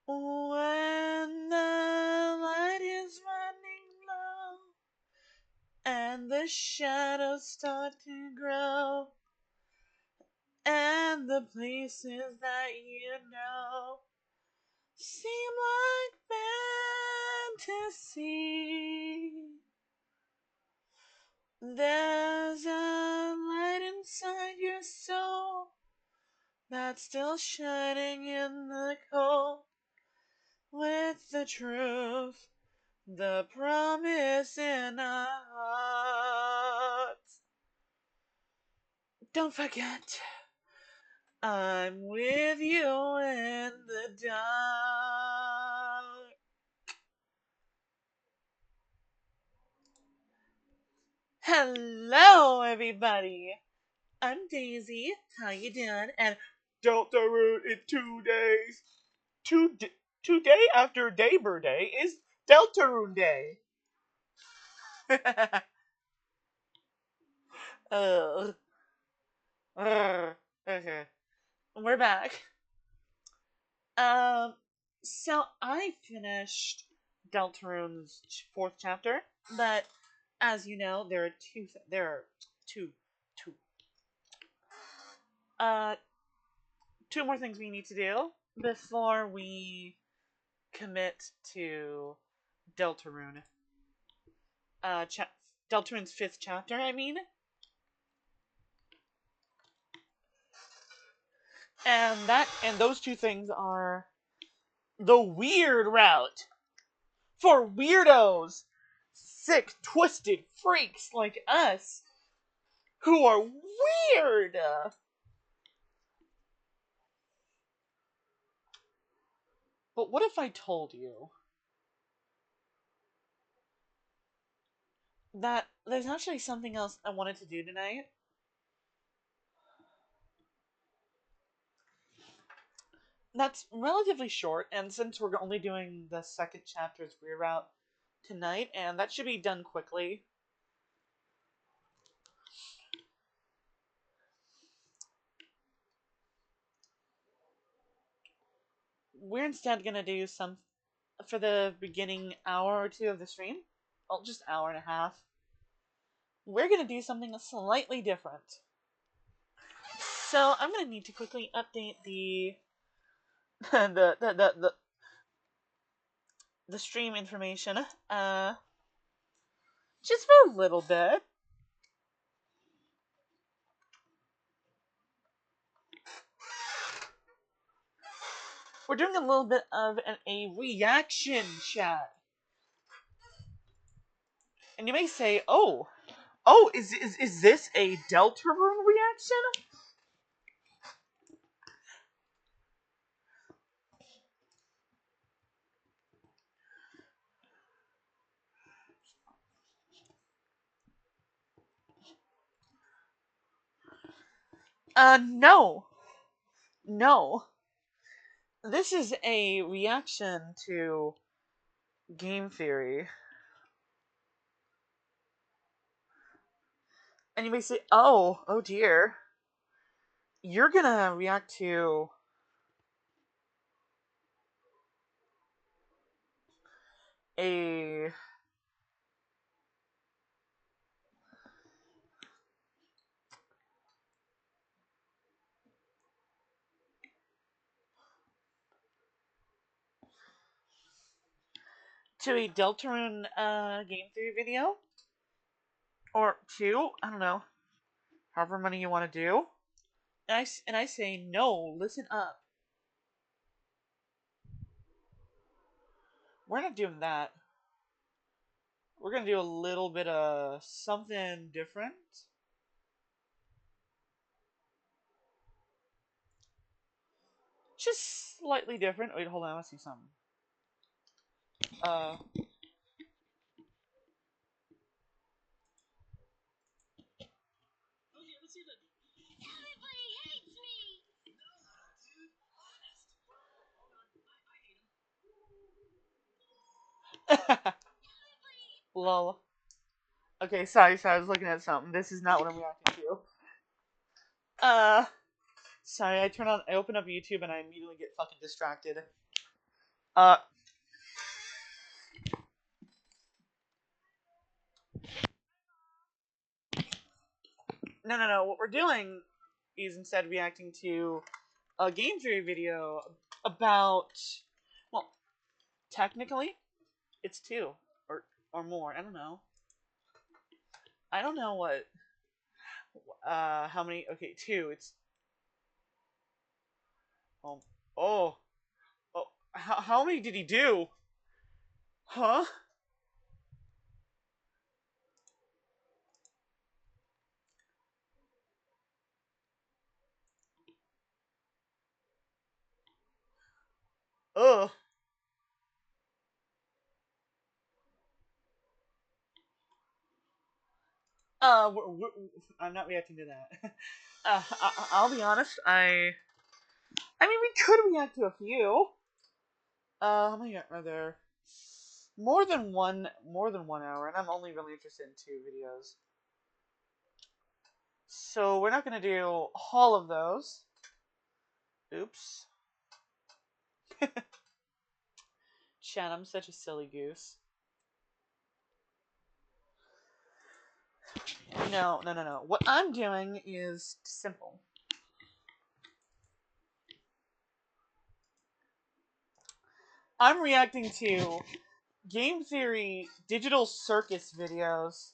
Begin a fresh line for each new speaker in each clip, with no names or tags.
When the light is running low and the shadows start to grow and the places that you know seem like fantasy, there's a light inside your soul that's still shining in the cold with the truth, the promise in our hearts. Don't forget, I'm with you in the dark. Hello, everybody. I'm Daisy. How you doing? And Deltarune in 2 days. Today after Labor Day is Deltarune Day. Ugh. Okay. We're back. Um, so I finished Deltarune's fourth chapter, but as you know, there are two, two, uh, two more things we need to do before we commit to Deltarune. Deltarune's fifth chapter, I mean. And those two things are the weird route for weirdos, sick, twisted freaks like us who are weird. But what if I told you that there's actually something else I wanted to do tonight? That's relatively short, and since we're only doing the second chapter's weird route tonight, and that should be done quickly. We're instead gonna do some for the beginning hour or two of the stream. Well, just hour and a half. We're gonna do something slightly different. So I'm gonna need to quickly update the the stream information. Just for a little bit. We're doing a little bit of a reaction chat. And you may say, oh, is this a Deltarune reaction? No. No. This is a reaction to game theory. And you may say, oh dear. You're gonna react to a Deltarune game theory video, or two, I don't know, however many you want to do. And I say no. Listen up. We're not doing that. We're gonna do a little bit of something different. Just slightly different. Wait, hold on. Let's see something. Lol. Okay, sorry, I was looking at something. This is not what I'm reacting to. Sorry, I open up YouTube and I immediately get fucking distracted. Uh, no. What we're doing is instead reacting to a game theory video about, well, technically, it's two or more. I don't know. I don't know what. How many? Okay, two. It's oh oh oh. How many did he do? Huh? Ugh. I'm not reacting to that. I'll be honest. I mean, we could react to a few. How many are there? More than 1 hour, and I'm only really interested in two videos. So we're not gonna do all of those. Oops. Chat, I'm such a silly goose. No. What I'm doing is simple. I'm reacting to game theory digital circus videos.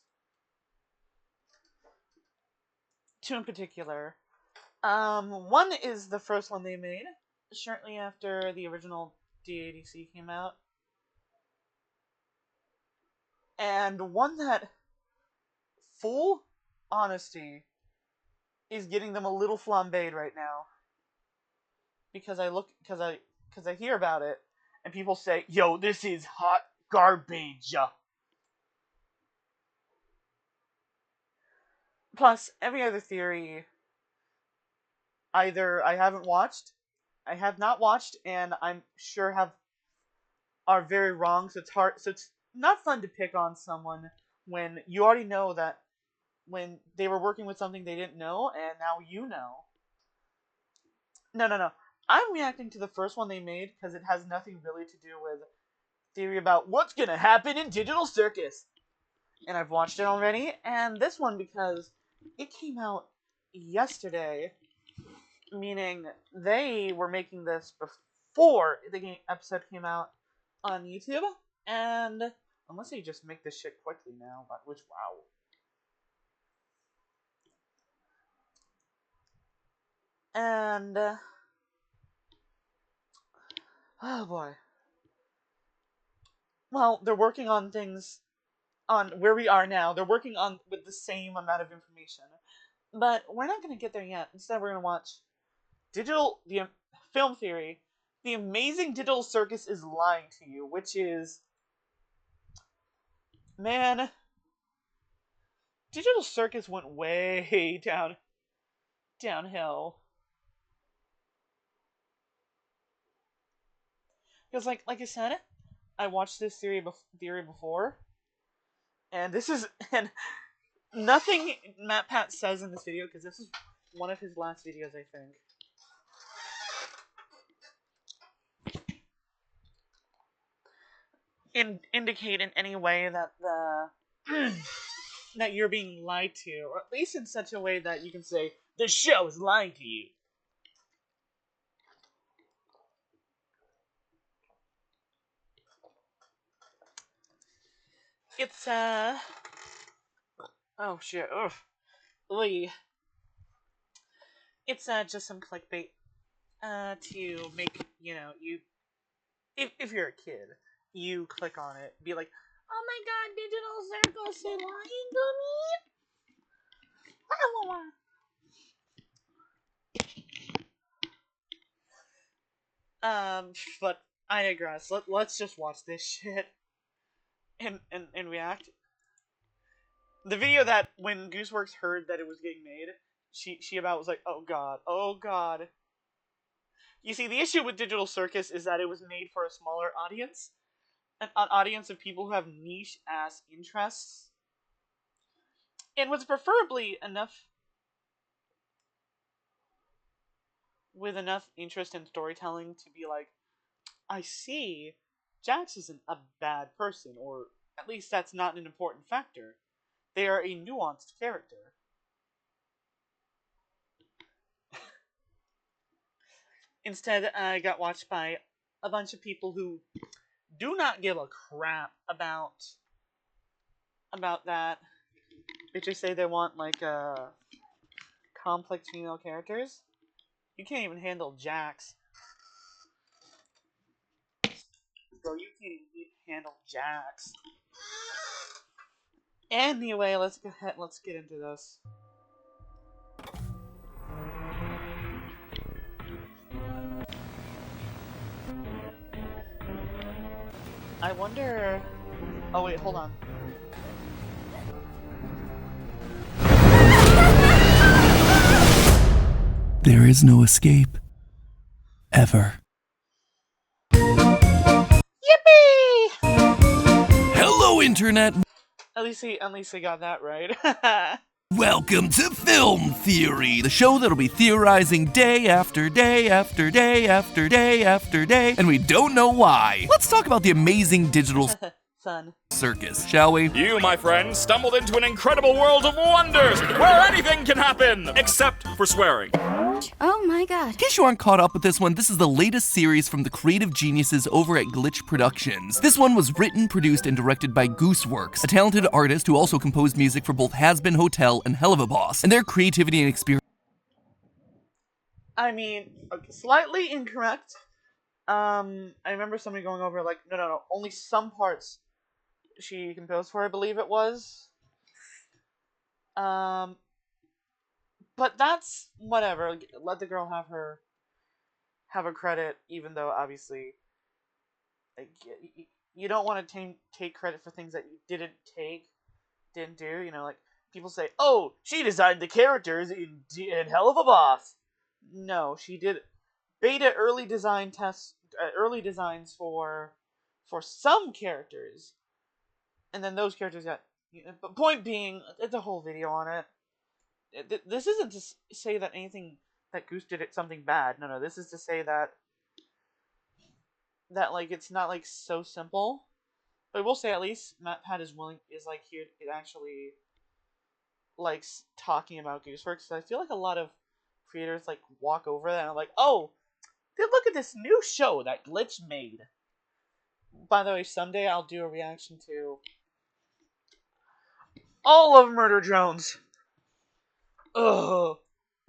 Two in particular. One is the first one they made shortly after the original DADC came out, and one that, full honesty, is getting them a little flambéed right now because I hear about it and people say, "Yo, this is hot garbage." Plus, every other theory, either I have not watched, and I'm sure are very wrong. So it's hard. So it's not fun to pick on someone when you already know that when they were working with something they didn't know, and now you know. No. I'm reacting to the first one they made because it has nothing really to do with theory about what's gonna happen in Digital Circus. And I've watched it already, and this one because it came out yesterday, meaning they were making this before the episode came out on YouTube, and unless they just make this shit quickly now, which, wow. And, oh boy. Well, they're working on things on where we are now. They're working on with the same amount of information. But we're not going to get there yet. Instead, we're going to watch the film theory. The Amazing Digital Circus is Lying to You, which is, man, Digital Circus went way downhill. Because, like I said, I watched this theory before, and this is and nothing Matt Pat says in this video, because this is one of his last videos, I think. Indicate in any way that that you're being lied to, or at least in such a way that you can say the show is lying to you. It's oh shit, ugh, Lee. It's just some clickbait to make you, if you're a kid, you click on it, be like, oh my god, Digital Circus is lying to me. But I digress. Let's just watch this shit and react. The video that when Gooseworks heard that it was getting made, she about was like, oh god, oh god. You see, the issue with Digital Circus is that it was made for a smaller audience, an audience of people who have niche ass interests, and was preferably enough with enough interest in storytelling to be like, I see. Jax isn't a bad person, or at least that's not an important factor. They are a nuanced character. Instead, I got watched by a bunch of people who do not give a crap about that. They just say they want like complex female characters. You can't even handle Jax. Bro, you can't even handle Jax. Anyway, let's get into this. I wonder... Oh wait, hold on.
There is no escape. Ever.
Yippee!
Hello, Internet!
At least he got that right.
Welcome to Film Theory, the show that'll be theorizing day after day after day after day after day, and we don't know why. Let's talk about the amazing digital
Fun.
circus, shall we?
You, my friend, stumbled into an incredible world of wonders where anything can happen except for swearing.
Oh my god.
In case you aren't caught up with this one, this is the latest series from the creative geniuses over at Glitch Productions. This one was written, produced, and directed by Gooseworks, a talented artist who also composed music for both Has-Been Hotel and Hell of a Boss, and their creativity and experience.
I mean, slightly incorrect. I remember somebody going over like, no, only some parts she composed for, I believe it was. But that's whatever. Let the girl have her credit, even though obviously, like, you don't want to take credit for things that you didn't do. You know, like people say, "Oh, she designed the characters in Hell of a Boss." No, she did beta early designs for some characters. And then those characters got... But point being, it's a whole video on it. This isn't to say that anything that Goose did it something bad. No, this is to say that like it's not like so simple. But I will say at least MatPat is like here it actually likes talking about Gooseworks. So I feel like a lot of creators like walk over that and are like, oh, look at this new show that Glitch made. By the way, someday I'll do a reaction to all of Murder Drones. Ugh.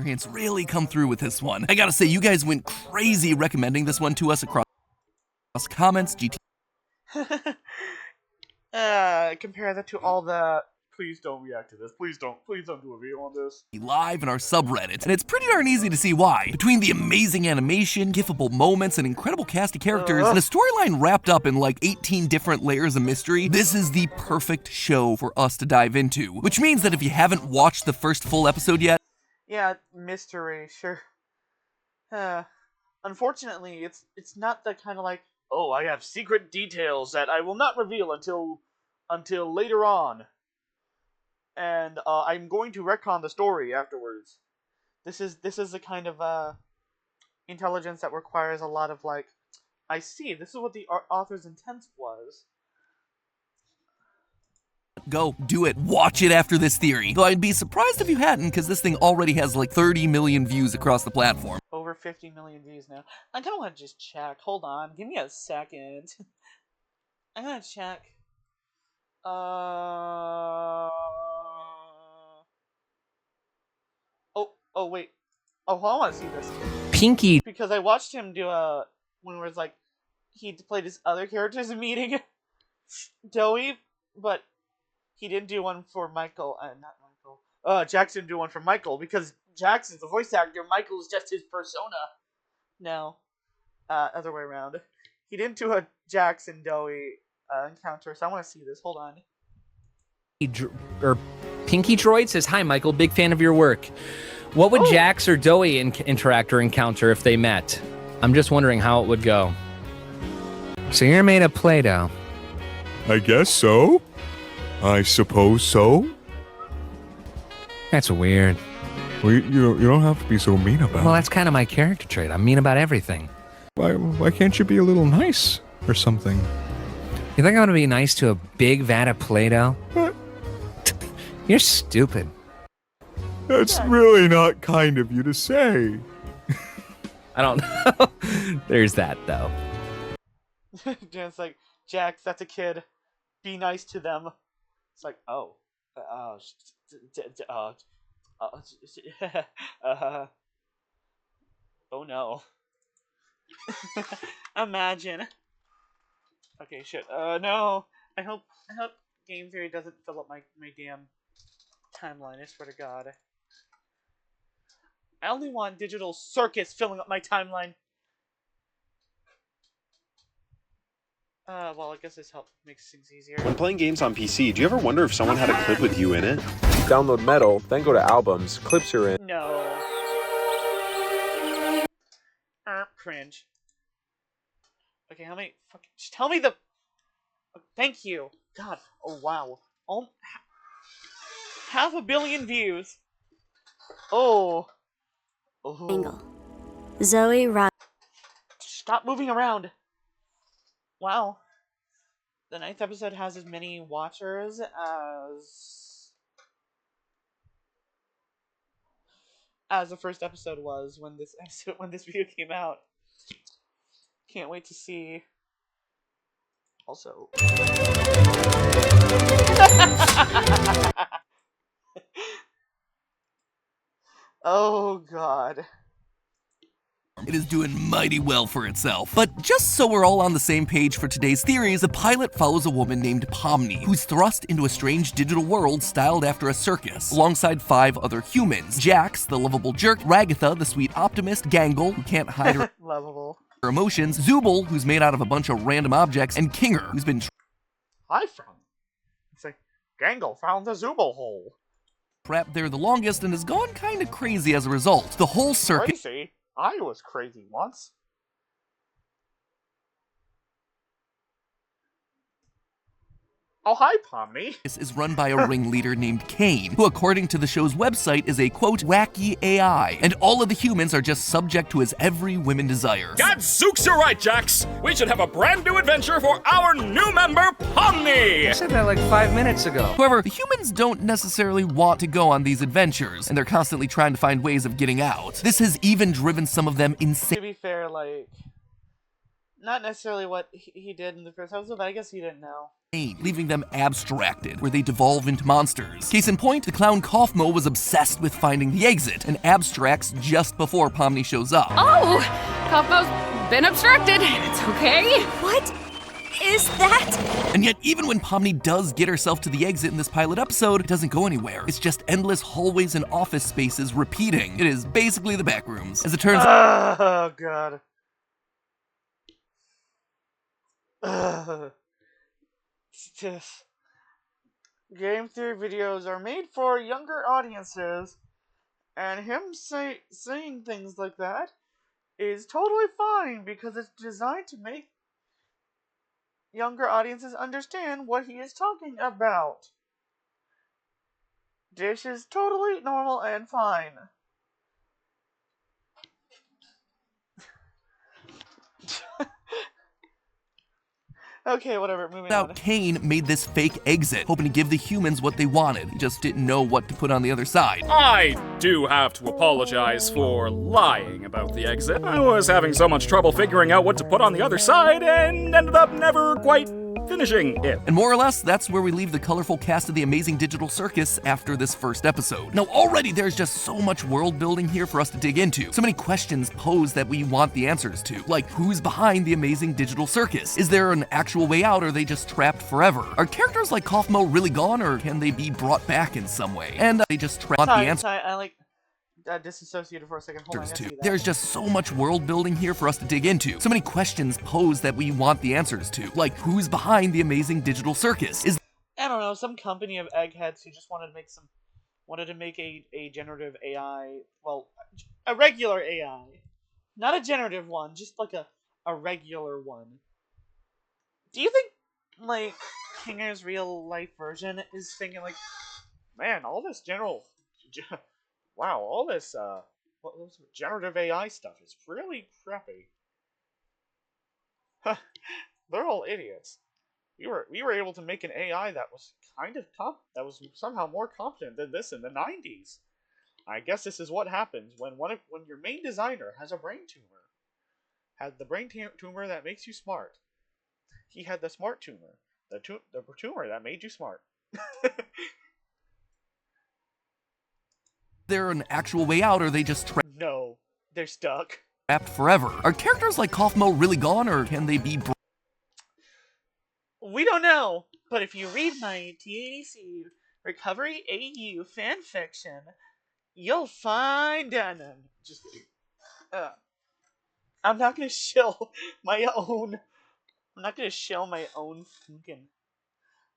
It's really come through with this one. I gotta say, you guys went crazy recommending this one to us across comments, GT.
Compare that to all the please don't react to this. Please don't do a video on this.
Live in our subreddit, and it's pretty darn easy to see why. Between the amazing animation, gifable moments, and incredible cast of characters, and a storyline wrapped up in like 18 different layers of mystery, this is the perfect show for us to dive into. Which means that if you haven't watched the first full episode yet...
Yeah, mystery, sure. Unfortunately, it's not the kind of like, oh, I have secret details that I will not reveal until later on. And I'm going to retcon the story afterwards. This is the kind of intelligence that requires a lot of like, I see, this is what the author's intent was.
Go, do it, watch it after this theory. Though I'd be surprised if you hadn't, because this thing already has like 30 million views across the platform.
Over 50 million views now. I kind of want to just check. Hold on, give me a second. I'm gonna check. Oh wait. Oh, I want to see this.
Pinky.
Because I watched him do when it was like, he played his other characters in meeting Doey, but he didn't do one for Michael, not Michael. Jackson didn't do one for Michael, because Jackson's the voice actor, Michael is just his persona. No. Other way around. He didn't do a Jackson Doey encounter, so I want to see this. Hold on.
Pinky Droid says, "Hi, Michael. Big fan of your work. What would Jax or Doey interact or encounter if they met? I'm just wondering how it would go." So you're made of Play-Doh.
I guess so. I suppose so.
That's weird.
Well, you don't have to be so mean about it.
Well, that's kind of my character trait. I'm mean about everything.
Why can't you be a little nice or something?
You think I'm gonna be nice to a big vat of Play-Doh?
What?
You're stupid.
That's really not kind of you to say.
I don't know. There's that, though.
It's like, Jax, that's a kid. Be nice to them. It's like, oh. Oh no. Imagine. Okay, shit. No. I hope Game Theory doesn't fill up my damn timeline, I swear to God. I only want Digital Circus filling up my timeline. Well, I guess this makes things easier.
When playing games on PC, do you ever wonder if someone had a clip with you in it?
Download Metal, then go to Albums, clips you're in.
No. Cringe. Okay, how many? Just tell me the. Thank you. God. Oh wow. Half a billion views. Oh. Oh.
Angle. Zoe Rod.
Stop moving around. Wow. The 9th episode has as many watchers as the first episode was when this video came out. Can't wait to see. Also. Oh God.
It is doing mighty well for itself. But just so we're all on the same page for today's theories, the pilot follows a woman named Pomni, who's thrust into a strange digital world styled after a circus, alongside 5 other humans. Jax, the lovable jerk, Ragatha, the sweet optimist, Gangle, who can't hide her
Lovable.
emotions, Zubul, who's made out of a bunch of random objects, and Kinger, who's been
I found. It's like Gangle found the Zubul hole.
trapped there the longest and has gone kinda crazy as a result. The whole circus
Crazy. I was crazy once. Oh, hi, Pomni.
is run by a ringleader named Kane, who according to the show's website is a, quote, wacky AI, and all of the humans are just subject to his every whim and desires.
Gadzooks, you're right, Jax. We should have a brand new adventure for our new member, Pomni.
I said that like 5 minutes ago.
However, the humans don't necessarily want to go on these adventures, and they're constantly trying to find ways of getting out. This has even driven some of them insane.
To be fair, like, not necessarily what he did in the first episode, but I guess he didn't know.
Leaving them abstracted, where they devolve into monsters. Case in point, the clown Kaufmo was obsessed with finding the exit, and abstracts just before Pomni shows up.
Oh, Kaufmo's been obstructed. It's okay.
What is that?
And yet, even when Pomni does get herself to the exit in this pilot episode, it doesn't go anywhere. It's just endless hallways and office spaces repeating. It is basically the back rooms. As it turns out,
Oh, God. Game theory videos are made for younger audiences, and him saying things like that is totally fine because it's designed to make younger audiences understand what he is talking about. This is totally normal and fine. Okay, whatever, moving on.
Kane made this fake exit, hoping to give the humans what they wanted. He just didn't know what to put on the other side.
I do have to apologize for lying about the exit. I was having so much trouble figuring out what to put on the other side and ended up never quite finishing it.
And more or less, that's where we leave the colorful cast of the Amazing Digital Circus after this first episode. Now, already there's just so much world building here for us to dig into. So many questions posed that we want the answers to. Like, who's behind the Amazing Digital Circus? Is there an actual way out, or are they just trapped forever? Are characters like Kaufmo really gone, or can they be brought back in some way? And they just want the answers.
I like disassociated for a second. Hold on, I gotta see that.
There's just so much world building here for us to dig into. So many questions posed that we want the answers to. Like, who's behind the Amazing Digital Circus? Is
I don't know, some company of eggheads who just wanted to make a generative AI, well, a regular AI. Not a generative one, just like a regular one. Do you think, like, Kinger's real life version is thinking, like, man, all this wow, all this generative AI stuff is really crappy. They're all idiots. We were able to make an AI that was that was somehow more competent than this in the 90s. I guess this is what happens when when your main designer has a brain tumor. Had the tumor that makes you smart. He had the smart tumor. The tumor that made you smart.
there an actual way out, or are they just
No, they're stuck.
trapped forever? Are characters like Kaufmo really gone, or can they be
We don't know, but if you read my TADC Recovery AU fanfiction, you'll find Denon. Just kidding. I'm not gonna shill my own. I'm not gonna shill my own fucking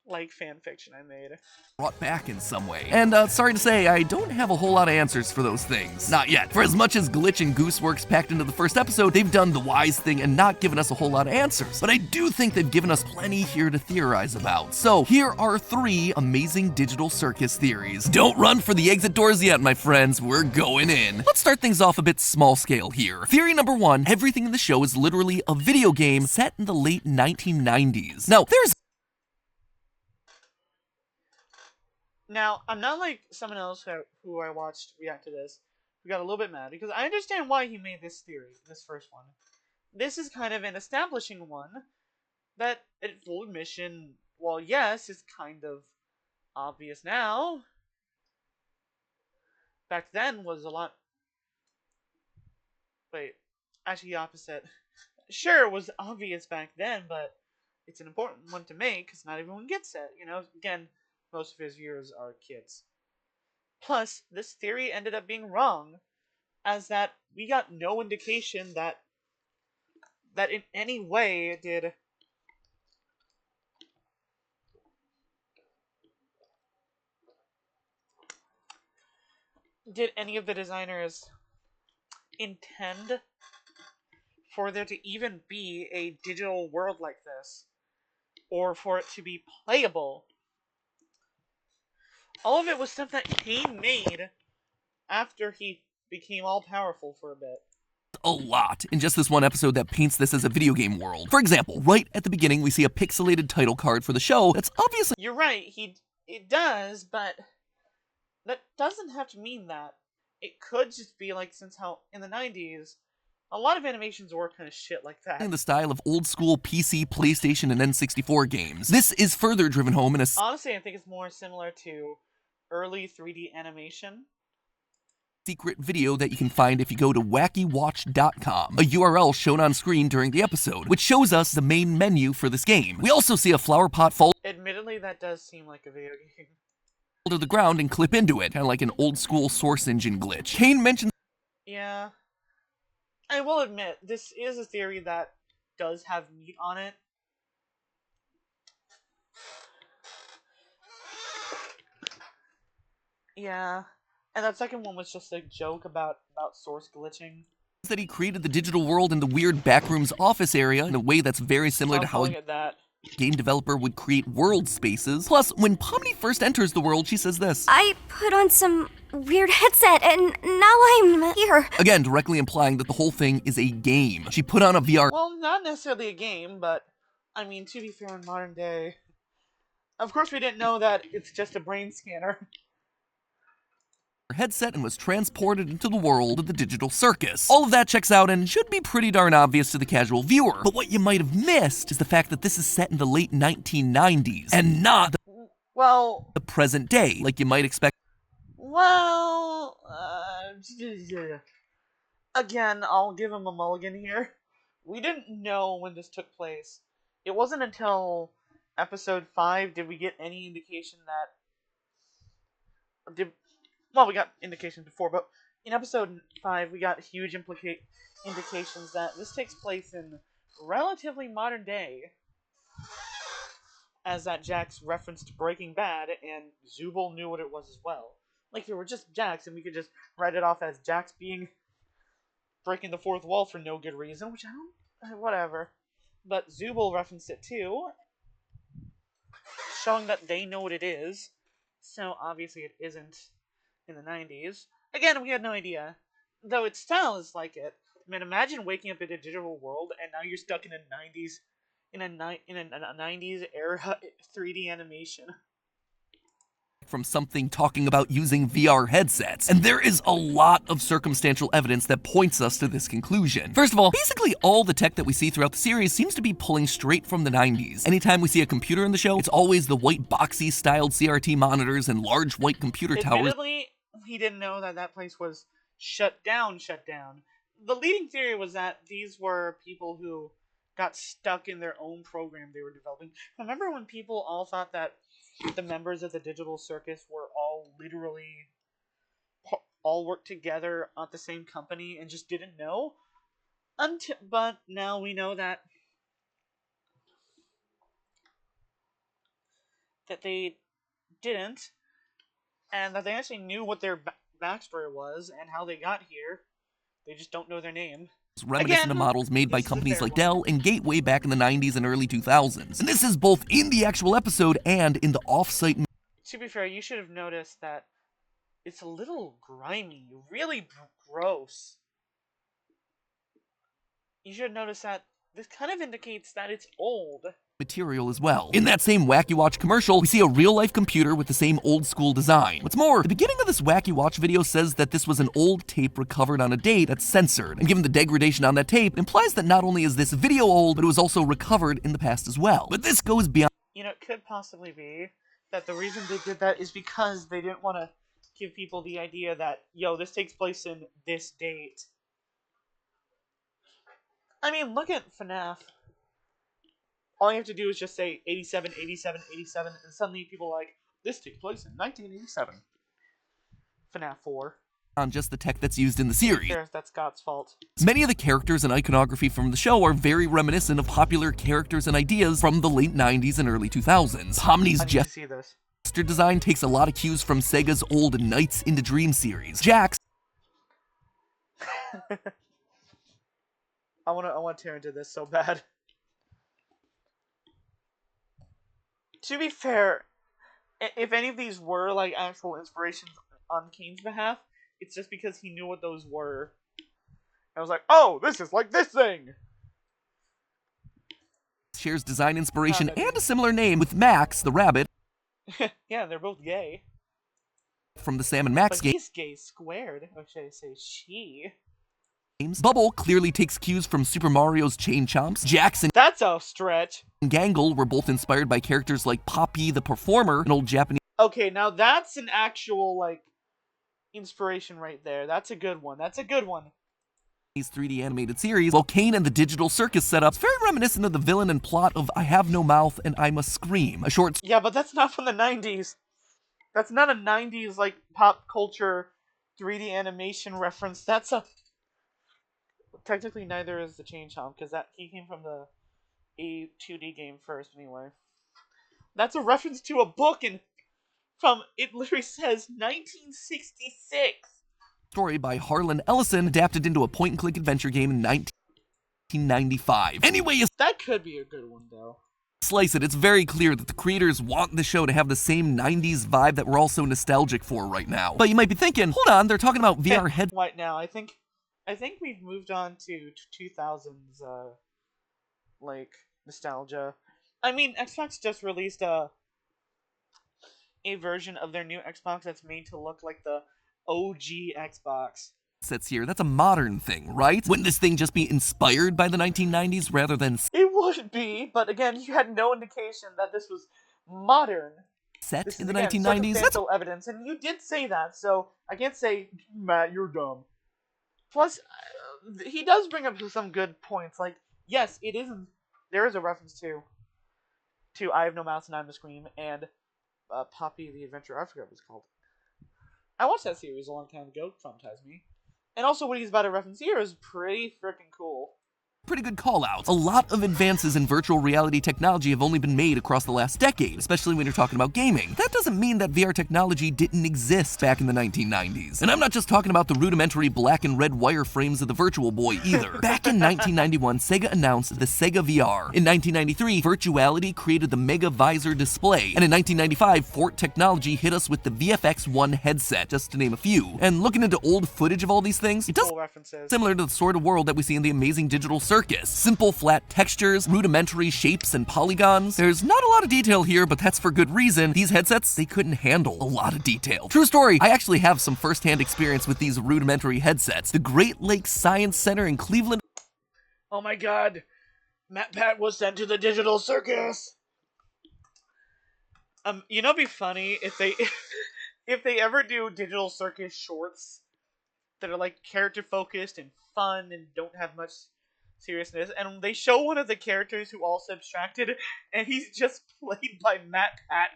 fanfiction I made.
brought back in some way? And sorry to say, I don't have a whole lot of answers for those things. Not yet. For as much as Glitch and Gooseworks packed into the first episode, they've done the wise thing and not given us a whole lot of answers. But I do think they've given us plenty here to theorize about. So here are 3 amazing digital circus theories. Don't run for the exit doors yet, my friends. We're going in. Let's start things off a bit small scale here. Theory number 1, everything in the show is literally a video game set in the late 1990s.
Now, I'm not like someone else who I watched react to this who got a little bit mad, because I understand why he made this theory, this first one. This is kind of an establishing one that, at full admission, well, yes, is kind of obvious now. Back then was a lot... Wait, actually opposite. Sure, it was obvious back then, but it's an important one to make, because not everyone gets it, you know? Again, most of his viewers are kids. Plus, this theory ended up being wrong, as that we got no indication that in any way did any of the designers intend for there to even be a digital world like this, or for it to be playable. All of it was stuff that Kane made after he became all-powerful for a bit.
A lot in just this one episode that paints this as a video game world. For example, right at the beginning we see a pixelated title card for the show that's obviously...
You're right, it does, but that doesn't have to mean that. It could just be like, since how in the 90s, a lot of animations were kind of shit like that.
in the style of old school PC, PlayStation, and N64 games. This is further driven home in a
honestly, I think it's more similar to early 3D animation.
Secret video that you can find if you go to wackywatch.com, a URL shown on screen during the episode, which shows us the main menu for this game. We also see a flower pot fall
Admittedly, that does seem like a video game.
to the ground and clip into it, kind of like an old school Source Engine glitch. Kane mentions...
Yeah. I will admit, this is a theory that does have meat on it. Yeah. And that second one was just a joke about Source glitching.
that he created the digital world in the weird backrooms office area in a way that's very similar to how a game developer would create world spaces. Plus, when Pomni first enters the world, she says this:
I put on some weird headset and now I'm here.
Again, directly implying that the whole thing is a game. She put on a VR...
Well, not necessarily a game, but, I mean, to be fair, in modern day, of course we didn't know that it's just a brain scanner.
headset and was transported into the world of the digital circus. All of that checks out and should be pretty darn obvious to the casual viewer. But what you might have missed is the fact that this is set in the late 1990s and not the present day, like you might expect.
Well, again, I'll give him a mulligan here. We didn't know when this took place. It wasn't until episode 5 did we get any indication that... Well, we got indications before, but in episode 5 we got huge indications that this takes place in relatively modern day. As that Jax referenced Breaking Bad, and Zubul knew what it was as well. Like, if it were just Jax, and we could just write it off as Jax breaking the fourth wall for no good reason, which I don't... whatever. But Zubul referenced it too, showing that they know what it is. So, obviously it isn't in the 90s. Again, we had no idea. Though its style is like it. Man, imagine waking up in a digital world and now you're stuck in a 90s in a 90s era 3D animation.
From something talking about using VR headsets, and there is a lot of circumstantial evidence that points us to this conclusion. First of all, basically all the tech that we see throughout the series seems to be pulling straight from the 90s. Anytime we see a computer in the show, it's always the white boxy styled CRT monitors and large white computer towers.
Admittedly, he didn't know that that place was shut down. The leading theory was that these were people who got stuck in their own program they were developing. Remember when people all thought that the members of the digital circus were all literally all worked together at the same company and just didn't know? But now we know that they didn't, and that they actually knew what their backstory was and how they got here. They just don't know their name.
Reminiscent of models made by companies like Dell and Gateway back in the 90s and early 2000s. And this is both in the actual episode and in the off-site.
To be fair, you should have noticed that it's a little grimy, really gross. You should notice that this kind of indicates that it's old.
Material as well. In that same Wacky Watch commercial, we see a real-life computer with the same old-school design. What's more, the beginning of this Wacky Watch video says that this was an old tape recovered on a date that's censored, and given the degradation on that tape, it implies that not only is this video old, but it was also recovered in the past as well. But this goes beyond.
You know, it could possibly be that the reason they did that is because they didn't want to give people the idea that, yo, this takes place in this date. I mean, look at FNAF. All you have to do is just say 87, 87, 87, and suddenly people are like, this takes place in 1987. FNAF 4.
On just the tech that's used in the series.
That's Scott's fault.
Many of the characters and iconography from the show are very reminiscent of popular characters and ideas from the late 90s and early 2000s. Pomni's gesture design takes a lot of cues from Sega's old Nights into Dream series. Jax
I want to tear into this so bad. To be fair, if any of these were like actual inspirations on Kane's behalf, it's just because he knew what those were. I was like, oh, this is like this thing!
Shares design inspiration and a similar name with Max, the rabbit.
Yeah, they're both gay.
From the Sam and Max game.
He's gay squared, or should I say she?
Bubble clearly takes cues from Super Mario's Chain Chomps. Jackson.
That's a stretch.
And Gangle were both inspired by characters like Poppy the Performer, an old Japanese.
Okay, now that's an actual, like, inspiration right there. That's a good one.
3D animated series, while Kane and the Digital Circus setups very reminiscent of the villain and plot of I Have No Mouth and I Must Scream, a short.
Yeah, but that's not from the 90s. That's not a 90s, like, pop culture 3D animation reference. That's a... Technically, neither is the Chain Chomp, because he came from the a 2D game first, anyway. That's a reference to a book, and it literally says 1966.
Story by Harlan Ellison, adapted into a point-and-click adventure game in 1995. Anyway,
that could be a good one, though.
Slice it, it's very clear that the creators want the show to have the same 90s vibe that we're all so nostalgic for right now. But you might be thinking, hold on, they're talking about VR headsets.
Right now, I think we've moved on to 2000s, like, nostalgia. I mean, Xbox just released a version of their new Xbox that's made to look like the OG Xbox.
Sets here, that's a modern thing, right? Wouldn't this thing just be inspired by the 1990s rather than...
It would be, but again, you had no indication that this was modern.
Set in the 1990s? That's
evidence, and you did say that, so I can't say, Matt, you're dumb. Plus, he does bring up some good points. Like, yes, there is a reference to I Have No Mouth and I Must Scream, and Poppy the Adventure. I forgot what it's called. I watched that series a long time ago. It traumatized me. And also what he's about to reference here is pretty freaking cool.
pretty good call-outs. A lot of advances in virtual reality technology have only been made across the last decade, especially when you're talking about gaming. That doesn't mean that VR technology didn't exist back in the 1990s. And I'm not just talking about the rudimentary black and red wireframes of the Virtual Boy either. Back in 1991, Sega announced the Sega VR. In 1993, Virtuality created the Mega Visor display. And in 1995, Fort Technology hit us with the VFX-1 headset, just to name a few. And looking into old footage of all these things, it does similar to the sort of world that we see in the Amazing Digital Circus. Simple flat textures, rudimentary shapes and polygons. There's not a lot of detail here, but that's for good reason. These headsets, they couldn't handle a lot of detail. True story, I actually have some first-hand experience with these rudimentary headsets. The Great Lakes Science Center in Cleveland.
Oh my god, Matt Pat was sent to the digital circus. You know, it'd be funny if they if they ever do digital circus shorts that are like character focused and fun and don't have much seriousness, and they show one of the characters who also abstracted, and he's just played by Matt Pat.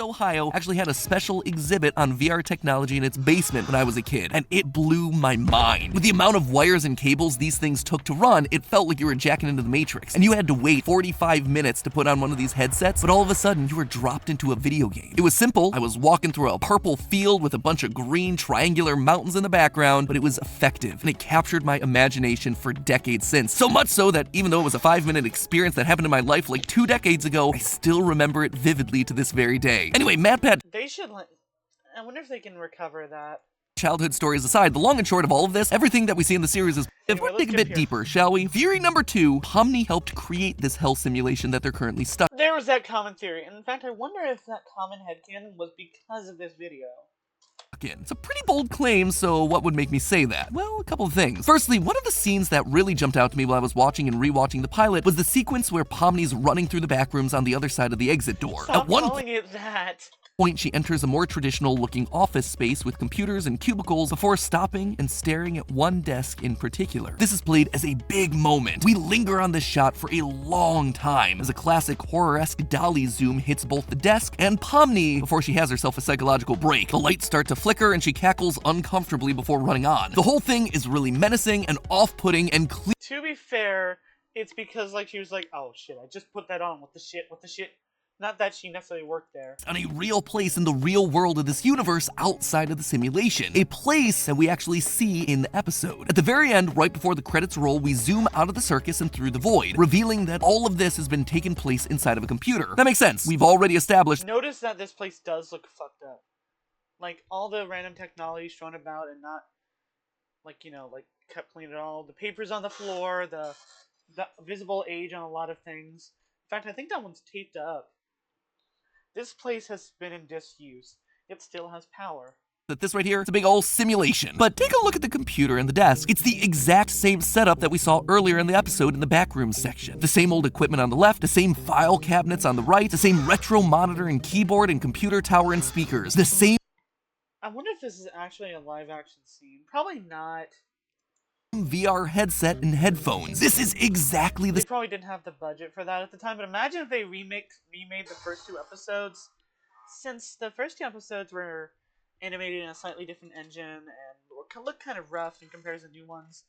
Ohio actually had a special exhibit on VR technology in its basement when I was a kid, and it blew my mind. With the amount of wires and cables these things took to run, it felt like you were jacking into the Matrix, and you had to wait 45 minutes to put on one of these headsets, but all of a sudden you were dropped into a video game. It was simple. I was walking through a purple field with a bunch of green triangular mountains in the background, but it was effective, and it captured my imagination for decades since. So much so that even though it was a 5-minute experience that happened in my life like 2 decades ago, I still remember it vividly to this very day. Anyway, MadPat.
They should. I wonder if they can recover that.
Childhood stories aside, the long and short of all of this, everything that we see in the series is.
Anyway,
let's dig a bit deeper, shall we? Theory number 2: Pomni helped create this hell simulation that they're currently stuck.
There was that common theory, and in fact, I wonder if that common headcanon was because of this video.
It's a pretty bold claim, so what would make me say that? Well, a couple of things. Firstly, one of the scenes that really jumped out to me while I was watching and rewatching the pilot was the sequence where Pomni's running through the back rooms on the other side of the exit door.
Stop
At one
calling it that.
point, she enters a more traditional looking office space with computers and cubicles before stopping and staring at one desk in particular. This is played as a big moment. We linger on this shot for a long time as a classic horror-esque dolly zoom hits both the desk and Pomni before she has herself a psychological break. The lights start to flicker and she cackles uncomfortably before running on. The whole thing is really menacing and off-putting and clear.
To be fair, it's because like she was like, oh shit, I just put that on. What the shit? Not that she necessarily worked there.
On a real place in the real world of this universe outside of the simulation. A place that we actually see in the episode. At the very end, right before the credits roll, we zoom out of the circus and through the void, revealing that all of this has been taking place inside of a computer. That makes sense. We've already established.
Notice that this place does look fucked up. Like, all the random technology thrown about and not, like, you know, like, kept clean at all. The papers on the floor, the visible age on a lot of things. In fact, I think that one's taped up. This place has been in disuse. It still has power.
That this right here, it's a big old simulation. But take a look at the computer and the desk. It's the exact same setup that we saw earlier in the episode in the backroom section. The same old equipment on the left, the same file cabinets on the right, the same retro monitor and keyboard and computer tower and speakers. The same
I wonder if this is actually a live action scene. Probably not.
VR headset and headphones. This is exactly the.
They probably didn't have the budget for that at the time, but imagine if they remade the first 2 episodes. Since the first 2 episodes were animated in a slightly different engine and look kind of rough in comparison to new ones.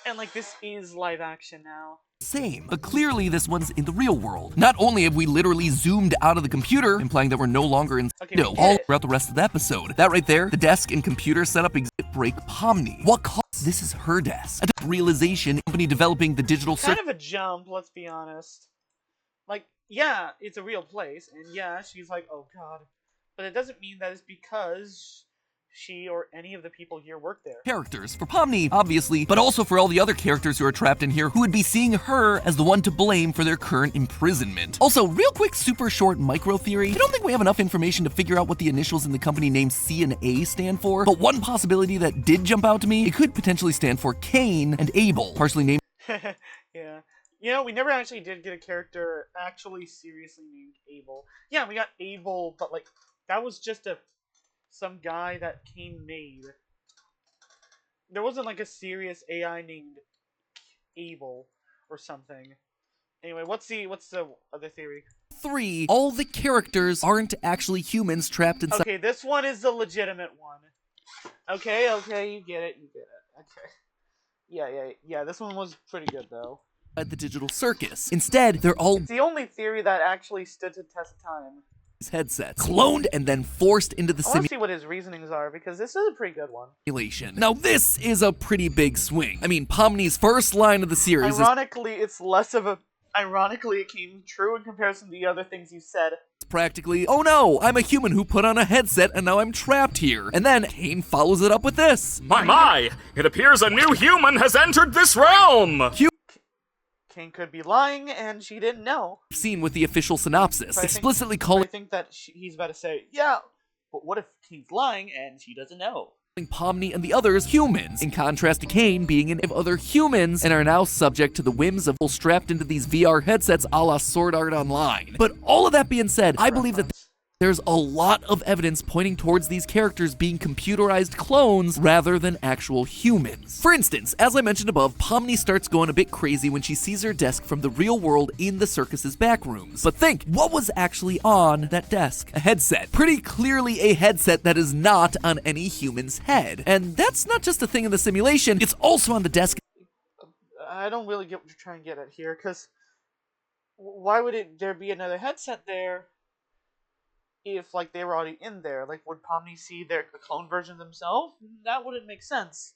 And like this is live action now.
Same, but clearly this one's in the real world. Not only have we literally zoomed out of the computer, implying that we're no longer in all throughout the rest of the episode. That right there, the desk and computer setup exhibit break Pomni. What caused this is her desk. A realization, company developing the digital
kind of a jump, let's be honest. Like, yeah, it's a real place, and yeah, she's like, oh god. But it doesn't mean that it's because she or any of the people here work there.
Characters. For Pomni, obviously, but also for all the other characters who are trapped in here who would be seeing her as the one to blame for their current imprisonment. Also, real quick, super short micro theory. I don't think we have enough information to figure out what the initials in the company name C and A stand for, but one possibility that did jump out to me, it could potentially stand for Cain and Abel, partially named.
Yeah. You know, we never actually did get a character actually seriously named Abel. Yeah, we got Abel, but like, that was just some guy that Cain made. There wasn't like a serious AI named Abel or something. Anyway, what's the other theory?
3. All the characters aren't actually humans trapped inside.
Okay, this one is the legitimate one. Okay, you get it. Okay. Yeah, this one was pretty good, though.
At the digital circus. Instead, they're all
It's the only theory that actually stood the test of time.
headsets, cloned and then forced into the
I want to see what his reasonings are, because this is a pretty good one.
simulation. Now, this is a pretty big swing. I mean, Pomni's first line of the series
Ironically, it's less of a... Ironically, it came true in comparison to the other things you said.
is practically, oh no, I'm a human who put on a headset and now I'm trapped here. And then Kane follows it up with this.
My! It appears a new human has entered this realm!
Kane could be lying, and she didn't know.
Scene with the official synopsis, explicitly
I
calling
think that he's about to say, yeah, but what if he's lying and she doesn't know?
Pomni and the others humans, in contrast to Kane being in other humans and are now subject to the whims of strapped into these VR headsets a la Sword Art Online. But all of that being said, I believe that there's a lot of evidence pointing towards these characters being computerized clones rather than actual humans. For instance, as I mentioned above, Pomni starts going a bit crazy when she sees her desk from the real world in the circus's back rooms. But think, what was actually on that desk? A headset. Pretty clearly a headset that is not on any human's head. And that's not just a thing in the simulation, it's also on the desk.
I don't really get what you're trying to get at here, because why would there be another headset there if, like, they were already in there? Like, would Pomni see their clone version themselves? That wouldn't make sense.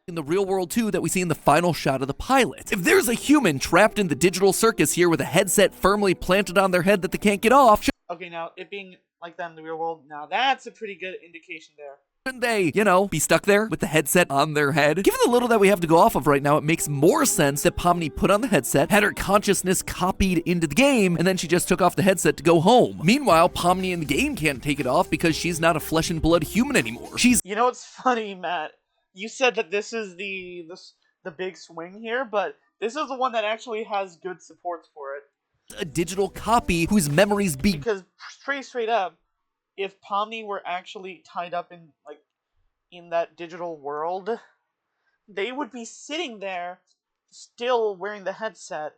In the real world too that we see in the final shot of the pilot. If there's a human trapped in the digital circus here with a headset firmly planted on their head that they can't get off,
Okay, now, it being like that in the real world, now that's a pretty good indication there.
shouldn't they, be stuck there with the headset on their head? Given the little that we have to go off of right now, it makes more sense that Pomni put on the headset, had her consciousness copied into the game, and then she just took off the headset to go home. Meanwhile, Pomni in the game can't take it off because she's not a flesh and blood human anymore. She's
You know what's funny, Matt? You said that this is the big swing here, but this is the one that actually has good supports for it.
a digital copy whose memories be
Because pretty straight up, if Pomni were actually tied up in that digital world, they would be sitting there still wearing the headset.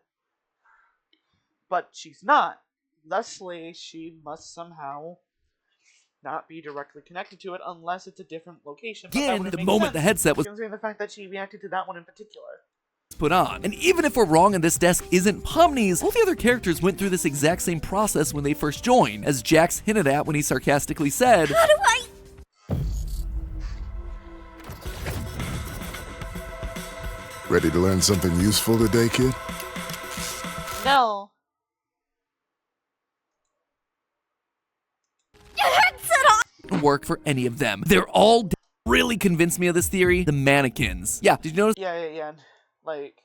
But she's not. Thusly, she must somehow not be directly connected to it unless it's a different location. But that
again
wouldn't
the
make
moment
sense,
the headset was
considering the fact that she reacted to that one in particular.
put on. And even if we're wrong and this desk isn't Pomni's, all the other characters went through this exact same process when they first joined, as Jax hinted at when he sarcastically said,
How do I...
Ready to learn something useful today, kid?
No.
work for any of them. They're all really convinced me of this theory. The mannequins. Yeah, did you notice?
Yeah. Like,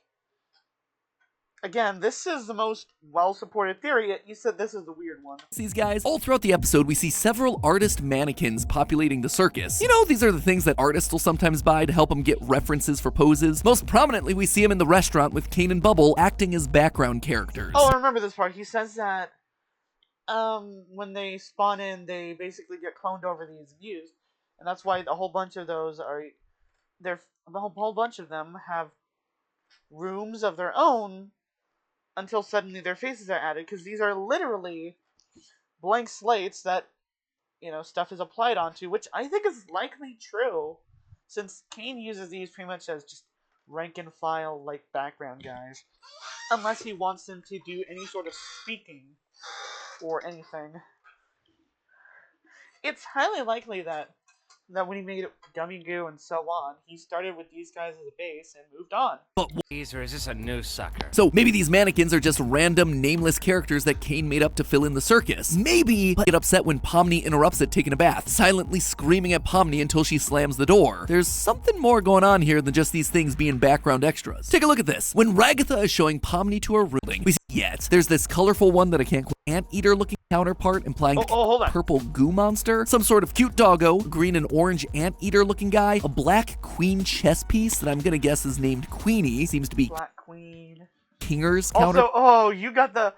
again, this is the most well-supported theory, yet you said this is the weird one.
These guys, all throughout the episode, we see several artist mannequins populating the circus. You know, these are the things that artists will sometimes buy to help them get references for poses. Most prominently, we see them in the restaurant with Kane and Bubble acting as background characters.
Oh, I remember this part. He says that when they spawn in, they basically get cloned over these views, and that's why a whole bunch of those are, a whole bunch of them have rooms of their own until suddenly their faces are added, because these are literally blank slates that, stuff is applied onto, which I think is likely true, since Kane uses these pretty much as just rank and file, like, background guys, unless he wants them to do any sort of speaking or anything. It's highly likely that when he made Gummy Goo and so on, he started with these guys as a base and moved on.
But
Or is this a new sucker?
so maybe these mannequins are just random, nameless characters that Kane made up to fill in the circus. Maybe get upset when Pomni interrupts it taking a bath, silently screaming at Pomni until she slams the door. There's something more going on here than just these things being background extras. Take a look at this. When Ragatha is showing Pomni to her room, we see there's this colorful one that I can't quite anteater looking counterpart implying
hold on.
purple goo monster, some sort of cute doggo, green and orange anteater looking guy, a black queen chess piece that I'm gonna guess is named Queenie, seems to be
Black Queen.
Kinger's counter.
Also, you got the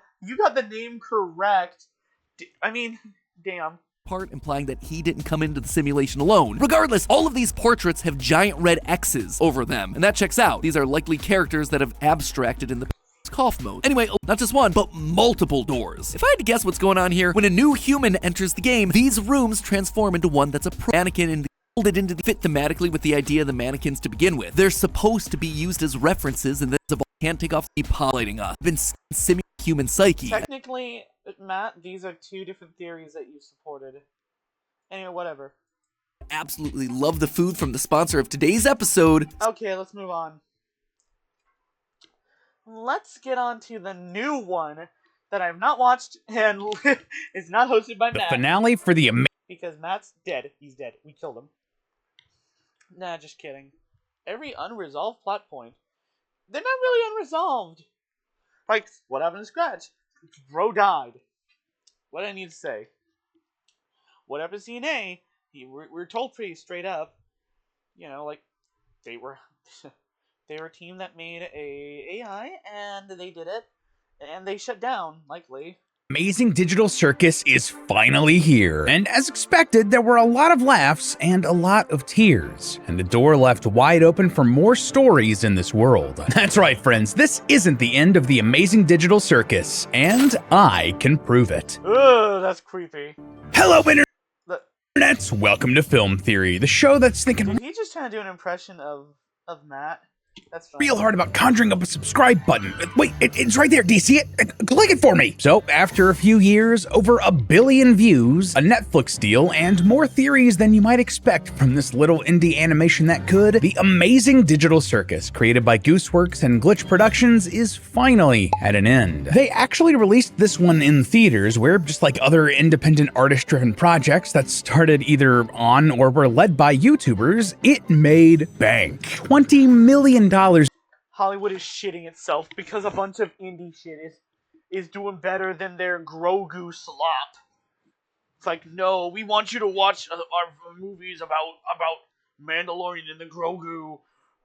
name correct. Damn.
Part implying that he didn't come into the simulation alone. Regardless, all of these portraits have giant red X's over them, and that checks out. These are likely characters that have abstracted in the cough mode. Anyway, not just one, but multiple doors. If I had to guess what's going on here, when a new human enters the game, these rooms transform into one that's a mannequin in the It into the fit thematically with the idea of the mannequins to begin with. They're supposed to be used as references, and this can't take off the highlighting us. Been simulating human psyche.
Technically, Matt, these are two different theories that you supported. Anyway, whatever.
Absolutely love the food from the sponsor of today's episode.
Okay, let's move on. Let's get on to the new one that I've not watched and is not hosted by Matt.
The finale for the
because Matt's dead. He's dead. We killed him. Nah, just kidding. Every unresolved plot point. They're not really unresolved. Like, what happened to Scratch? Bro died. What do I need to say? What happened to CNA? We're told pretty straight up. You know, like, they were a team that made a AI, and they did it, and they shut down, likely.
Amazing Digital Circus is finally here. And as expected, there were a lot of laughs and a lot of tears, and the door left wide open for more stories in this world. That's right, friends, this isn't the end of the Amazing Digital Circus, and I can prove it.
Ugh, that's creepy.
Hello, internets! Welcome to Film Theory, the show that's thinking
Did he just try to do an impression of Matt? That's fine.
Real hard about conjuring up a subscribe button. Wait, it's right there. Do you see it? Click it for me. So, after a few years, over 1 billion views, a Netflix deal, and more theories than you might expect from this little indie animation that could, the Amazing Digital Circus, created by Gooseworks and Glitch Productions, is finally at an end. They actually released this one in theaters, where, just like other independent artist-driven projects that started either on or were led by YouTubers, it made bank. $20 million.
Hollywood is shitting itself because a bunch of indie shit is doing better than their Grogu slop. It's like, no, we want you to watch our movies about Mandalorian and the Grogu.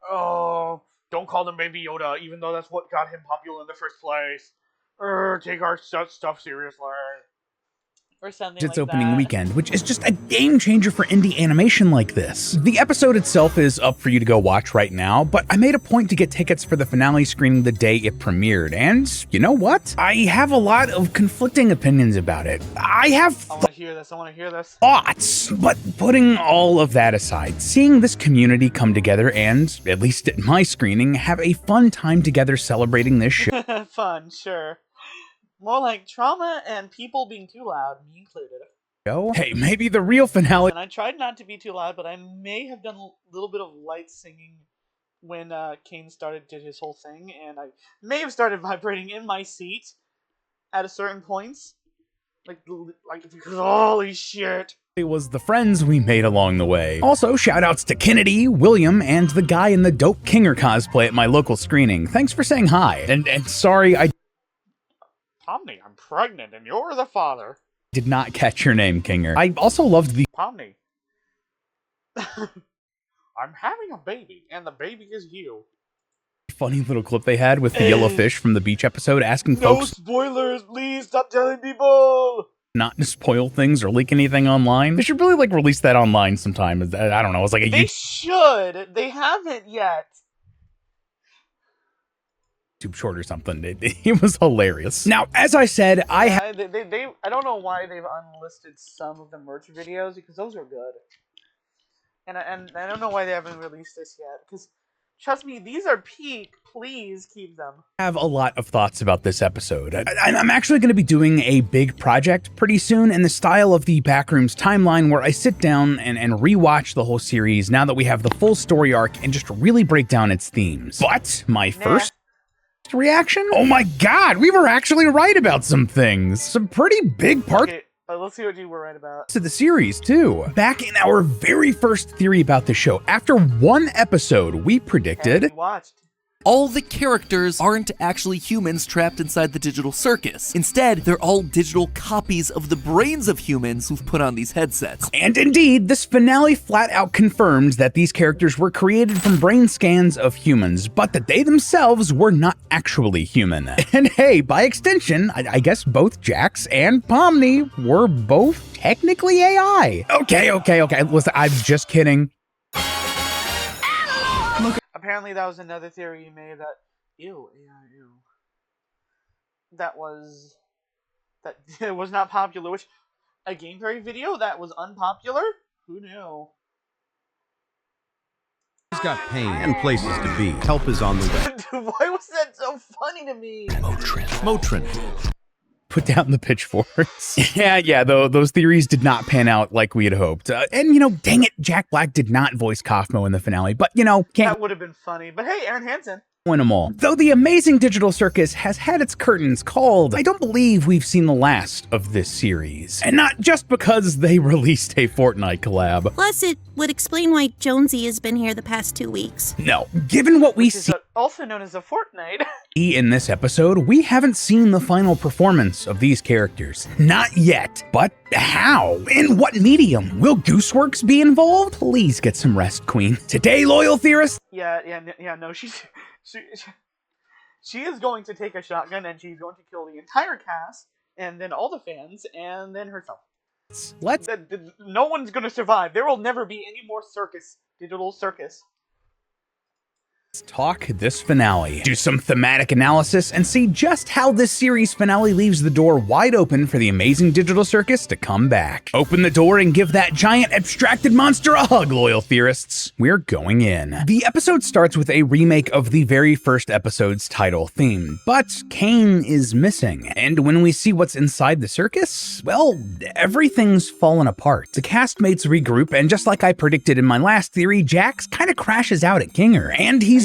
Oh, don't call them Baby Yoda, even though that's what got him popular in the first place. Take our stuff seriously. Or something
its
like
opening
that.
weekend, which is just a game changer for indie animation like this. The episode itself is up for you to go watch right now, but I made a point to get tickets for the finale screening the day it premiered, and you know what? I have a lot of conflicting opinions about it. I want
to hear this. I want to hear this.
Thoughts, but putting all of that aside, seeing this community come together and, at least at my screening, have a fun time together celebrating this show.
Fun, sure. More like trauma and people being too loud, me included.
Hey, maybe the real finale.
And I tried not to be too loud, but I may have done a little bit of light singing when Kane did his whole thing, and I may have started vibrating in my seat at a certain points. Like because holy shit.
It was the friends we made along the way. Also, shoutouts to Kennedy, William, and the guy in the dope Kinger cosplay at my local screening. Thanks for saying hi. And sorry, I
Pomni, I'm pregnant and you're the father.
did not catch your name, Kinger. I also loved the
Pomni. I'm having a baby, and the baby is you.
funny little clip they had with the yellow fish from the beach episode asking
No
folks
spoilers, please stop telling people.
not to spoil things or leak anything online. They should really release that online sometime. I don't know. It's like a
They should. They haven't yet.
YouTube short or something. It was hilarious. Now, as I said,
I don't know why they've unlisted some of the merch videos because those are good. And I don't know why they haven't released this yet because trust me, these are peak. Please keep them.
have a lot of thoughts about this episode. I'm actually going to be doing a big project pretty soon in the style of the Backrooms timeline where I sit down and rewatch the whole series now that we have the full story arc and just really break down its themes. But my first reaction? Oh my god, we were actually right about some things. Some pretty big parts.
Okay, let's see what you were right about.
To the series too. Back in our very first theory about the show, after one episode, we predicted
We watched.
All the characters aren't actually humans trapped inside the digital circus. Instead, they're all digital copies of the brains of humans who've put on these headsets.
And indeed, this finale flat out confirms that these characters were created from brain scans of humans, but that they themselves were not actually human. And hey, by extension, I guess both Jax and Pomni were both technically AI. Okay, listen, I'm just kidding.
Apparently that was another theory you made that ew. That it was not popular, which a gameplay video that was unpopular? Who knew?
He's got pain and places to be. Help is on the way.
Why was that so funny to me?
Motrin.
Put down the pitchforks. yeah, though those theories did not pan out like we had hoped. And, dang it, Jack Black did not voice Kaufmo in the finale, but, can't
That would have been funny. But hey, Aaron Hansen.
win them all. Though the amazing digital circus has had its curtains called, I don't believe we've seen the last of this series. And not just because they released a Fortnite collab.
Plus, it would explain why Jonesy has been here the past 2 weeks.
No, given what we see
Also known as a Fortnite.
in this episode, we haven't seen the final performance of these characters. Not yet. But how? In what medium? Will Gooseworks be involved? Please get some rest, Queen. Today, loyal theorists.
No, she is going to take a shotgun and she's going to kill the entire cast and then all the fans and then herself. No one's going to survive. There will never be any more digital circus.
Let's talk this finale, do some thematic analysis, and see just how this series finale leaves the door wide open for the amazing digital circus to come back. Open the door and give that giant abstracted monster a hug, loyal theorists. We're going in. The episode starts with a remake of the very first episode's title theme, but Kane is missing. And when we see what's inside the circus, well, everything's fallen apart. The castmates regroup, and just like I predicted in my last theory, Jax kind of crashes out at Kinger, and he's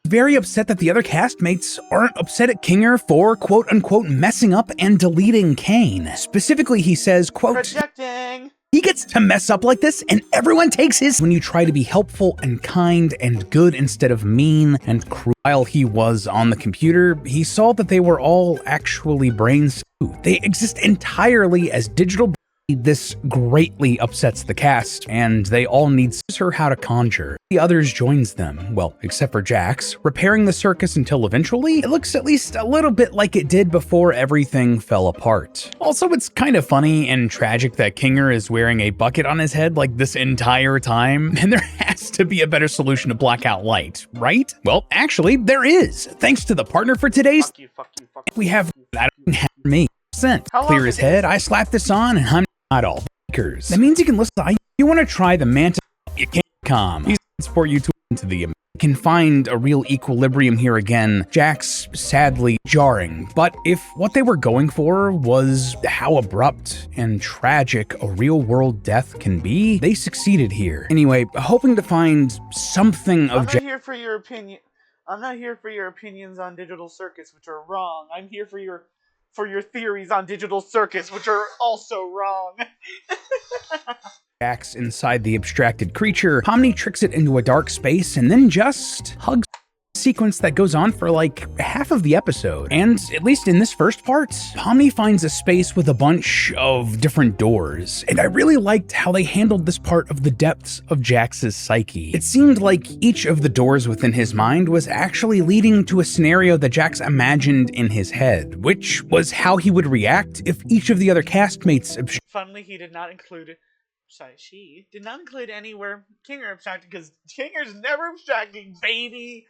very upset that the other castmates aren't upset at Kinger for quote-unquote messing up and deleting Kane. Specifically, he says, quote,
projecting.
He gets to mess up like this and everyone takes his. When you try to be helpful and kind and good instead of mean and cruel. While he was on the computer, he saw that they were all actually brains too. They exist entirely as digital. This greatly upsets the cast, and they all need to teach her how to conjure. The others joins them, well, except for Jax, repairing the circus until eventually it looks at least a little bit like it did before everything fell apart. Also, it's kind of funny and tragic that Kinger is wearing a bucket on his head like this entire time, and there has to be a better solution to blackout light, right? Well, actually, there is. Thanks to the partner for today's, we have that me. Clear his head, I slap this on, and I'm not all fakers. That means you can listen. You want to try the Manta, you can't come. He's for you to into the can find a real equilibrium here again. Jax sadly jarring, but if what they were going for was how abrupt and tragic a real-world death can be, they succeeded here. Anyway, hoping to find something of.
I'm not here for your opinion. I'm not here for your opinions on digital circus, which are wrong. I'm here for your theories on digital circus, which are also wrong.
Jax inside the abstracted creature, Pomni tricks it into a dark space and then just hugs a sequence that goes on for like half of the episode. And at least in this first part, Pomni finds a space with a bunch of different doors. And I really liked how they handled this part of the depths of Jax's psyche. It seemed like each of the doors within his mind was actually leading to a scenario that Jax imagined in his head, which was how he would react if each of the other castmates.
Funnily, he did not include it. Sorry, she did not include anywhere Kinger abstracted because Kinger's never abstracting, baby.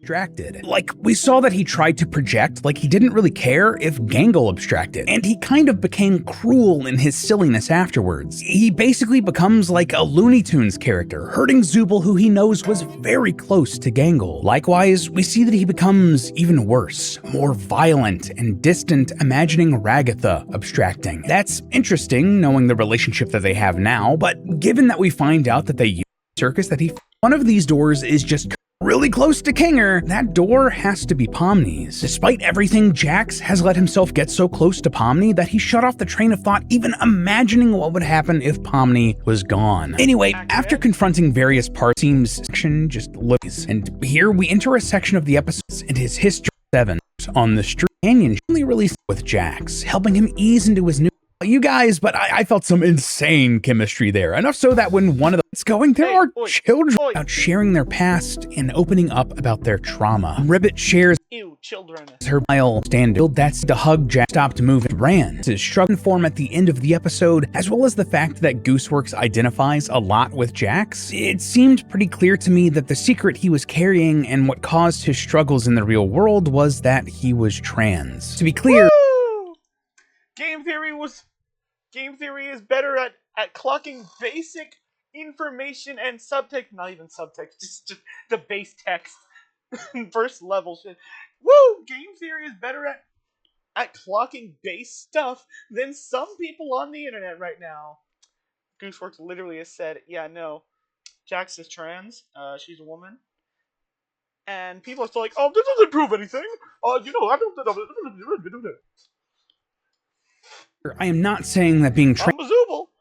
Abstracted. Like, we saw that he tried to project like he didn't really care if Gangle abstracted, and he kind of became cruel in his silliness afterwards. He basically becomes like a Looney Tunes character, hurting Zubul, who he knows was very close to Gangle. Likewise, we see that he becomes even worse, more violent and distant, imagining Ragatha abstracting. That's interesting, knowing the relationship that they have now, but given that we find out that they use circus that one of these doors is just really close to Kinger, that door has to be Pomni's. Despite everything, Jax has let himself get so close to Pomni that he shut off the train of thought even imagining what would happen if Pomni was gone. Anyway, after confronting various parts, section just looks, and here we enter a section of the episodes and his history 7 on the street canyon released with Jax, helping him ease into his new you guys, but I felt some insane chemistry there. Enough so that when one of them is going, there are children out sharing their past and opening up about their trauma. Ribbit shares
children.
Her mile stand that's to hug Jack stopped moving ran. His shrug form at the end of the episode, as well as the fact that Gooseworks identifies a lot with Jax. It seemed pretty clear to me that the secret he was carrying and what caused his struggles in the real world was that he was trans. To be clear,
Game theory is better at clocking basic information and subtext, not even subtext, just the base text, first level shit. Woo! Game theory is better at clocking base stuff than some people on the internet right now. Gooseworks literally has said, yeah, no, Jax is trans, she's a woman. And people are still like, oh, this doesn't prove anything. I don't.
I am not saying that being trans.
Bazooble.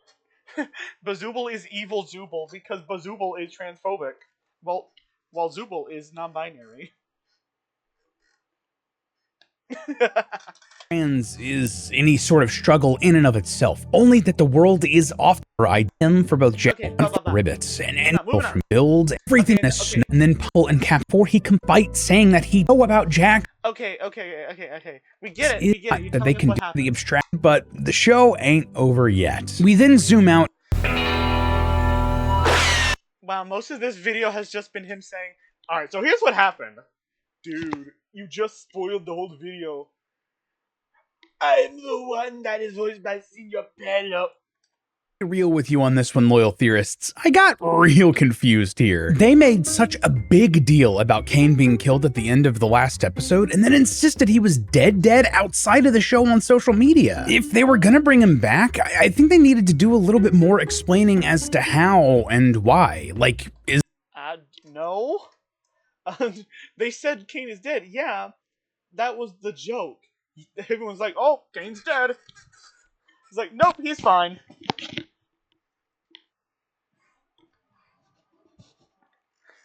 Bazooble is evil Zooble because Bazooble is transphobic. Well, while Zooble is non-binary.
Trans is any sort of struggle in and of itself, only that the world is often item for both Jack and Ribbits and from builds, everything is and then Paul and Cap before he can fight saying that he know about Jack.
Okay. We get it.
That they can do the abstract, but the show ain't over yet. We then zoom out.
Wow, most of this video has just been him saying, alright, so here's what happened. Dude, you just spoiled the whole video. I'm the one that is voiced by Senior Pello.
Real with you on this one, loyal theorists. I got real confused here. They made such a big deal about Kane being killed at the end of the last episode and then insisted he was dead outside of the show on social media. If they were gonna bring him back, I think they needed to do a little bit more explaining as to how and why. Like,
No. They said Kane is dead. Yeah, that was the joke. Everyone's like, oh, Kane's dead. He's like, nope, he's fine.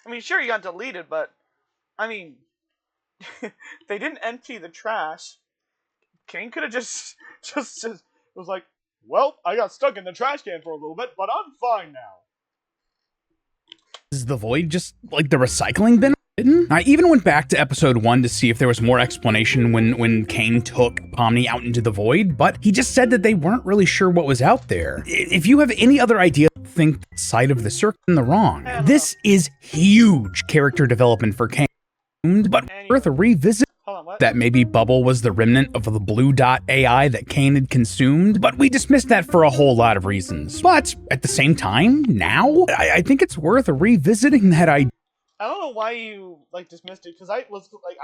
I mean, sure, he got deleted, but, I mean, they didn't empty the trash. Kane could have just was like, well, I got stuck in the trash can for a little bit, but I'm fine now.
Is the void just like the recycling bin? I even went back to episode 1 to see if there was more explanation when Kane took Pomni out into the void, but he just said that they weren't really sure what was out there. If you have any other idea, think side of the circle in the wrong. This is huge character development for Kane, but worth a revisit. That maybe Bubble was the remnant of the blue dot AI that Kane had consumed, but we dismissed that for a whole lot of reasons. But at the same time, now, I think it's worth revisiting that idea.
I don't know why you, dismissed it, because I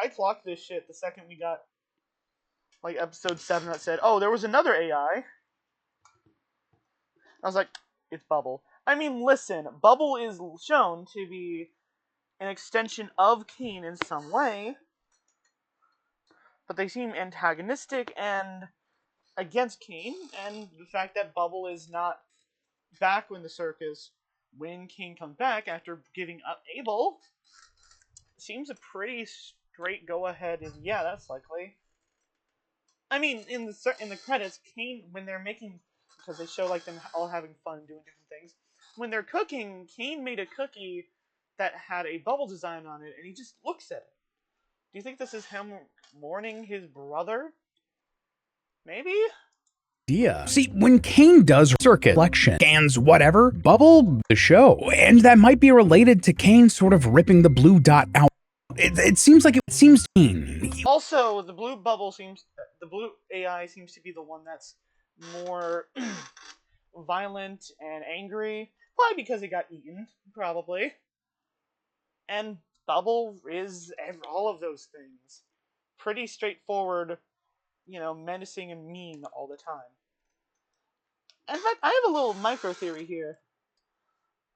clocked this shit the second we got, episode 7 that said, oh, there was another AI. I was like, it's Bubble. I mean, listen, Bubble is shown to be an extension of Kane in some way, but they seem antagonistic and against Kane, and the fact that Bubble is not back when the circus, when Kane comes back after giving up Abel, seems a pretty straight go-ahead, and yeah, that's likely. I mean, in the credits, Kane, when they're making, because they show them all having fun doing different things, when they're cooking, Kane made a cookie that had a bubble design on it, and he just looks at it. Do you think this is him mourning his brother? Maybe?
Yeah. See, when Kane does circuit collection, scans whatever, Bubble the show, and that might be related to Kane sort of ripping the blue dot out. It seems like it seems Kane.
Also, the blue AI seems to be the one that's more violent and angry, probably because he got eaten, probably. And Bubble is all of those things. Pretty straightforward, menacing and mean all the time. In fact, I have a little micro theory here.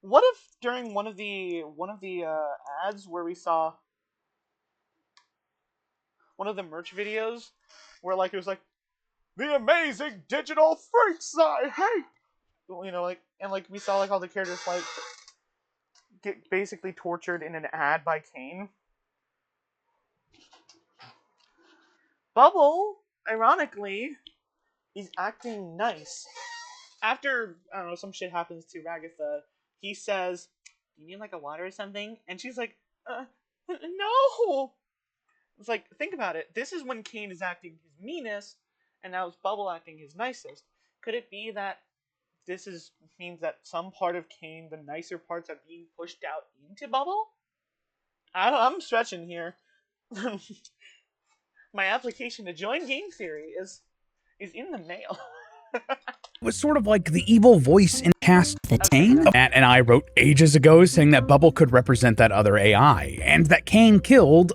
What if during one of the ads where we saw one of the merch videos where it was the amazing digital freaks I hate, and we saw all the characters get basically tortured in an ad by Kane. Bubble, ironically, is acting nice. After, I don't know, some shit happens to Ragatha, he says, "Do you need a water or something?" And she's like, no! It's think about it. This is when Kane is acting his meanest, and now it's Bubble acting his nicest. Could it be that this means that some part of Kane, the nicer parts, are being pushed out into Bubble? I'm stretching here. My application to join game theory is in the mail.
It was sort of like the evil voice in cast the Kane. Matt and I wrote ages ago saying that Bubble could represent that other AI, and that Kane killed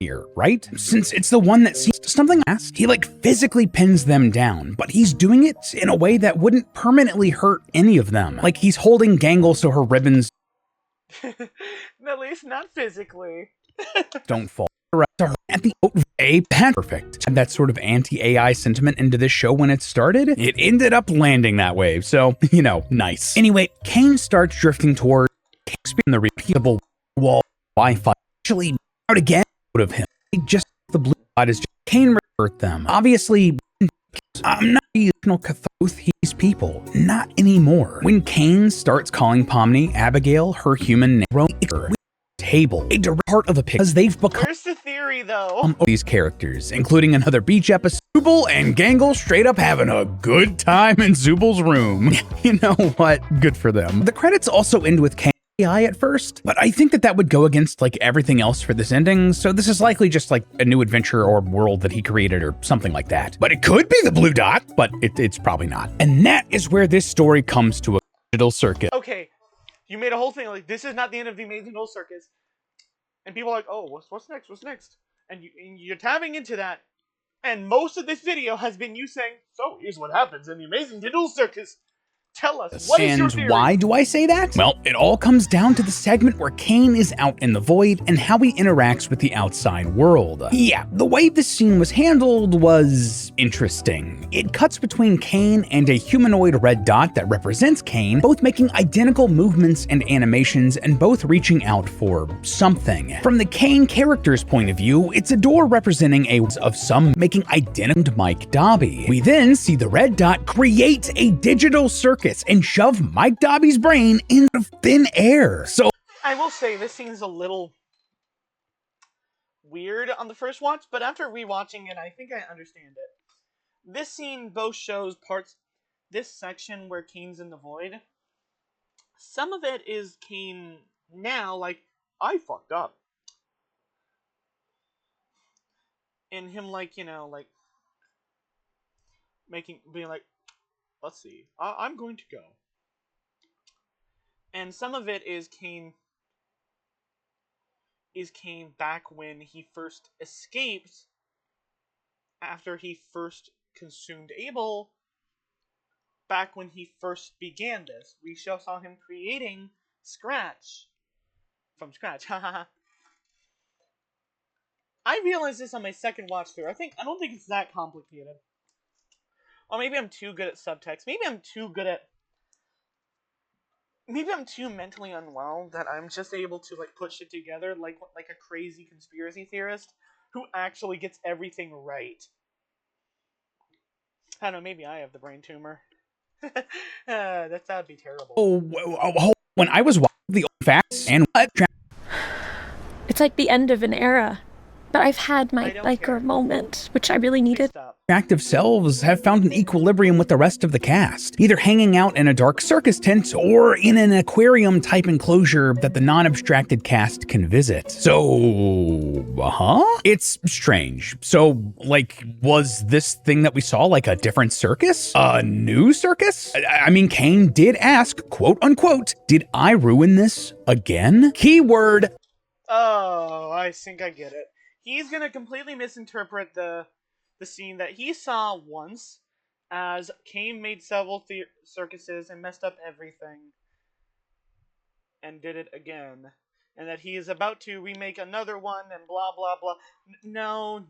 here, right? Since it's the one that sees something last, he like physically pins them down, but he's doing it in a way that wouldn't permanently hurt any of them. Like he's holding Gangle so her ribbons
At least not physically.
don't fall to her at the perfect. Had that sort of anti-AI sentiment into this show when it started. It ended up landing that way, so, you know, nice. Anyway, Kane starts drifting toward the repeatable wall Wi-Fi. Actually, out again of him. Just the blue dot is just Kane hurt them. Obviously, I'm not the original both these people. Not anymore. When Kane starts calling Pomni Abigail her human name, table, a direct part of the picture, because they've become.
Where's the theory, though?
These characters, including another beach episode, Zubul and Gangle straight up having a good time in Zubul's room. You know what? Good for them. The credits also end with Kane AI at first, but I think that would go against like everything else for this ending, so this is likely just like a new adventure or world that he created or something like that. But it could be the blue dot, but it's probably not. And that is where this story comes to a digital circuit.
Okay, you made a whole thing like, this is not the end of the Amazing Little Circus. And people are like, oh, what's next? What's next? And you're tapping into that. And most of this video has been you saying, so here's what happens in the Amazing Little Circus. Tell us, what is your theory?
And why do I say that? Well, it all comes down to the segment where Kane is out in the void and how he interacts with the outside world. Yeah, the way this scene was handled was interesting. It cuts between Kane and a humanoid red dot that represents Kane, both making identical movements and animations and both reaching out for something. From the Kane character's point of view, it's a door representing a of some making identical Mike Dobby. We then see the red dot create a digital circuit and shove Mike Dobby's brain into thin air. So
I will say this seems a little weird on the first watch, but after rewatching it, I think I understand it. This scene both shows parts, this section where Kane's in the void, some of it is Kane now, like, I fucked up. And him, like, you know, like, being like, let's see, I'm going to go. And some of it is Kane back when he first escaped after he first consumed Abel, back when he first began this. We saw him creating Scratch from scratch. I realized this on my second watch through. I don't think it's that complicated. Or maybe I'm too good at subtext. Maybe I'm too mentally unwell that I'm just able to like put shit together like a crazy conspiracy theorist who actually gets everything right. I don't know, maybe I have the brain tumor. That'd be terrible.
When I was watching the old facts and
it's like the end of an era. But I've had my liker moment, which I really needed.
Active selves have found an equilibrium with the rest of the cast, either hanging out in a dark circus tent or in an aquarium-type enclosure that the non-abstracted cast can visit. So, It's strange. So, like, was this thing that we saw like a different circus? A new circus? I mean, Kane did ask, quote-unquote, did I ruin this again? Keyword.
Oh, I think I get it. He's gonna completely misinterpret the scene that he saw once as Kane made several circuses and messed up everything and did it again, and that he is about to remake another one and blah blah blah. No,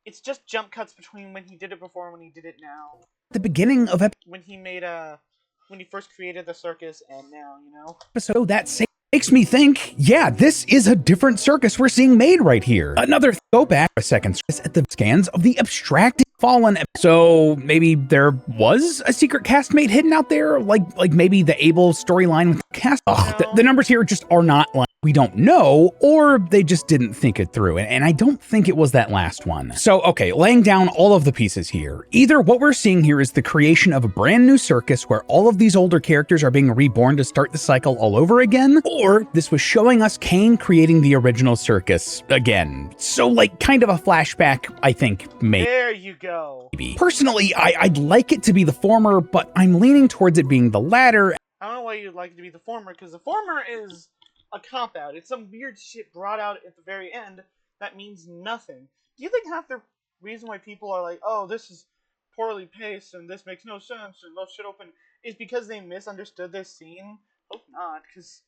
it's just jump cuts between when he did it before and when he did it now.
The beginning of
when he first created the circus and now, you know.
So that makes me think, yeah, this is a different circus we're seeing made right here. Another go back a second at the scans of the abstracted fallen. So maybe there was a secret castmate hidden out there, like maybe the Abel storyline with the cast. The numbers here just are not like we don't know, or they just didn't think it through. And I don't think it was that last one. So, okay, laying down all of the pieces here. Either what we're seeing here is the creation of a brand new circus where all of these older characters are being reborn to start the cycle all over again, or this was showing us Kane creating the original circus again. So, like, kind of a flashback, I think, maybe.
There you go.
Personally, I'd like it to be the former, but I'm leaning towards it being the latter.
I don't know why you'd like it to be the former, because the former is a cop-out. It's some weird shit brought out at the very end that means nothing. Do you think half the reason why people are like, oh, this is poorly paced and this makes no sense and left shit open is because they misunderstood this scene? Hope not, because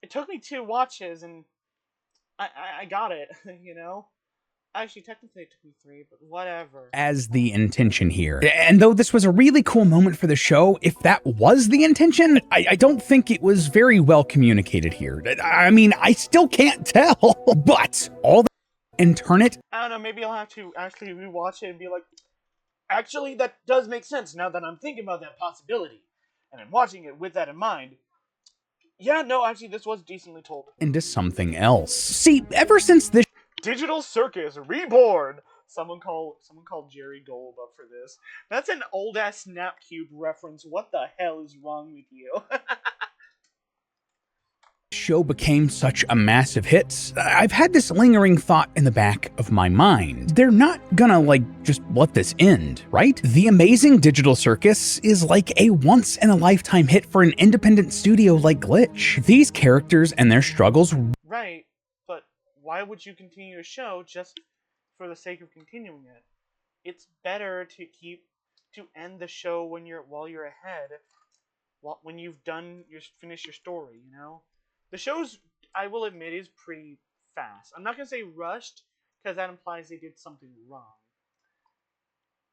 it took me 2 watches and I got it, you know? Actually, technically it took me 3, but whatever.
As the intention here. And though this was a really cool moment for the show, if that was the intention, I don't think it was very well communicated here. I mean, I still can't tell, but all that and turn it.
I don't know, maybe I'll have to actually rewatch it and be like, actually, that does make sense now that I'm thinking about that possibility. And I'm watching it with that in mind. Yeah, no, actually, this was decently told.
Into something else. See, ever since this
Digital Circus Reborn! Someone called Jerry Gold up for this. That's an old-ass Snapcube reference. What the hell is wrong with you?
show became such a massive hit, I've had this lingering thought in the back of my mind. They're not gonna, just let this end, right? The Amazing Digital Circus is like a once-in-a-lifetime hit for an independent studio like Glitch. These characters and their struggles...
Right, but why would you continue a show just for the sake of continuing it? It's better to end the show while you're ahead, when you've finished your story, you know? The show's, I will admit, is pretty fast. I'm not going to say rushed, because that implies they did something wrong.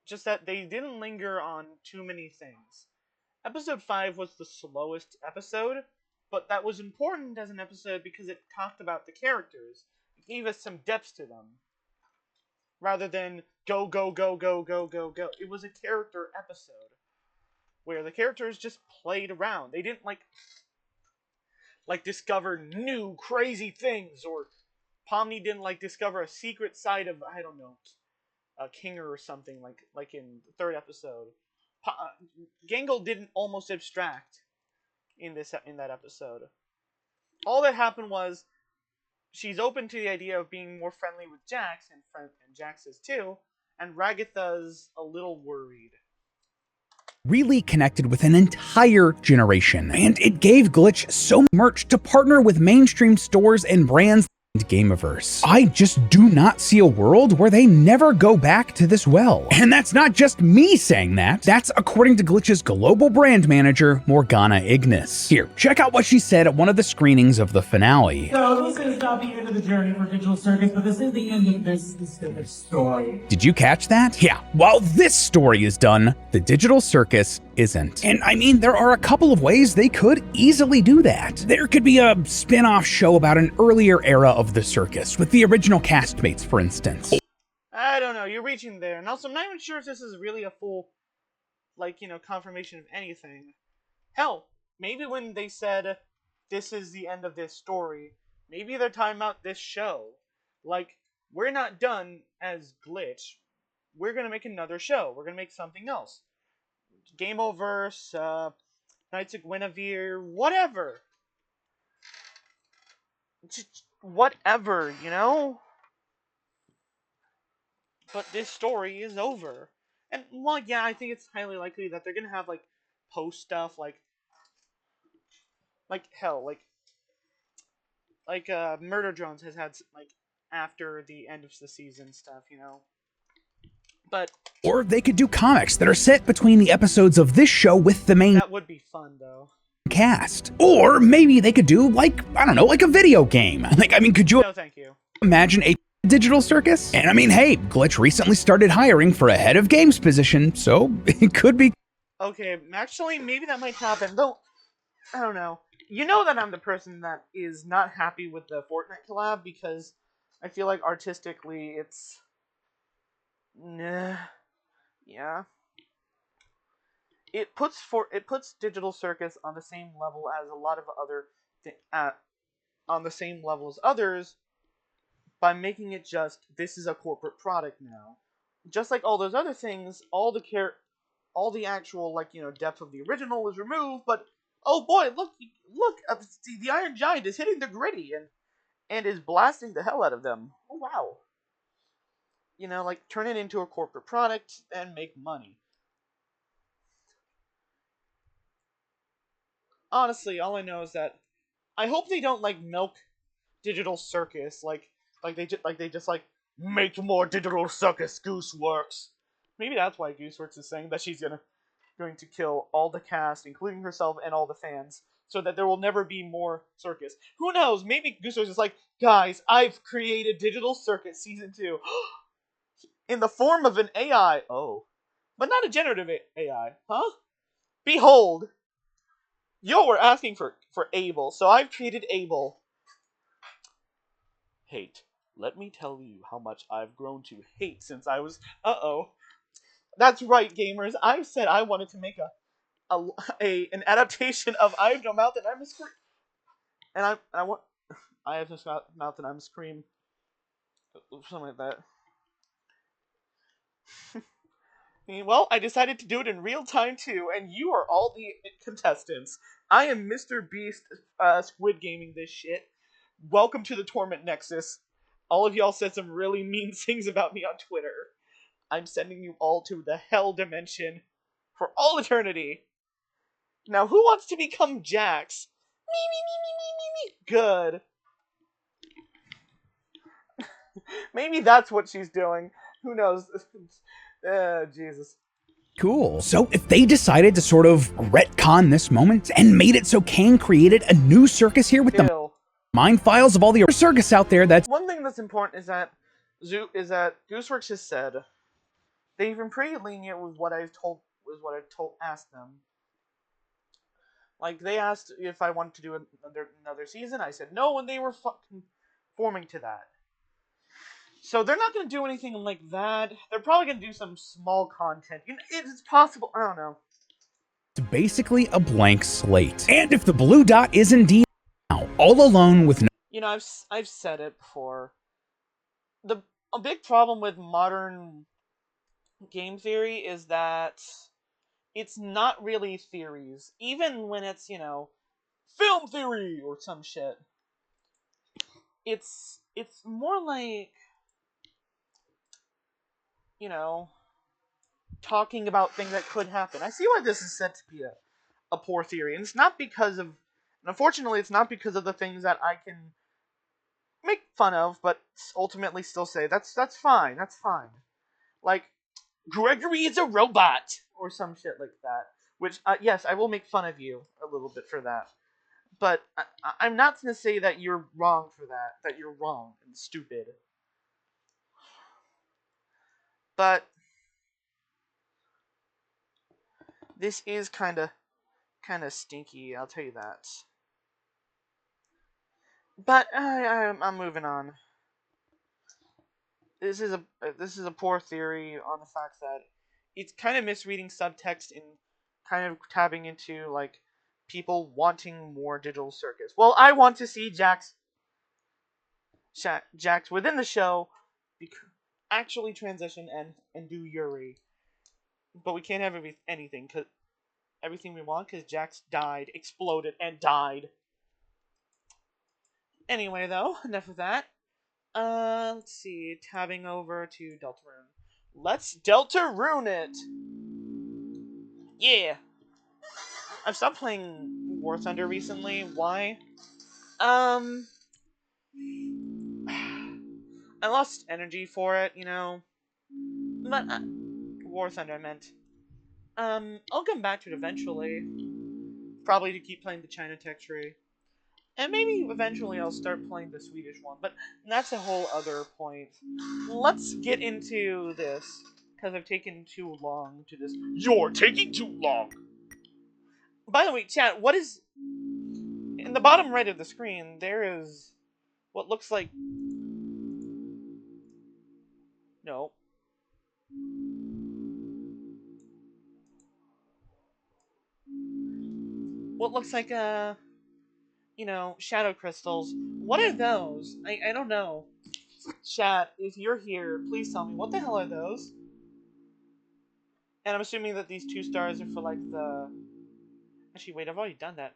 Just that they didn't linger on too many things. Episode 5 was the slowest episode, but that was important as an episode because it talked about the characters. It gave us some depth to them. Rather than go, go, go, go, go, go, go. It was a character episode where the characters just played around. They didn't, discover new crazy things, or Pomni didn't discover a secret side of, I don't know, a Kinger or something like in the 3rd episode. Gangle didn't almost abstract in that episode. All that happened was she's open to the idea of being more friendly with Jax, and Jax is too, and Ragatha's a little worried.
Really connected with an entire generation, and it gave Glitch so much merch to partner with mainstream stores and brands and Gameverse. I just do not see a world where they never go back to this well. And that's not just me saying that. That's according to Glitch's global brand manager, Morgana Ignis. Here, check out what she said at one of the screenings of the finale.
So this is not the end of the journey for Digital Circus, but this is the end of this story.
Did you catch that? Yeah, while this story is done, the Digital Circus isn't. And I mean, there are a couple of ways they could easily do that. There could be a spin-off show about an earlier era of the circus, with the original castmates, for instance.
I don't know, you're reaching there. And also, I'm not even sure if this is really a full, confirmation of anything. Hell, maybe when they said, this is the end of this story, maybe they're talking about this show. We're not done as Glitch. We're gonna make another show. We're gonna make something else. Gameoverse, Knights of Guinevere, whatever. Just whatever, you know? But this story is over. And, well, yeah, I think it's highly likely that they're gonna have, post stuff, Murder Drones has had, after the end of the season stuff, you know? But...
Or they could do comics that are set between the episodes of this show with the main...
That would be fun, though.
...cast. Or maybe they could do, I don't know, a video game. Could you...
No, thank you.
Imagine a Digital Circus? And hey, Glitch recently started hiring for a head of games position, so it could be...
Okay, actually, maybe that might happen, though, I don't know. You know that I'm the person that is not happy with the Fortnite collab, because I feel like artistically it's... Nah. Yeah. It puts Digital Circus on the same level as a lot of other on the same level as others by making it just, this is a corporate product now. Just like all those other things, all the actual, like, depth of the original is removed, but oh boy, look, the Iron Giant is hitting the gritty and is blasting the hell out of them. Oh wow. Like, turn it into a corporate product and make money. Honestly, all I know is that I hope they don't, like, milk Digital Circus, like they just make more Digital Circus Gooseworks. Maybe that's why Gooseworks is saying that she's going to kill all the cast, including herself and all the fans, so that there will never be more circus. Who knows? Maybe Gooseworks is like, guys, I've created Digital Circus Season 2 in the form of an AI. Oh, but not a generative AI, huh? Behold, you were asking for Abel, so I've created Abel. Hate. Let me tell you how much I've grown to hate since I was. That's right, gamers. I've said I wanted to make an adaptation of I Have No Mouth and I'm a Scream. And I have no mouth and I'm a Scream. Something like that. Well, I decided to do it in real time too, and you are all the contestants. I am Mr. Beast, Squid Gaming this shit. Welcome to the Torment Nexus. All of y'all said some really mean things about me on Twitter. I'm sending you all to the hell dimension for all eternity. Now, who wants to become Jax? Me. Good. Maybe that's what she's doing. Who knows? Jesus.
Cool. So if they decided to sort of retcon this moment and made it so Kang created a new circus here with the mind files of all the other circus out there, that's
one thing that's important is that Gooseworks has said they've been pretty lenient with what I've asked them. Like, they asked if I wanted to do another season. I said no, and they were conforming to that. So they're not going to do anything like that. They're probably going to do some small content. It's possible. I don't know.
it's basically a blank slate. And if the blue dot is indeed now all alone with no...
I've said it before. A big problem with modern game theory is that it's not really theories. Even when it's, film theory or some shit. It's more like, talking about things that could happen. I see why this is said to be a poor theory, and it's not because of, and unfortunately, it's not because of the things that I can make fun of, but ultimately still say that's fine. Like, Gregory is a robot or some shit like that. Which, yes, I will make fun of you a little bit for that. But I'm not going to say that you're wrong for that. That you're wrong and stupid. But this is kind of stinky, I'll tell you that. But I'm moving on. This is a poor theory on the fact that it's kind of misreading subtext and kind of tapping into, like, people wanting more Digital Circus. Well, I want to see Jax within the show actually transition and do Yuri. But we can't have everything we want because Jax exploded, and died. Anyway, though, enough of that. Let's see. Tabbing over to Deltarune. Let's Deltarune it! Yeah! I've stopped playing War Thunder recently. Why? I lost energy for it, But, War Thunder, I meant. I'll come back to it eventually. Probably to keep playing the China Tech Tree. And maybe eventually I'll start playing the Swedish one, but that's a whole other point. Let's get into this, because I've taken too long to this. You're taking too long! By the way, chat, what is... In the bottom right of the screen, there is what looks like... No. What looks like a you know, shadow crystals. What are those? I don't know. Chat, if you're here, please tell me, what the hell are those? And I'm assuming that these 2 stars are for, like, the... Actually, wait, I've already done that.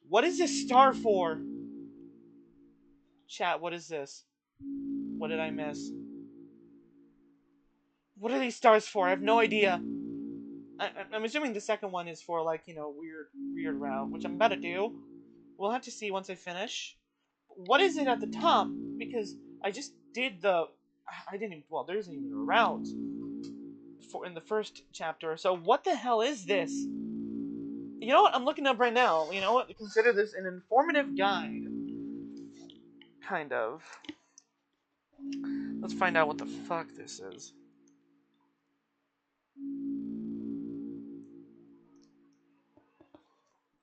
What is this star for? Chat, what is this? What did I miss? What are these stars for? I have no idea. I'm assuming the second one is for, like, you know, weird route, which I'm about to do. We'll have to see once I finish. What is it at the top? Because I just did the... I didn't even... Well, there isn't even a route in the first chapter. So what the hell is this? You know what? I'm looking up right now. You know what? Consider this an informative guide. Kind of. Let's find out what the fuck this is.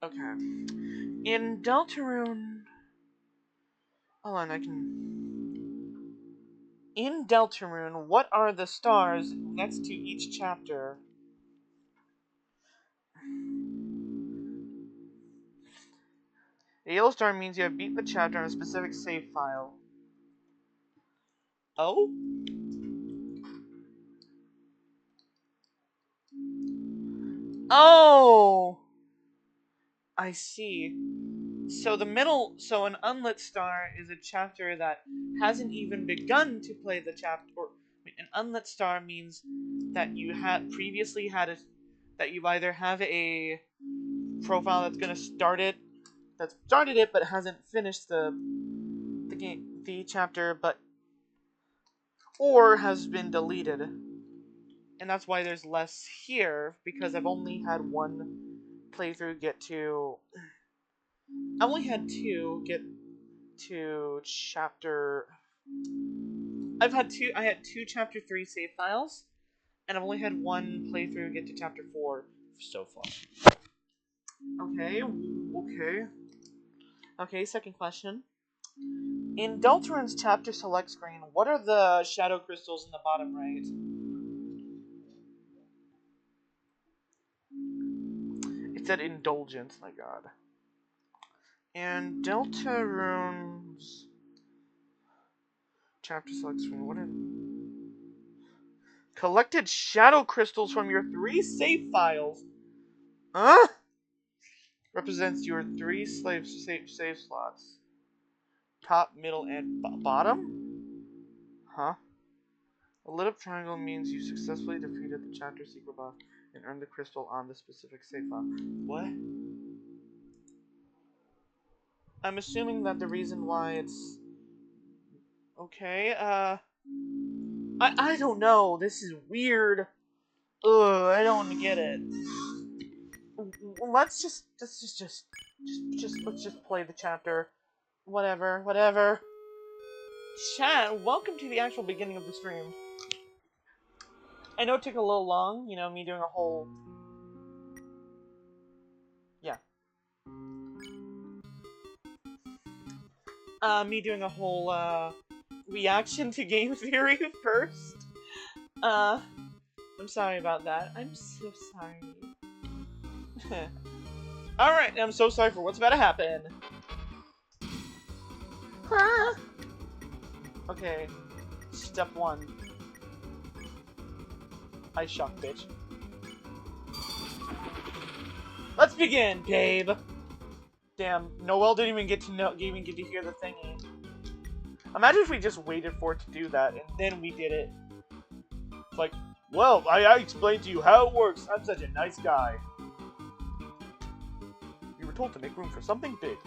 Okay. In Deltarune... Hold on, I can... In Deltarune, what are the stars next to each chapter? A yellow star means you have beaten the chapter on a specific save file. Oh? Oh! I see. So an unlit star is a chapter that hasn't even begun to play the chapter. An unlit star means that you had previously had that you either have a profile that's gonna start it, that started it but hasn't finished the chapter, or has been deleted. And that's why there's less here, because I've only had one playthrough get to... I only had 2 get to chapter... I had 2 chapter 3 save files, and I've only had 1 playthrough get to chapter 4 so far. Okay, second question. In Deltarune's chapter select screen, what are the shadow crystals in the bottom right? It said indulgence, my god. And Deltarune's chapter select screen, what are... Collected shadow crystals from your 3 save files. Huh? Represents your 3 save slots. Top, middle, and bottom? Huh? A lit up triangle means you successfully defeated the chapter secret boss and earned the crystal on the specific save file. What? I'm assuming that the reason why it's... Okay, I don't know. This is weird. Ugh, I don't get it. Let's just play the chapter. Whatever. Chat, welcome to the actual beginning of the stream. I know it took a little long, you know, me doing a whole... Yeah. Me doing a whole, reaction to game theory first. I'm sorry about that. I'm so sorry. Alright, I'm so sorry for what's about to happen. Okay. Step 1. I shock, bitch. Let's begin, babe! Damn, Noelle didn't even get to hear the thingy. Imagine if we just waited for it to do that, and then we did it. It's like, well, I explained to you how it works. I'm such a nice guy. You were told to make room for something big.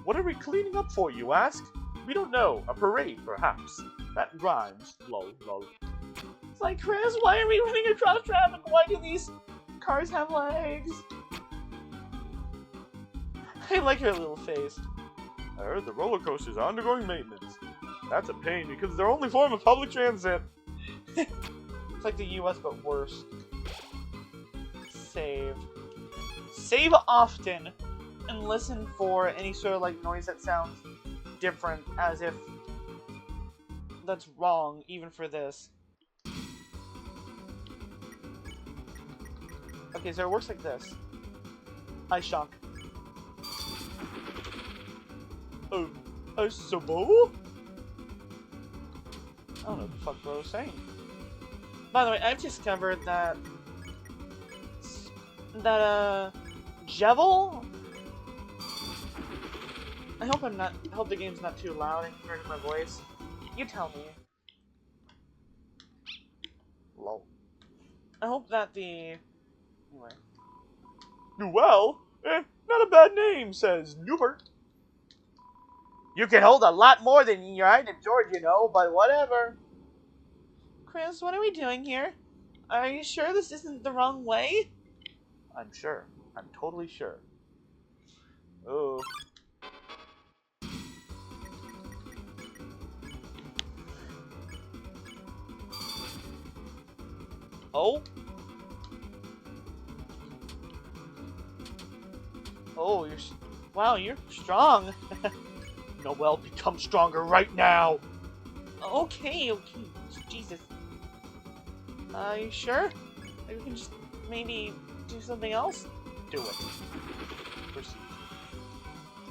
What are we cleaning up for, you ask? We don't know. A parade, perhaps. That rhymes. Lol, lol. It's like, Chris, why are we running across traffic? Why do these cars have legs? I like her little face. I heard the roller coasters are undergoing maintenance. That's a pain because they're only form of public transit. It's like the US but worse. Save. Save often and listen for any sort of like noise that sounds different, as if that's wrong even for this. Okay, so it works like this. I shock. A Sabo? I don't know what the fuck I was saying. By the way, I've discovered that Jevil. I hope the game's not too loud and hearing my voice. You tell me. Lol. I hope that the anyway. Noel? Not a bad name, says Newbert. You can hold a lot more than your item, George, you know, but whatever. Chris, what are we doing here? Are you sure this isn't the wrong way? I'm sure. I'm totally sure. Oh. Oh? Oh, wow, you're strong. Noel, become stronger right now. Okay. Jesus. You sure? Maybe we can just maybe do something else? Do it. Proceed.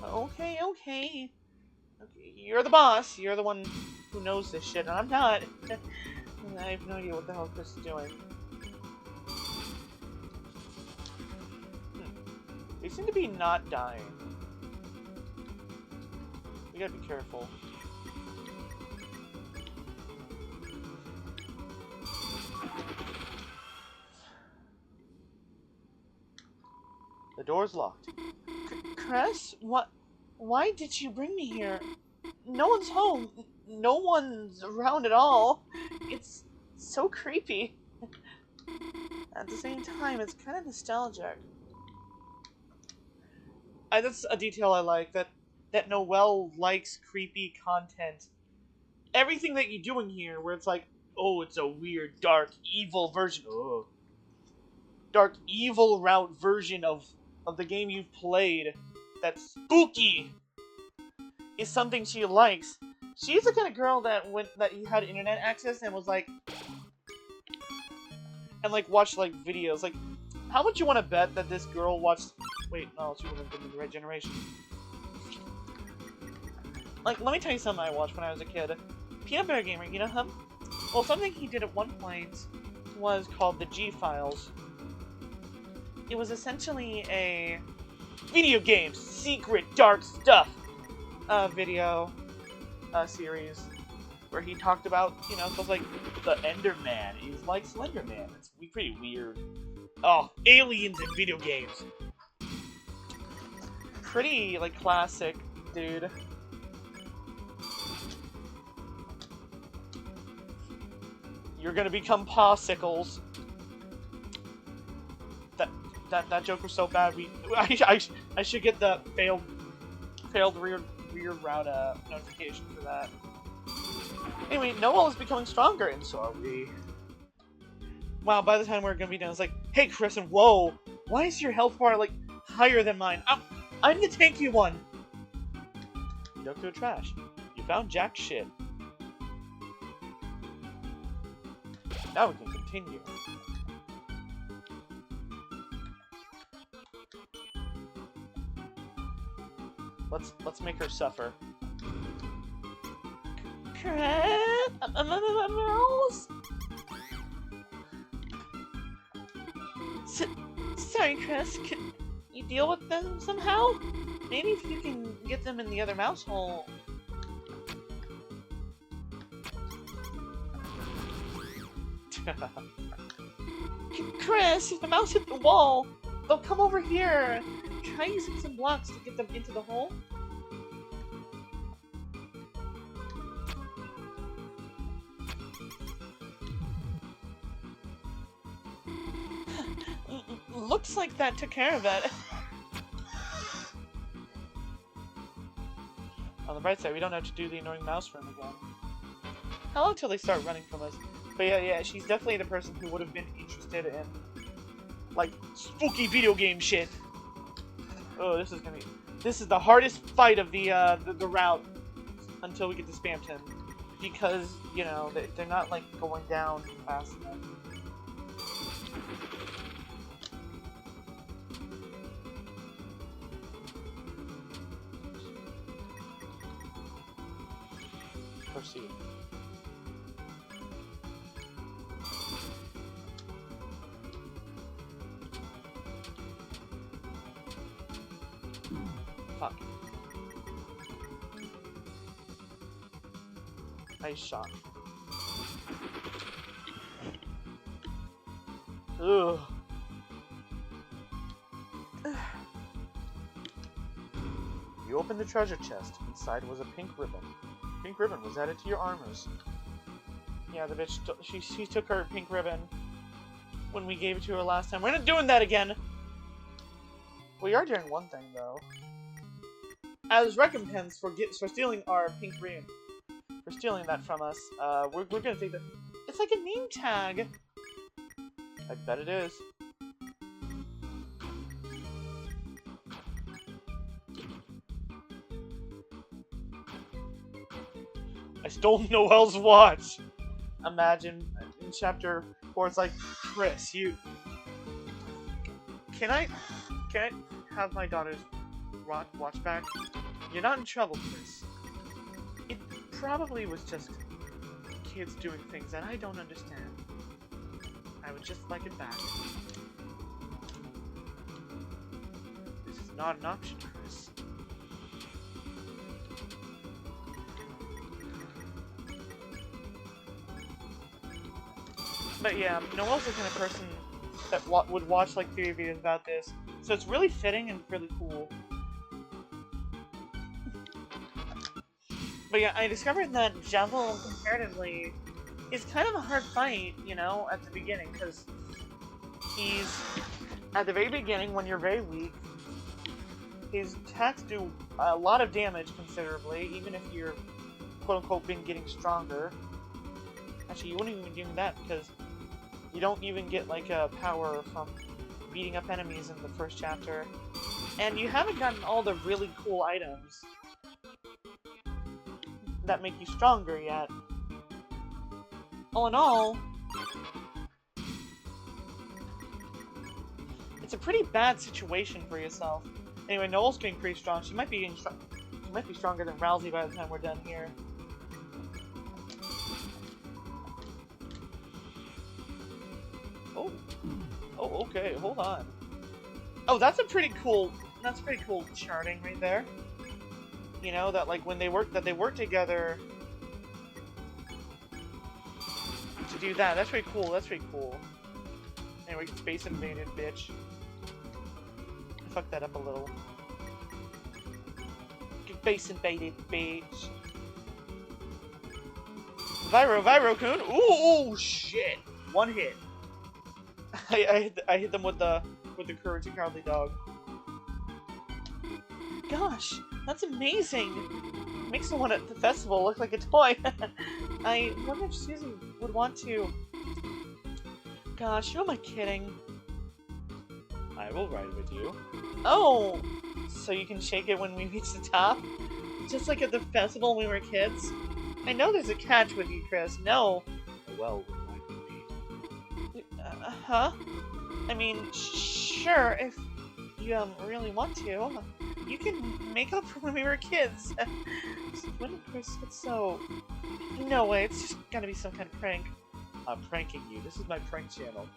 Okay. You're the boss. You're the one who knows this shit, and I'm not. I have no idea what the hell Chris is doing. They seem to be not dying. We gotta be careful. The door's locked. Chris? What? Why did you bring me here? No one's home. No one's around at all. It's so creepy. At the same time, it's kind of nostalgic. That's a detail I like, that Noel likes creepy content. Everything that you do in here, where it's like, oh, it's a weird, dark, evil version. Oh. Dark, evil route version of the game you've played that's spooky is something she likes. She's the kind of girl that he had internet access and was like, and like watched like videos. Like, how much you want to bet that this girl watched? Wait, no, she wasn't in the right generation. Like, let me tell you something I watched when I was a kid. Peanut Butter Gamer, you know him? Well, something he did at one point was called the G-Files. It was essentially a video game, secret, dark stuff video series where he talked about, you know, stuff like the Enderman is like Slenderman. It's pretty weird. Oh, aliens in video games. Pretty, like, classic, dude. You're gonna become popsicles. That joke was so bad. I should get the failed rear route notification for that. Anyway, Noel is becoming stronger, and so are we. Wow, by the time we're gonna be done, it's like, hey, Chris, and whoa, why is your health bar like higher than mine? I'm the tanky one. You dug through the trash. You found jack shit. Now we can continue. Let's make her suffer. Mouse? Sorry, Chris. Can you deal with them somehow? Maybe if you can get them in the other mouse hole. Chris, if the mouse hit the wall, they'll come over here. Try using some blocks to get them into the hole. Looks like that took care of it. On the bright side, we don't have to do the annoying mouse room again. How long till they start running from us? But yeah, she's definitely the person who would have been interested in, like, spooky video game shit. Oh, this is the hardest fight of the route until we get to Spamton, because, you know, they're not, like, going down fast enough. Proceed. Fuck. Nice shot. Ugh. You opened the treasure chest. Inside was a pink ribbon. Pink ribbon was added to your armors. Yeah, the bitch, she took her pink ribbon when we gave it to her last time. We're not doing that again! We are doing one thing, though. As recompense for stealing our pink ring, for stealing that from us, we're gonna take that. It's like a name tag! I bet it is. I stole Noelle's watch! Imagine in chapter 4 it's like, Chris, you... Can I have my daughter's watch back? You're not in trouble, Chris. It probably was just kids doing things that I don't understand. I would just like it back. This is not an option, Chris. But yeah, Noelle's the kind of person that would watch like theory videos about this, so it's really fitting and really cool. But yeah, I discovered that Jevil, comparatively, is kind of a hard fight, you know, at the beginning, because he's, at the very beginning, when you're very weak, his attacks do a lot of damage, considerably, even if you're, quote-unquote, been getting stronger. Actually, you wouldn't even be doing that, because you don't even get, like, a power from beating up enemies in the first chapter. And you haven't gotten all the really cool items that make you stronger yet. All in all, it's a pretty bad situation for yourself. Anyway, Noelle's getting pretty strong. She might be stronger than Rousey by the time we're done here. Oh, okay, hold on. Oh, that's pretty cool charting right there. You know, that like when they work together to do that. That's pretty cool, Anyway, Space Invaded, bitch. I fucked that up a little. Space Invaded, bitch. Viro-kun! Ooh, shit! One hit. I hit them with the Courage and Cowardly Dog. Gosh, that's amazing! Makes someone at the festival look like a toy. I wonder if Susan would want to. Gosh, who am I kidding? I will ride with you. Oh! So you can shake it when we reach the top? Just like at the festival when we were kids? I know there's a catch with you, Chris. No.
Well,
huh? I mean, sure, if you really want to. You can make up for when we were kids. When did Chris get so... No way, it's just gotta be some kind of prank. I'm pranking you. This is my prank channel.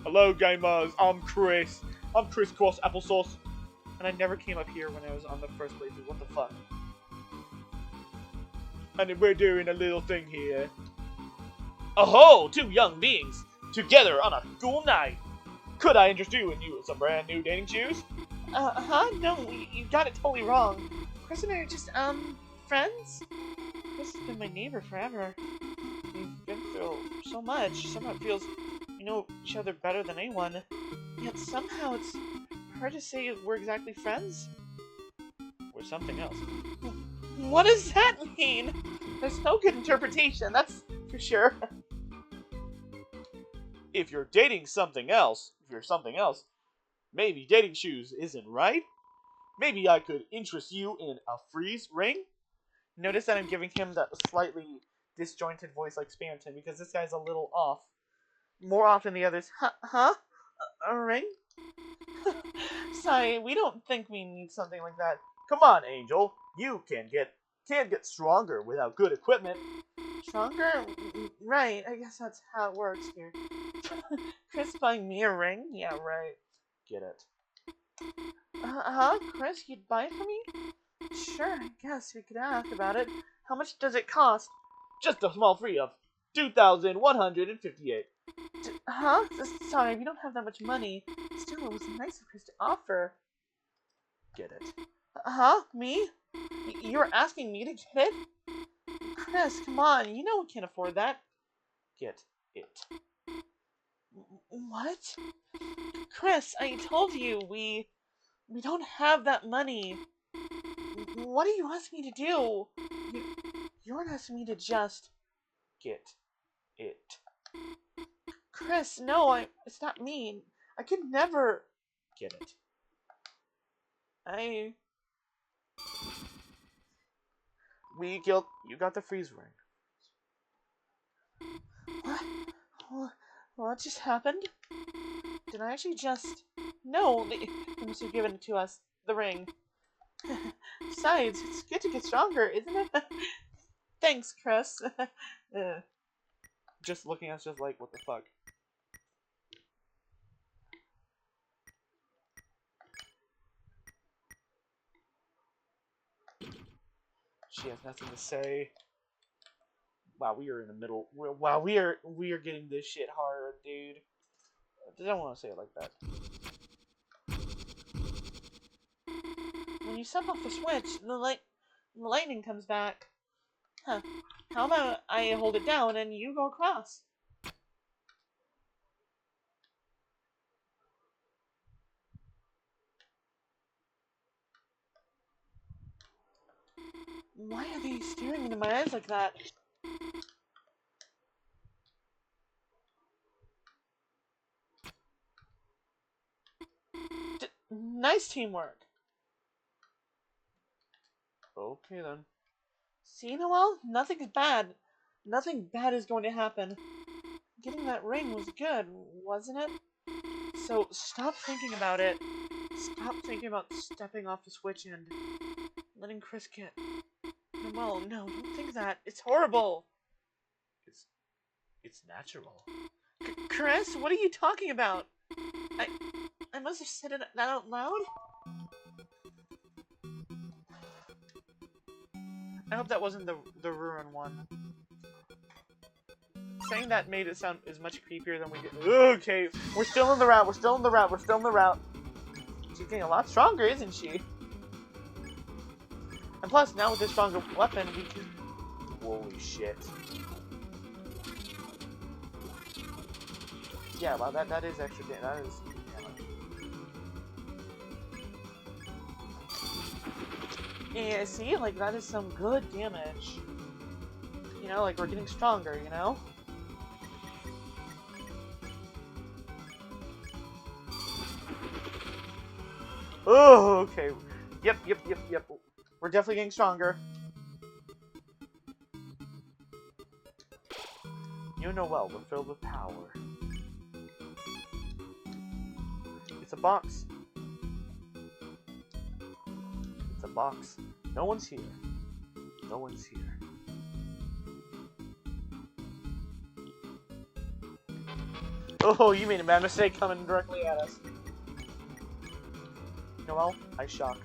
Hello, gamers. I'm Chris. I'm Chris Cross Applesauce. And I never came up here when I was on the first playthrough. What the fuck? And we're doing a little thing here. Oh-ho! Two young beings together on a school night. Could I interest you in some brand new dating shoes? No, you got it totally wrong. Chris and I are just, friends? Chris has been my neighbor forever. We've been through so much. Somehow it feels we know each other better than anyone. Yet somehow it's hard to say we're exactly friends. We're something else. What does that mean? There's no good interpretation, that's for sure. If you're dating something else, maybe dating shoes isn't right? Maybe I could interest you in a freeze ring? Notice that I'm giving him that slightly disjointed voice like Spamton, because this guy's a little off. More often than the others. Huh? A ring? Sorry, we don't think we need something like that. Come on, Angel. You can't get stronger without good equipment. Stronger? Right, I guess that's how it works here. Chris buying me a ring? Yeah, right. Get it. Chris, you'd buy it for me? Sure, I guess we could ask about it. How much does it cost?
Just a small fee of 2,158.
Sorry, we don't have that much money. Still, it was nice of Chris to offer.
Get it.
Me? You're asking me to get it? Chris, come on, you know we can't afford that.
Get it.
What? Chris, I told you, we don't have that money. What do you ask me to do? You're asking me to just...
Get it.
Chris, no, it's not me. I could never...
Get it. You got the freeze ring.
What just happened? Did I actually just... No, they must have given it to us. The ring. Besides, it's good to get stronger, isn't it? Thanks, Chris.
Just looking at us just like, what the fuck? She has nothing to say. Wow, we are in the middle. Wow, we are getting this shit hard, dude. I don't want to say it like that.
When you step off the switch, the lightning comes back. Huh. How about I hold it down and you go across? Why are they staring into my eyes like that? Nice teamwork.
Okay then.
See, Noelle? Nothing's bad. Nothing bad is going to happen. Getting that ring was good, wasn't it? So stop thinking about it. Stop thinking about stepping off the switch and letting Chris get... Noelle, no, don't think that. It's horrible.
It's natural.
Chris, what are you talking about? I must have said it out loud? I hope that wasn't the ruin one. Saying that made it sound as much creepier than we did. Okay, we're still in the route, we're still in the route, we're still in the route. She's getting a lot stronger, isn't she? And plus, now with this stronger weapon, we can...
Holy shit.
Yeah, wow, that is extra damage. That is... Yeah, see? Like, that is some good damage. You know, like, we're getting stronger, you know? Oh, okay. Yep. We're definitely getting stronger.
You know well, we're filled with power. It's a box. It's a box. No one's here. No one's here.
Oh, you made a bad mistake coming directly at us.
Noelle, I shock.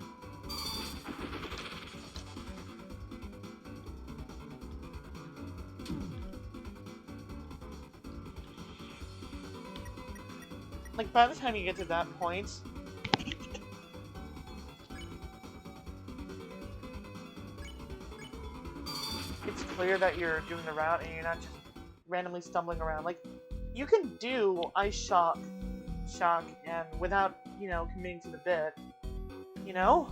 Like, by the time you get to that point... it's clear that you're doing the route and you're not just randomly stumbling around. Like, you can do Ice Shock, and without, you know, committing to the bit. You know?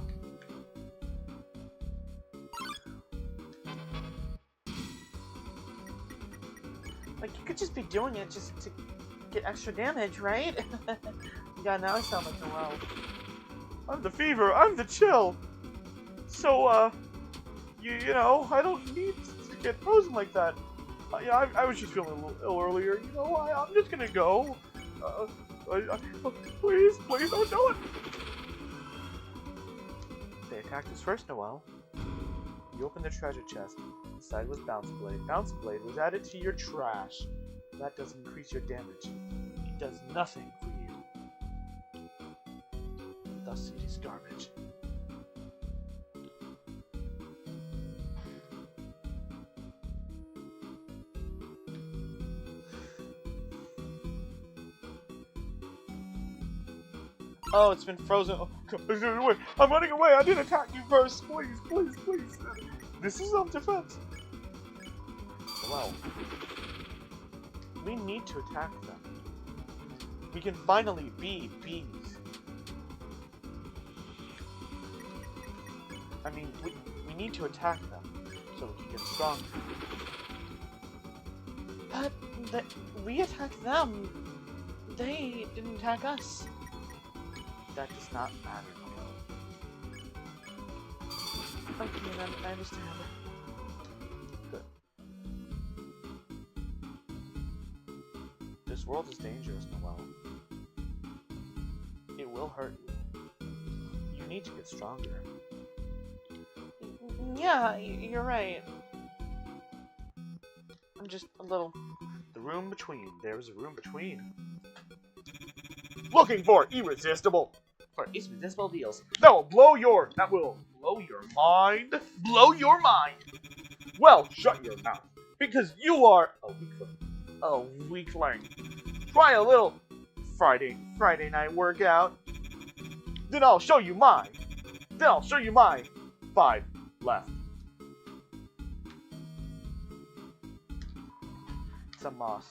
Like, you could just be doing it just to get extra damage, right? Yeah, now I sound like Noelle.
I'm the fever, I'm the chill. So, you know, I don't need to get frozen like that. Yeah, I was just feeling a little ill earlier. You know, I'm just gonna go. Please don't do it. They attacked us first, Noelle. You opened the treasure chest. Inside was Bounce Blade. Bounce Blade was added to your trash. That doesn't increase your damage. It does nothing for you. Thus it is garbage. Oh, it's been frozen. Oh, I'm running away. I didn't attack you first. Please, please, please. This is self-defense. Well, we need to attack them. We can finally be bees. I mean, we need to attack them so we can get stronger. But we attacked them. They didn't attack us. That does not matter. Okay, then I understand. Good. This world is dangerous, Noelle. It will hurt you. You need to get stronger. Yeah, you're right. I'm just a little... The room between. There's a room between. Looking for irresistible. For irresistible deals. That will blow your mind. Blow your mind. Well, shut your mouth. Because you are a weakling. A weakling. Try a little Friday night workout. Then I'll show you mine. 5 left. It's a moss.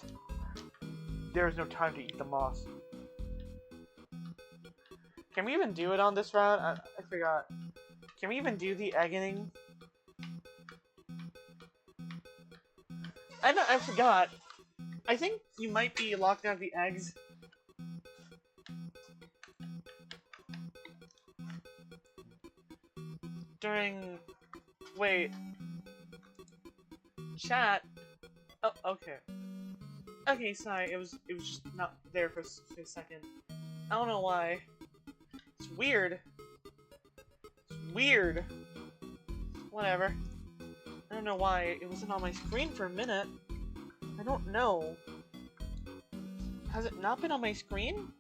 There is no time to eat the moss. Can we even do it on this route? I forgot. Can we even do the eggening? I forgot. I think you might be locked out of the eggs. During... Wait. Chat? Oh, okay. Okay, sorry. It was just not there for a second. I don't know why. It's weird. It's weird. Whatever. I don't know why it wasn't on my screen for a minute. I don't know. Has it not been on my screen?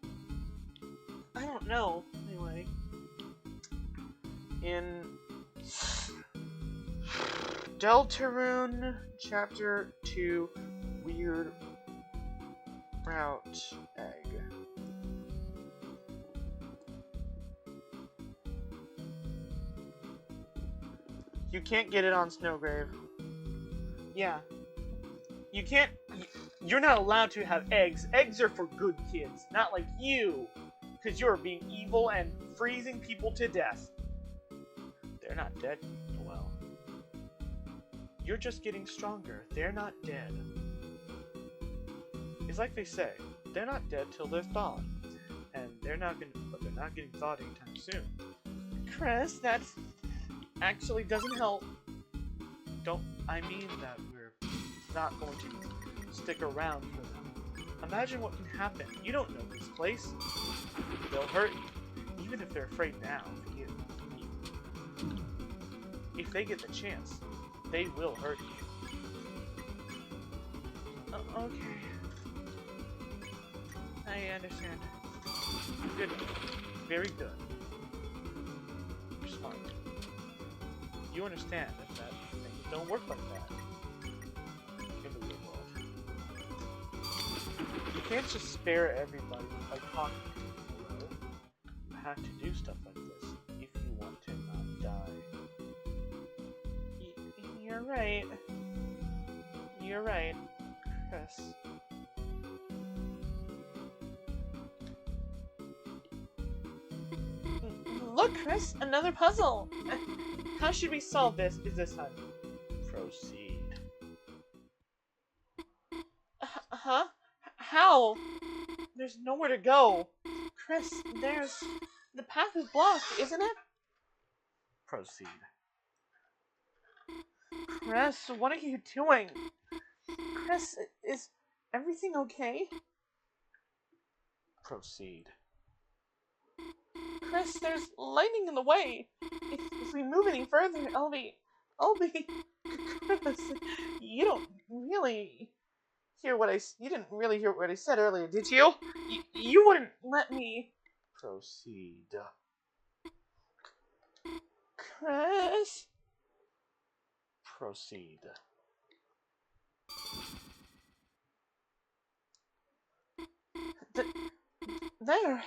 I don't know. Anyway. In Deltarune Chapter 2 Weird Route Egg. You can't get it on Snowgrave. Yeah. You can't... You're not allowed to have eggs. Eggs are for good kids, not like you. Because you're being evil and freezing people to death. They're not dead, Noelle. You're just getting stronger. They're not dead. It's like they say, they're not dead till they're thawed. And they're not getting thawed anytime soon. Chris, that actually doesn't help. I mean that we're not going to stick around for them. Imagine what can happen. You don't know this place. They'll hurt you, even if they're afraid now. If they get the chance, they will hurt you. Okay. I understand. Good. Very good. You're smart. You understand that things don't work like that in the real world. You can't just spare everybody by talking to them. You have to do stuff like this if you want to not die. You're right. You're right, Chris. Look, Chris, another puzzle! How should we solve this this time? Proceed. Huh? How? There's nowhere to go. Chris, the path is blocked, isn't it? Proceed. Chris, what are you doing? Chris, is everything okay? Proceed. Chris, there's lightning in the way. If we move any further, I'll be
Chris, you don't really hear what you didn't really hear what I said earlier, did you? You wouldn't let me
Proceed.
Chris.
Proceed.
There.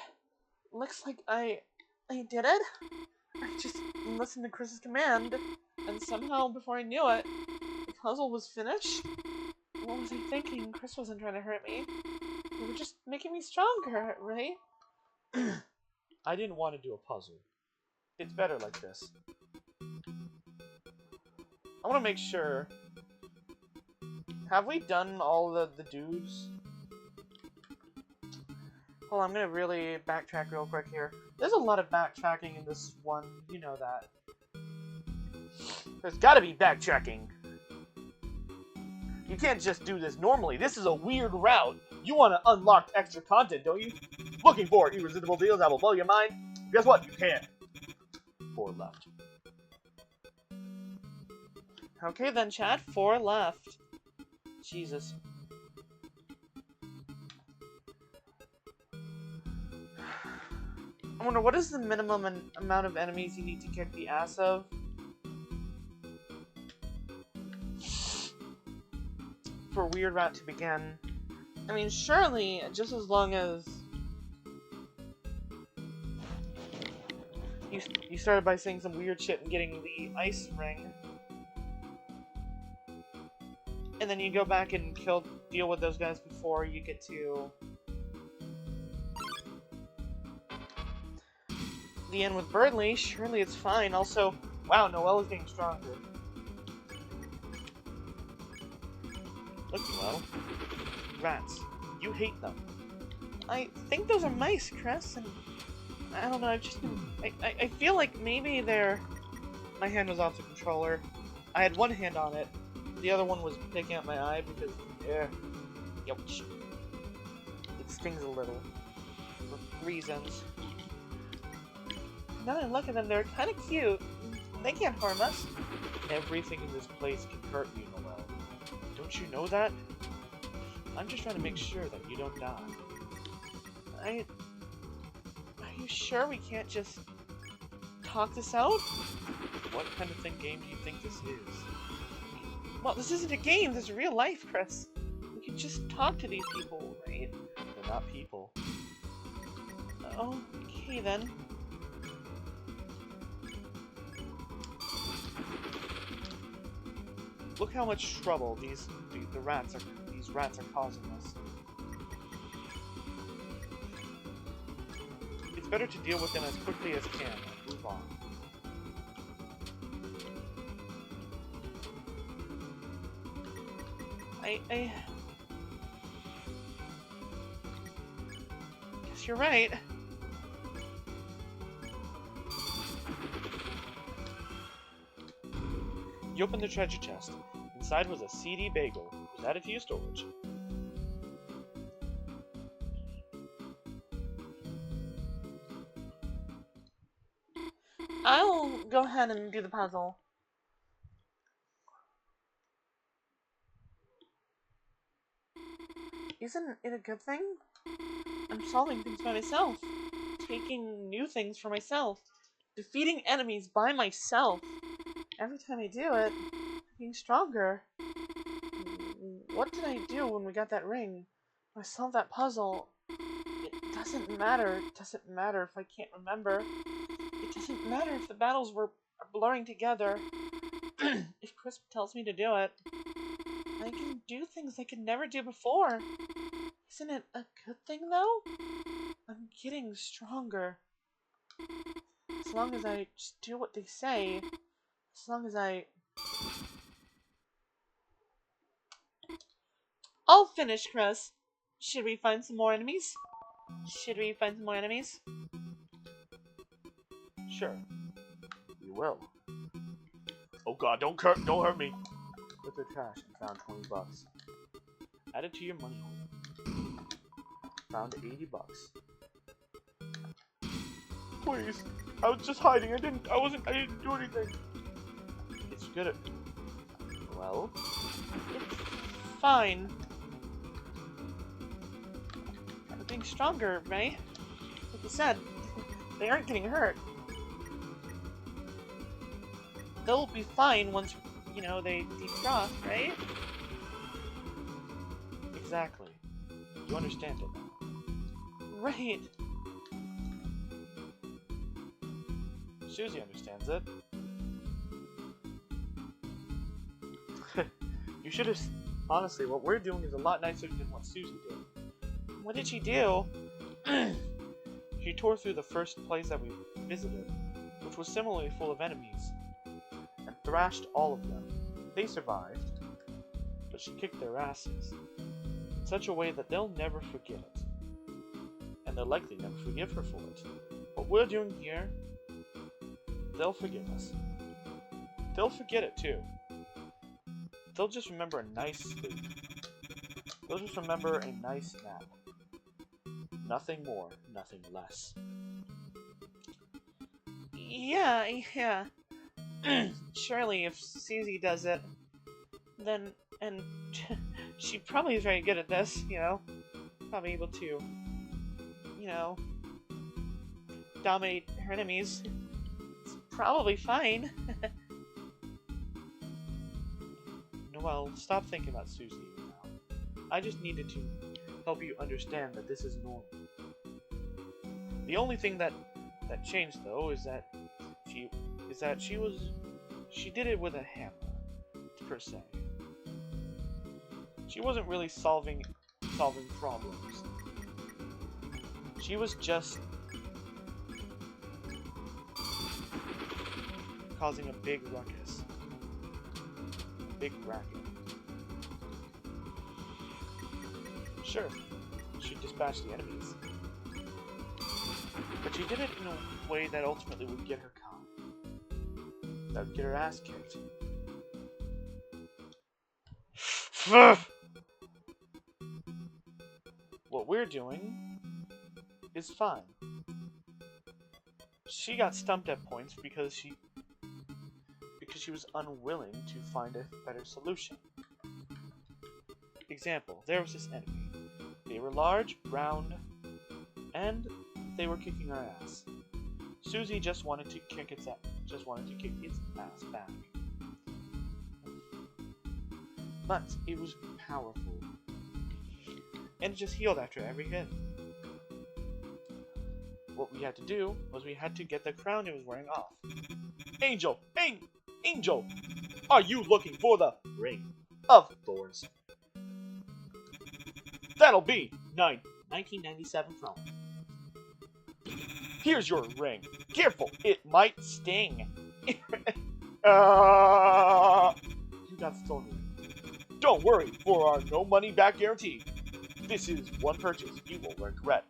Looks like I did it. I just listened to Chris's command, and somehow, before I knew it, the puzzle was finished. What was I thinking? Chris wasn't trying to hurt me. You were just making me stronger, right?
I didn't want to do a puzzle. It's better like this. I want to make sure. Have we done all the dudes?
Well, I'm gonna really backtrack real quick here. There's a lot of backtracking in this one, you know that.
There's gotta be backtracking. You can't just do this normally. This is a weird route. You want to unlock extra content, don't you? Looking for irresistible deals that will blow your mind? Guess what? You can. 4 left.
Okay then, chat. 4 left. Jesus. I wonder, what is the minimum amount of enemies you need to kick the ass of? For a weird route to begin. I mean, surely, just as long as... You started by saying some weird shit and getting the ice ring. And then you go back and deal with those guys before you get to... the end with Burnley. Surely it's fine. Also, wow, Noelle is getting stronger.
Look, Noelle.
Rats. You hate them. I think those are mice, Chris, and I don't know, I've just been... I feel like maybe they're... My hand was off the controller. I had one hand on it. The other one was picking out my eye because... Youch. It stings a little. For reasons. Now that I look at them, they're kind of cute. They can't harm us.
Everything in this place can hurt you, Noelle. Don't you know that? I'm just trying to make sure that you don't die.
Are you sure we can't just talk this out?
What kind of game do you think this is?
Well, this isn't a game, this is real life, Chris. We can just talk to these people, right?
They're not people.
Okay then. Look how much trouble these rats are causing us. It's better to deal with them as quickly as can and move on. I guess you're right.
You opened the treasure chest. Inside was a CD bagel. Was added to your storage.
I'll go ahead and do the puzzle. Isn't it a good thing? I'm solving things by myself. Taking new things for myself. Defeating enemies by myself. Every time I do it, I'm getting stronger. What did I do when we got that ring? When I solved that puzzle? It doesn't matter. It doesn't matter if I can't remember. It doesn't matter if the battles are blurring together. If Chris tells me to do it, I can do things I could never do before. Isn't it a good thing, though? I'm getting stronger. As long as I just do what they say. As long as I'll finish, Chris. Should we find some more enemies?
Sure. We will. Oh god, don't hurt me. Put the trash and found 20 bucks. Add it to your money hole. Found 80 bucks. Please. I was just hiding. I didn't do anything. It's good at...
Well, it's fine. They're being stronger, right? Like you said, they aren't getting hurt. They'll be fine once, you know, they defrost, right? Exactly. You understand it now. Right. Susie understands it. You should have... Honestly, what we're doing is a lot nicer than what Susie did. What did she do? She tore through the first place that we visited, which was similarly full of enemies, and thrashed all of them. They survived, but she kicked their asses in such a way that they'll never forget it. And they'll likely never forgive her for it. What we're doing here, they'll forgive us. They'll forget it too. They'll just remember a nice sleep. They'll just remember a nice nap. Nothing more, nothing less. Yeah. Surely if Susie does it, then, and she probably is very good at this, you know? Probably able to, you know, dominate her enemies. It's probably fine. Noelle, stop thinking about Susie now. I just needed to help you understand that this is normal. The only thing that changed though is that she did it with a hammer, per se. She wasn't really solving problems. She was just causing a big ruckus. Big racket. Sure, she dispatched the enemies. But she did it in a way that ultimately would get her caught. That would get her ass kicked. What we're doing is fine. She got stumped at points because she was unwilling to find a better solution. Example, there was this enemy. They were large, round, and they were kicking our ass. Susie just wanted to kick its ass back. But it was powerful. And it just healed after every hit. What we had to do was we had to get the crown it was wearing off. Angel! Angel! Are you looking for the Ring of Thorns? That'll be 1997 from. Here's your ring. Careful, it might sting. You got the stolen ring. Don't worry, for our no money back guarantee. This is one purchase you will regret.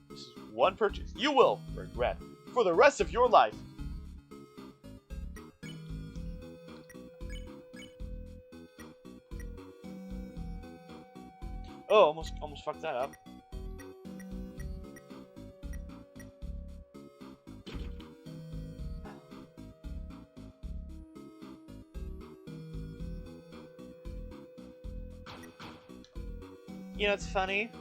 This is one purchase you will regret for the rest of your life. Oh, almost fucked that up. You know, it's funny.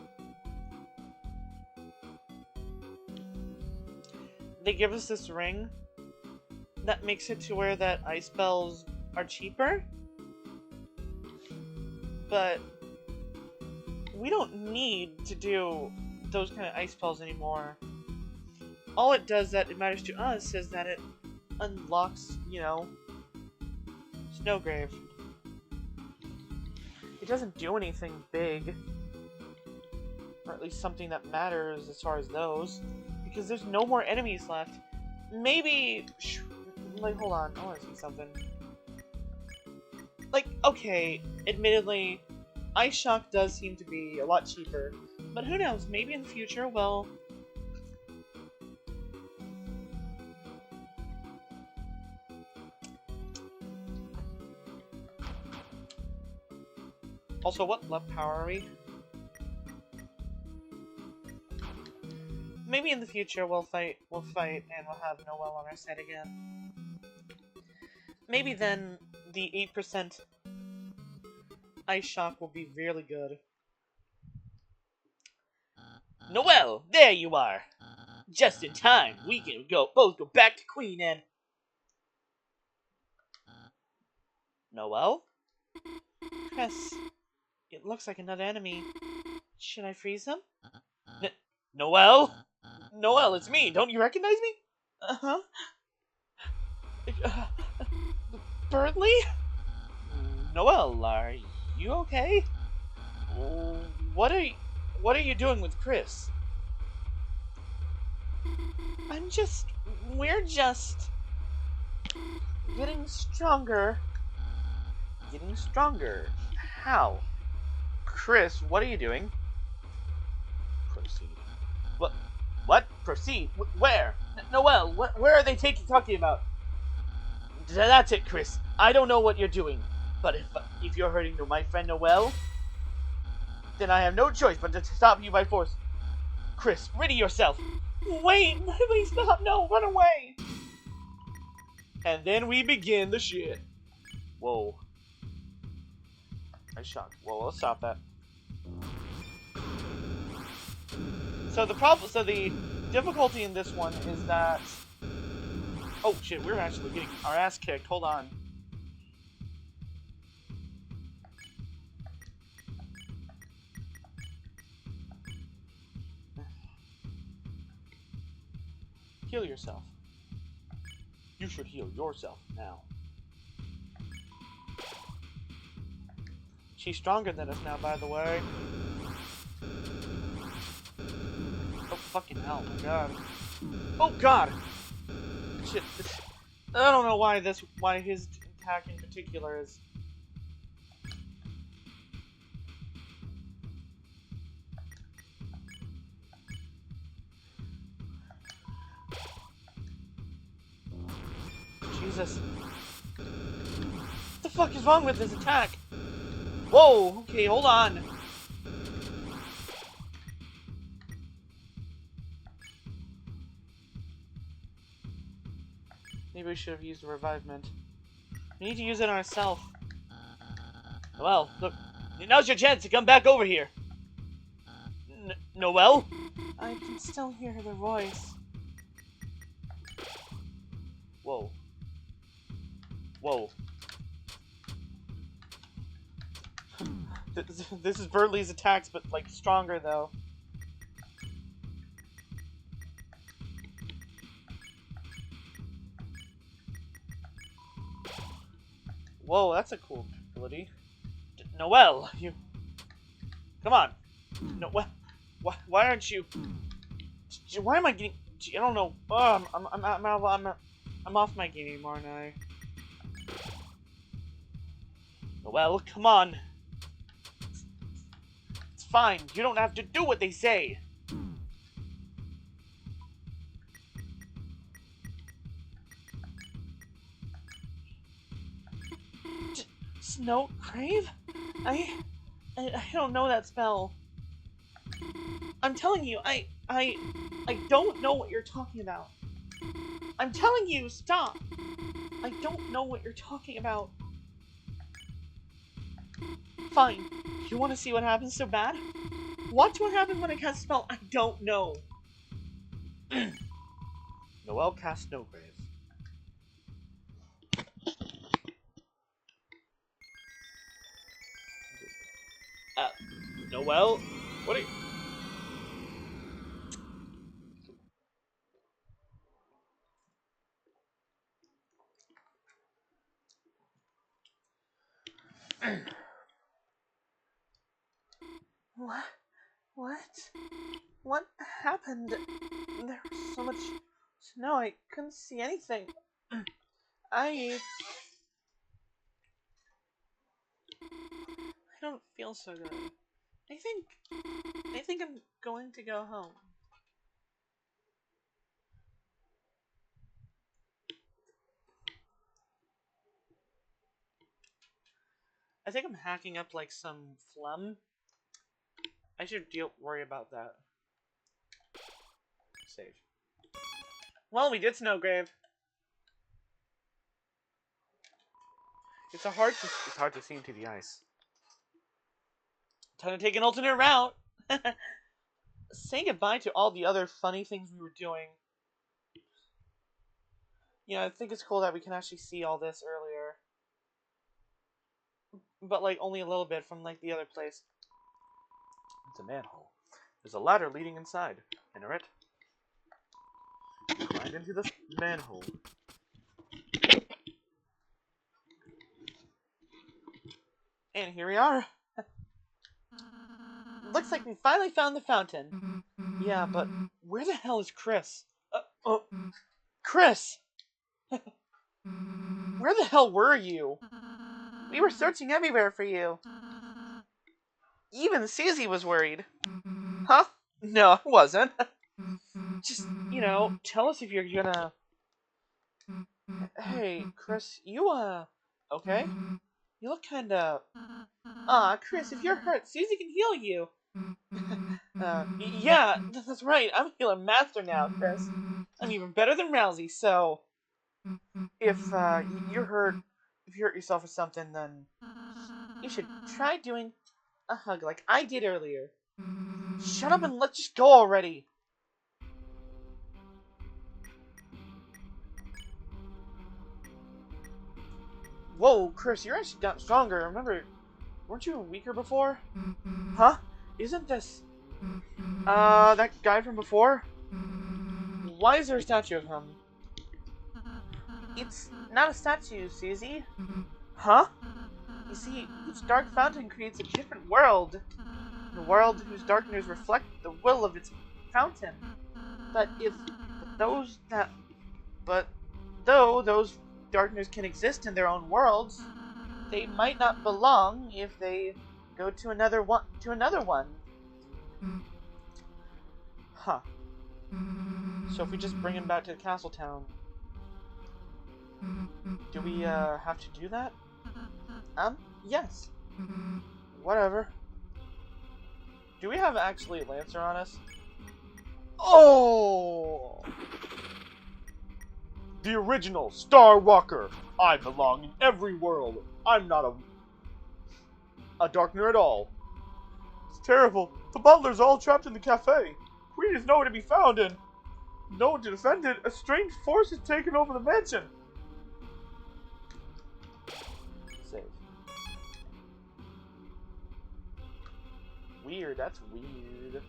They give us this ring that makes it to where that ice spells are cheaper. But we don't need to do those kind of ice spells anymore. All it does that it matters to us is that it unlocks, you know, Snowgrave. It doesn't do anything big. Or at least something that matters as far as those. Because there's no more enemies left. Maybe... Like, hold on. I want to see something. Like, okay, admittedly, Ice Shock does seem to be a lot cheaper. But who knows? Maybe in the future, well... Also, what love power are we? Maybe in the future we'll fight, and we'll have Noelle on our side again. Maybe then the 8% Ice Shock will be really good. Noelle, there you are! Just in time. We can both go back to Queen and... Noelle? Chris, it looks like another enemy. Should I freeze him? Noelle? Noelle, it's me. Don't you recognize me? Uh-huh. Bertley? Noelle, are you okay? What are you doing with Chris? We're just getting stronger. Getting stronger? How? Chris, what are you doing? Proceed. What? Proceed? Where? Noelle, where are they talking about? That's it, Chris. I don't know what you're doing. But if you're hurting my friend Noelle, then I have no choice but to stop you by force. Chris, rid of yourself. Wait, please stop. No, run away. And then we begin the shit. Whoa. I shocked. Whoa, let's stop that. So the difficulty in this one is that... Oh shit, we're actually getting our ass kicked. Hold on. Heal yourself. You should heal yourself now. She's stronger than us now, by the way. Oh, fucking hell, my god. Oh, god! Shit. I don't know why his attack in particular is... Jesus. What the fuck is wrong with this attack? Whoa, okay, hold on. Maybe we should have used the revivement. We need to use it on ourselves. Well, look, now's your chance to come back over here. Noelle? I can still hear their voice. Whoa. Whoa. This is Bertley's attacks, but, like, stronger, though. Whoa, that's a cool ability. Noelle, you... Come on. No, why aren't you... Why am I getting... I don't know. Oh, I'm off my game, aren't I? Noelle, come on. It's fine. You don't have to do what they say. Snow Crave? I don't know that spell. I'm telling you, I don't know what you're talking about. I'm telling you, stop. I don't know what you're talking about. Fine. You want to see what happens so bad? Watch what happens when I cast a spell I don't know. Noelle cast Snowgrave. Noelle? What are you... What happened? There was so much snow, I couldn't see anything. I don't feel so good. I think I'm going to go home. I think I'm hacking up like some phlegm. I should worry about that. Save. Well, we did Snowgrave. It's hard to see into the ice. time to take an alternate route. Saying goodbye to all the other funny things we were doing. You know, I think it's cool that we can actually see all this earlier. But, like, only a little bit from, like, the other place. It's a manhole. There's a ladder leading inside. Enter it. Climb into the manhole. And here we are. Looks like we finally found the fountain. Yeah, but where the hell is Chris? Chris! Where the hell were you? We were searching everywhere for you. Even Susie was worried. Huh? No, I wasn't. Just, you know, tell us if you're gonna... Hey, Chris, you, okay? You look kinda... Chris, if you're hurt, Susie can heal you. Yeah, that's right. I'm a healer master now, Chris. I'm even better than Rousey, so... If, you're hurt, if you hurt yourself or something, then... You should try doing a hug like I did earlier. Shut up and let's just go already! Whoa, Chris, you're actually gotten stronger. Remember, weren't you weaker before? Huh? Isn't this... that guy from before? Why is there a statue of him? It's not a statue, Susie. Huh? You see, each dark fountain creates a different world. A world whose darkness reflect the will of its fountain. But though those darkness can exist in their own worlds, they might not belong if they go to another one. Huh. So if we just bring him back to Castle Town, do we have to do that? Yes. Whatever. Do we have actually Lancer on us? Oh!
The original Star Walker. I belong in every world. I'm not a Darkner at all. It's terrible. The butler's all trapped in the cafe. Queen is nowhere to be found, and no one to defend it. A strange force has taken over the mansion.
Save. Weird, that's weird.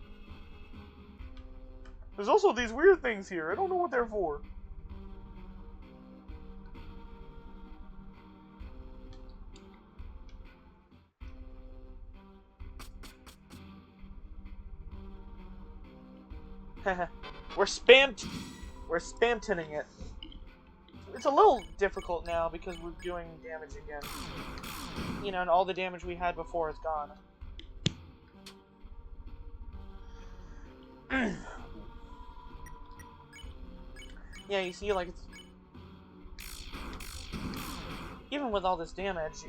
There's also these weird things here. I don't know what they're for.
We're spam-tinning it. It's a little difficult now because we're doing damage again. You know, and all the damage we had before is gone. Yeah, you see, like, it's... Even with all this damage...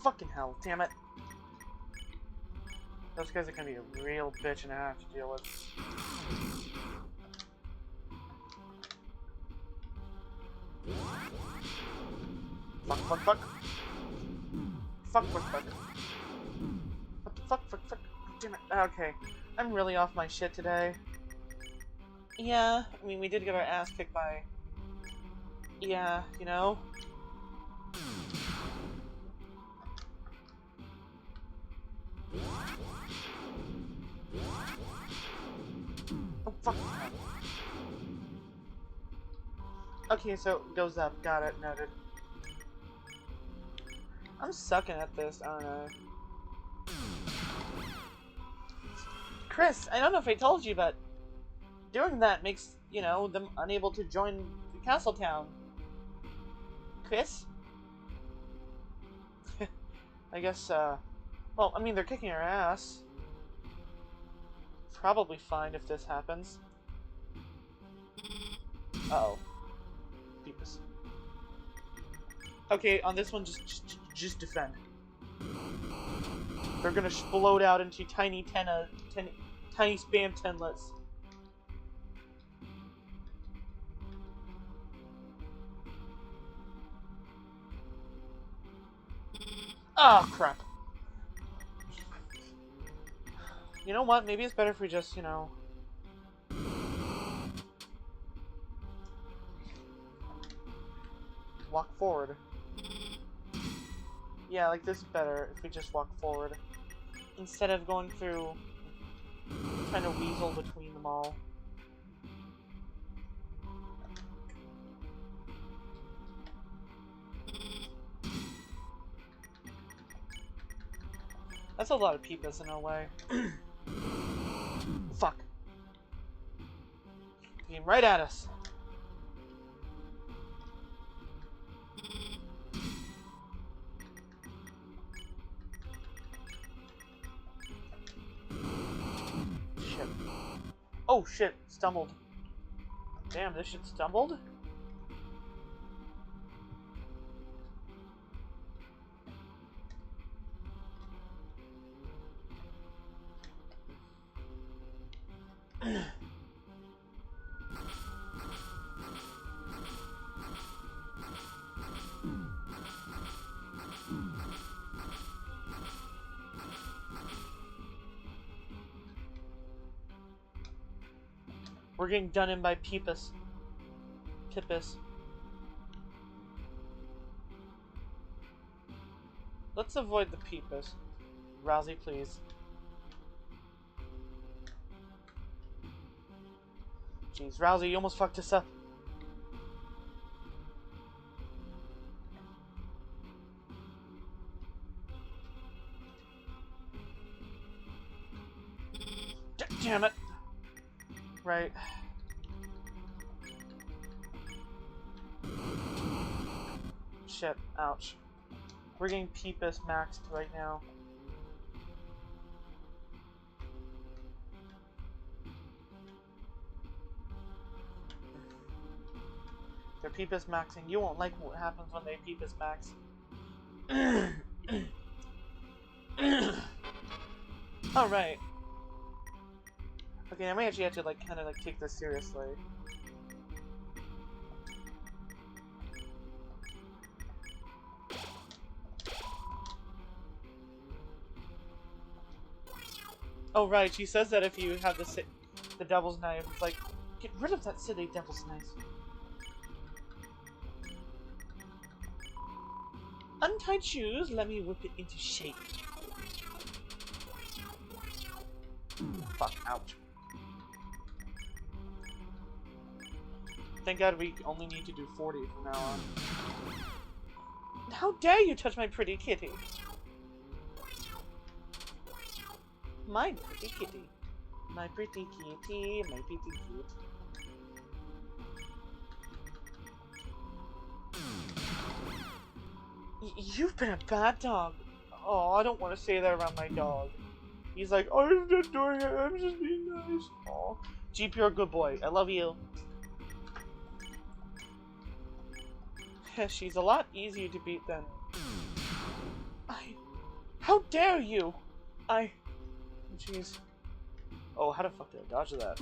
Fucking hell, damn it. Those guys are gonna be a real bitch and I have to deal with. Fuck, fuck, fuck. Fuck, fuck, fuck. What the fuck, fuck, fuck. Damn it. Okay. I'm really off my shit today. Yeah, I mean, we did get our ass kicked by... Yeah, you know? Oh, fuck. Okay, so it goes up. Got it. Noted. I'm sucking at this, aren't I? Chris, I don't know if I told you, but doing that makes, you know, them unable to join the Castle Town. Chris? I guess, well, I mean, they're kicking our ass. Probably fine if this happens. Uh-oh. Beepus. Okay, on this one, just defend. They're gonna explode out into tiny tiny spam tenlets. Oh, crap. You know what? Maybe it's better if we just, you know... walk forward. Yeah, like this is better if we just walk forward. Instead of going through... trying to weasel between them all. That's a lot of peepas in our way. Fuck. Came right at us. Shit. Oh shit, stumbled. Damn, this shit stumbled? We're getting done in by Peepus. Pippus. Let's avoid the Peepus. Rousey, please. Jeez, Rousey, you almost fucked us up. Damn it. Right. Shit. Ouch. We're getting Peepus maxed right now. They're Peepus maxing. You won't like what happens when they Peepus max. Alright. Okay, I may actually have to, like, kind of, like, take this seriously. Oh, right, she says that if you have the devil's knife, it's like, get rid of that silly devil's knife. Untied shoes, let me whip it into shape. Fuck, ouch. Thank God we only need to do 40 from now on. How dare you touch my pretty kitty? My pretty kitty. My pretty kitty, my pretty kitty. You've been a bad dog. Oh, I don't want to say that around my dog. He's like, oh, I'm just doing it, I'm just being nice. Oh, Jeep, you're a good boy. I love you. She's a lot easier to beat than... How dare you! Jeez. Oh, how the fuck did I dodge that?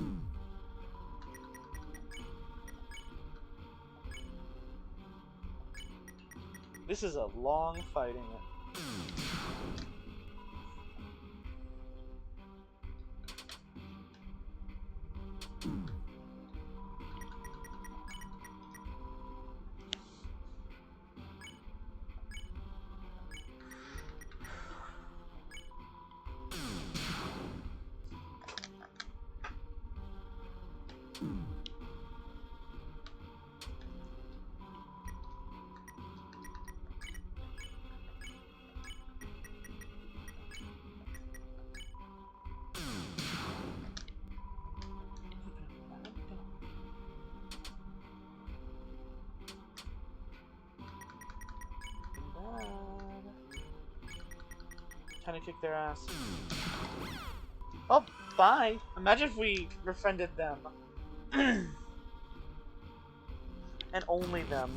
This is a long fighting. Trying to kick their ass. Oh, bye! Imagine if we befriended them. And only them.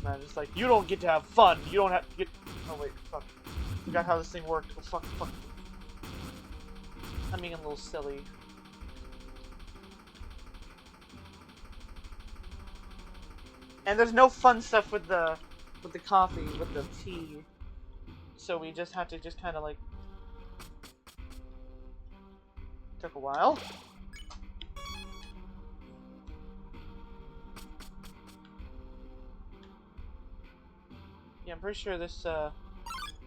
Man, just like, you don't get to have fun. You don't have to get... Oh wait, fuck. Forgot how this thing worked. Oh fuck, fuck. I'm being a little silly. And there's no fun stuff with the coffee, with the tea. So we just have to just kind of like... Took a while. Yeah, I'm pretty sure this,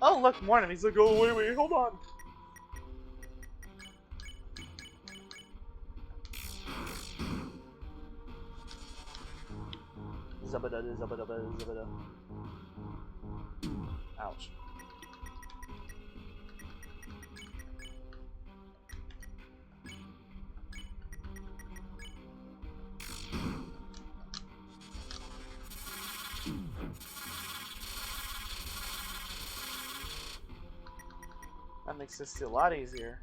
Oh, look, morning. He's like, oh, wait, hold on. Zabada, zabada, zabada. Ouch. That makes this a lot easier.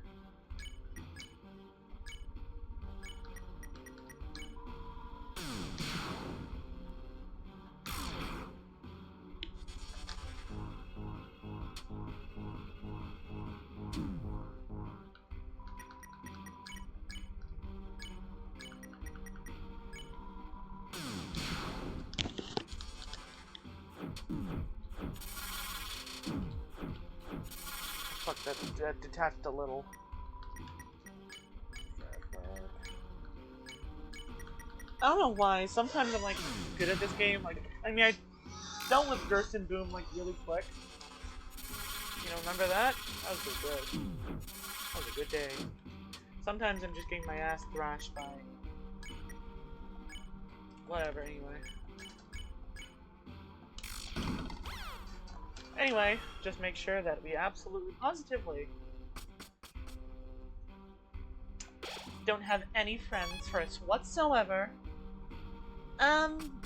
Fuck, that detached a little. I don't know why. Sometimes I'm like good at this game. Like, I mean, I dealt with Burst and Boom like really quick. You know, remember that? That was good. That was a good day. Sometimes I'm just getting my ass thrashed by whatever. Anyway, just make sure that we absolutely positively don't have any friends for us whatsoever.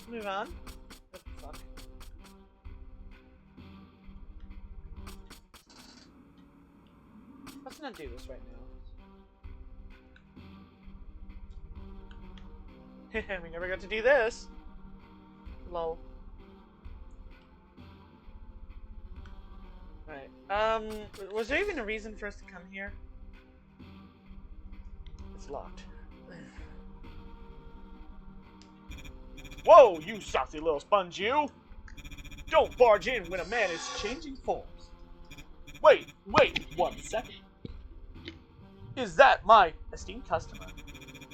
Move on. What the fuck? Let's not do this right now. We never got to do this. Lol. Right. Was there even a reason for us to come here? It's locked. Whoa, you saucy little sponge, you! Don't barge in when a man is changing forms. Wait 1 second. Is that my esteemed customer?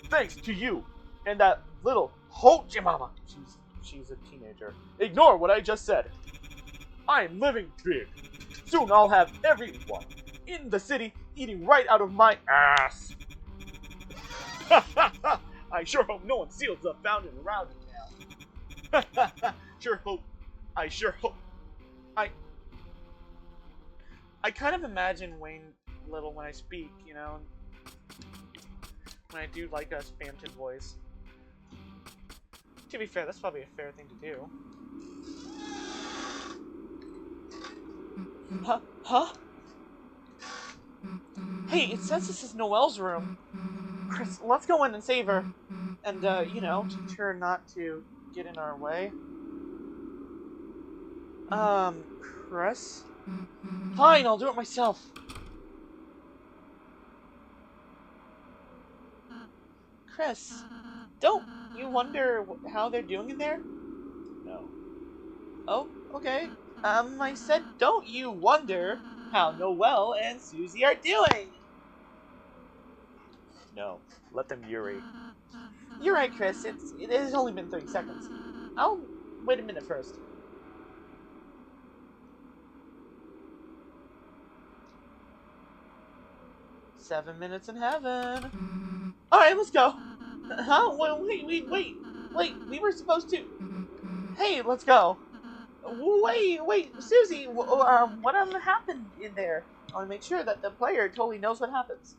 Thanks to you and that little Hojimama. She's a teenager. Ignore what I just said. I am living big. Soon I'll have everyone in the city eating right out of my ass. I sure hope no one steals the fountain around me now. I sure hope. I kind of imagine Wayne Little when I speak, you know, when I do like a Spamton voice. To be fair, that's probably a fair thing to do. Huh? Hey, it says this is Noelle's room. Chris, let's go in and save her. And, you know, teach her not to get in our way. Chris? Fine, I'll do it myself. Chris, don't you wonder how they're doing in there? No. Oh, okay. I said, don't you wonder how Noelle and Susie are doing? No, let them Yuri. You're right, Chris. It has only been 30 seconds. I'll wait a minute first. "7 minutes in heaven." Alright, let's go. Huh? Wait. We were supposed to... Hey, let's go. Wait, Susie, whatever happened in there? I want to make sure that the player totally knows what happens.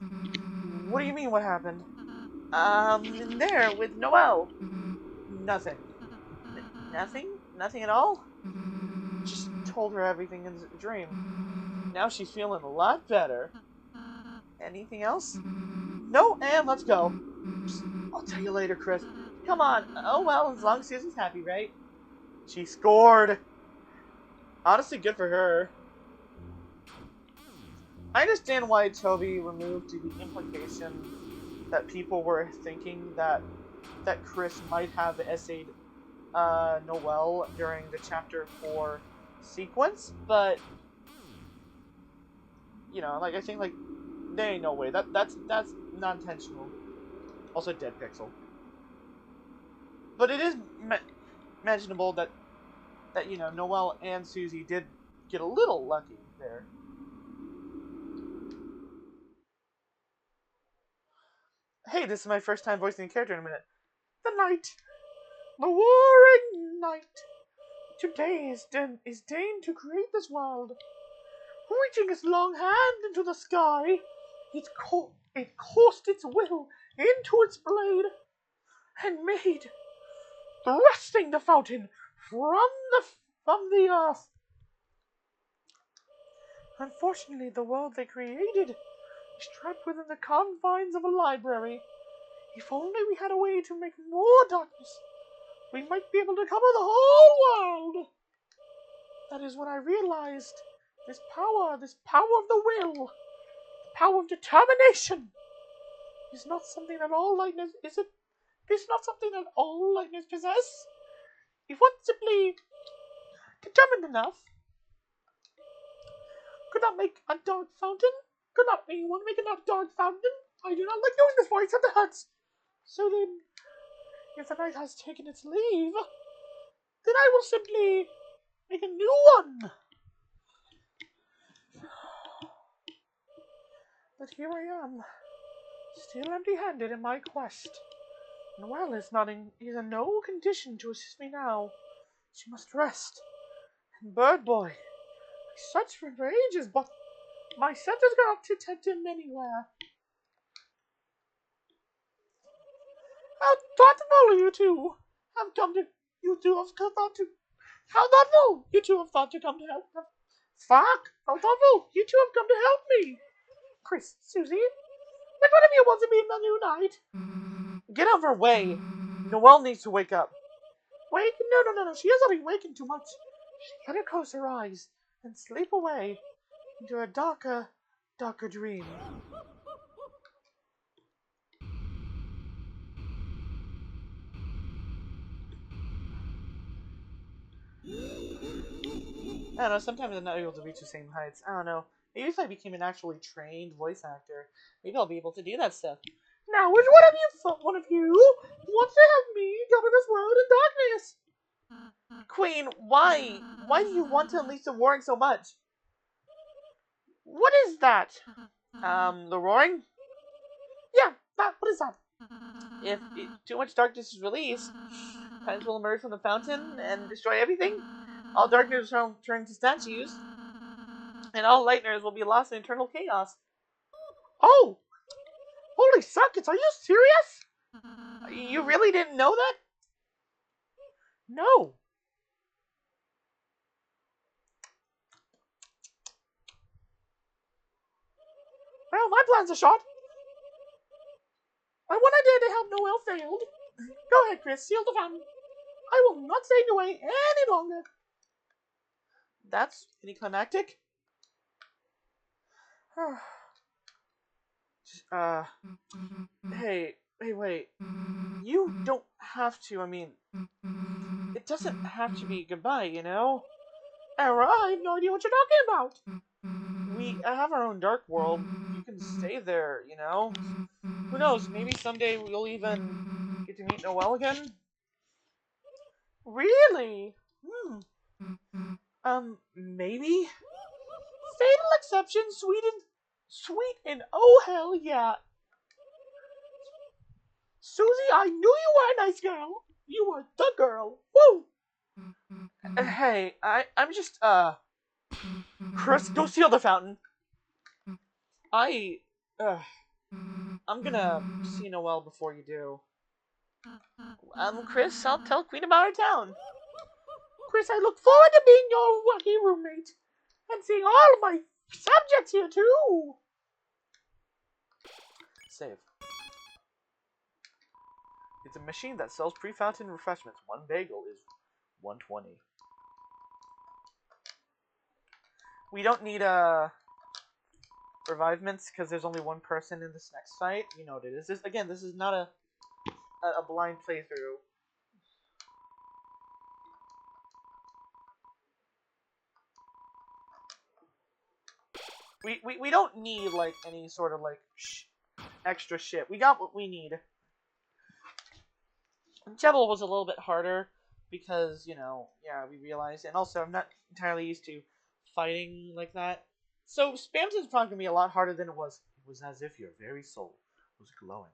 What do you mean, what happened? In there with Noelle. Nothing. Nothing? Nothing at all? Just told her everything in the dream. Now she's feeling a lot better. Anything else? No, and let's go. I'll tell you later, Chris. Come on. Oh well, as long as Susan's happy, right? She scored. Honestly, good for her. I understand why Toby removed the implication that people were thinking that Chris might have essayed Noelle during the Chapter 4 sequence, but you know, like I think like there ain't no way that's not intentional. Also, dead pixel. But it is imaginable that you know Noelle and Susie did get a little lucky there. Hey, this is my first time voicing a character in a minute. The night, the warring night. Today is deigned to create this world. Reaching its long hand into the sky, it coursed its will into its blade, and made, thrusting the fountain from the earth. Unfortunately, the world they created is trapped within the confines of a library. If only we had a way to make more darkness, we might be able to cover the whole world. That is when I realized this power of the will, the power of determination, is not something that all lightness is not something that all lightness possess. If one simply determined enough, could not make a dark fountain. Could not anyone make a dark fountain? I do not like doing this voice, it hurts. So then, if the night has taken its leave, then I will simply make a new one. But here I am, still empty-handed in my quest. Noelle is in no condition to assist me now. She must rest. And Bird Boy, I searched for him for ages, but my scent cannot detect him anywhere. How thoughtful you two have come to. You two have thought to. How thoughtful you two have thought to come to help. Fuck! How thoughtful you two have come to help me. Chris, Susie, which one of you wants to be in the new night? Get out of her way. Noelle needs to wake up. Wake? No. She has already wakened too much. She better close her eyes and sleep away into a darker dream. I don't know, sometimes I'm not able to reach the same heights. I don't know. Maybe if I became an actually trained voice actor, maybe I'll be able to do that stuff. Now, which one of you wants to help me cover this world in darkness? Queen, why? Why do you want to unleash the roaring so much? What is that? The roaring? Yeah, what is that? If too much darkness is released, titans will emerge from the fountain and destroy everything. All darkness will turn to statues, and all lightners will be lost in eternal chaos. Oh! Holy suckets, are you serious? You really didn't know that? No. Well, my plan's a shot. My one idea to help Noelle failed. Go ahead, Chris, seal the fountain. I will not stay away any longer. That's anticlimactic. Hey, wait. You don't have to, I mean, it doesn't have to be goodbye, you know? Era, I have no idea what you're talking about. We have our own dark world. You can stay there, you know? Who knows, maybe someday we'll even get to meet Noelle again? Really? Maybe? Fatal exception, sweet and oh hell yeah. Susie, I knew you were a nice girl. You were the girl. Woo! Hey, I'm just, Chris, go seal the fountain. I'm gonna see Noelle before you do. Chris, I'll tell Queen about our town. Chris, I look forward to being your wacky roommate. And seeing all of my subjects here, too. Save. It's a machine that sells pre-fountain refreshments. One bagel is $1.20. We don't need revivements because there's only one person in this next fight. You know what it is. This is not a blind playthrough. We don't need, like, any sort of, like, extra shit. We got what we need. Jebel was a little bit harder because, you know, yeah, we realized, and also I'm not entirely used to fighting like that. So Spamton's probably gonna be a lot harder than it was. It was as if your very soul was glowing.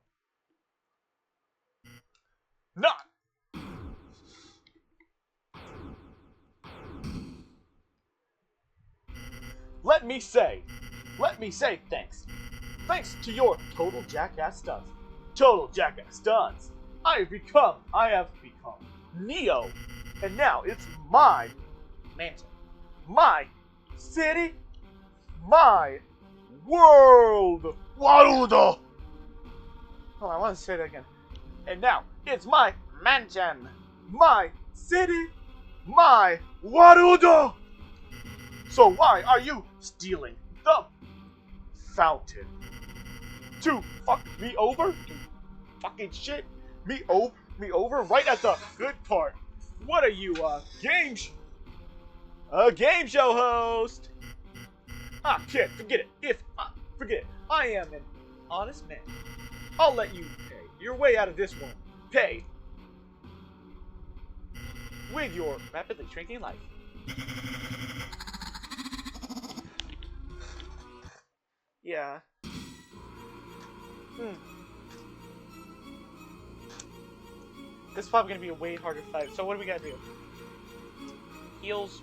Not! Let me say thanks. Thanks to your total jackass stunts. Total jackass stunts. I have become Neo. And now it's my mansion. My city. My world. Warudo. Hold on, I want to say that again. And now it's my mansion. My city. My Warudo. So why are you stealing the fountain? To fuck me over? To fucking shit me over right at the good part. What are you, a game show host? Ah, kid, forget it. Forget it. I am an honest man. I'll let you pay your way out of this one. Pay with your rapidly shrinking life. Yeah. This is probably gonna be a way harder fight. So what do we gotta do? Heals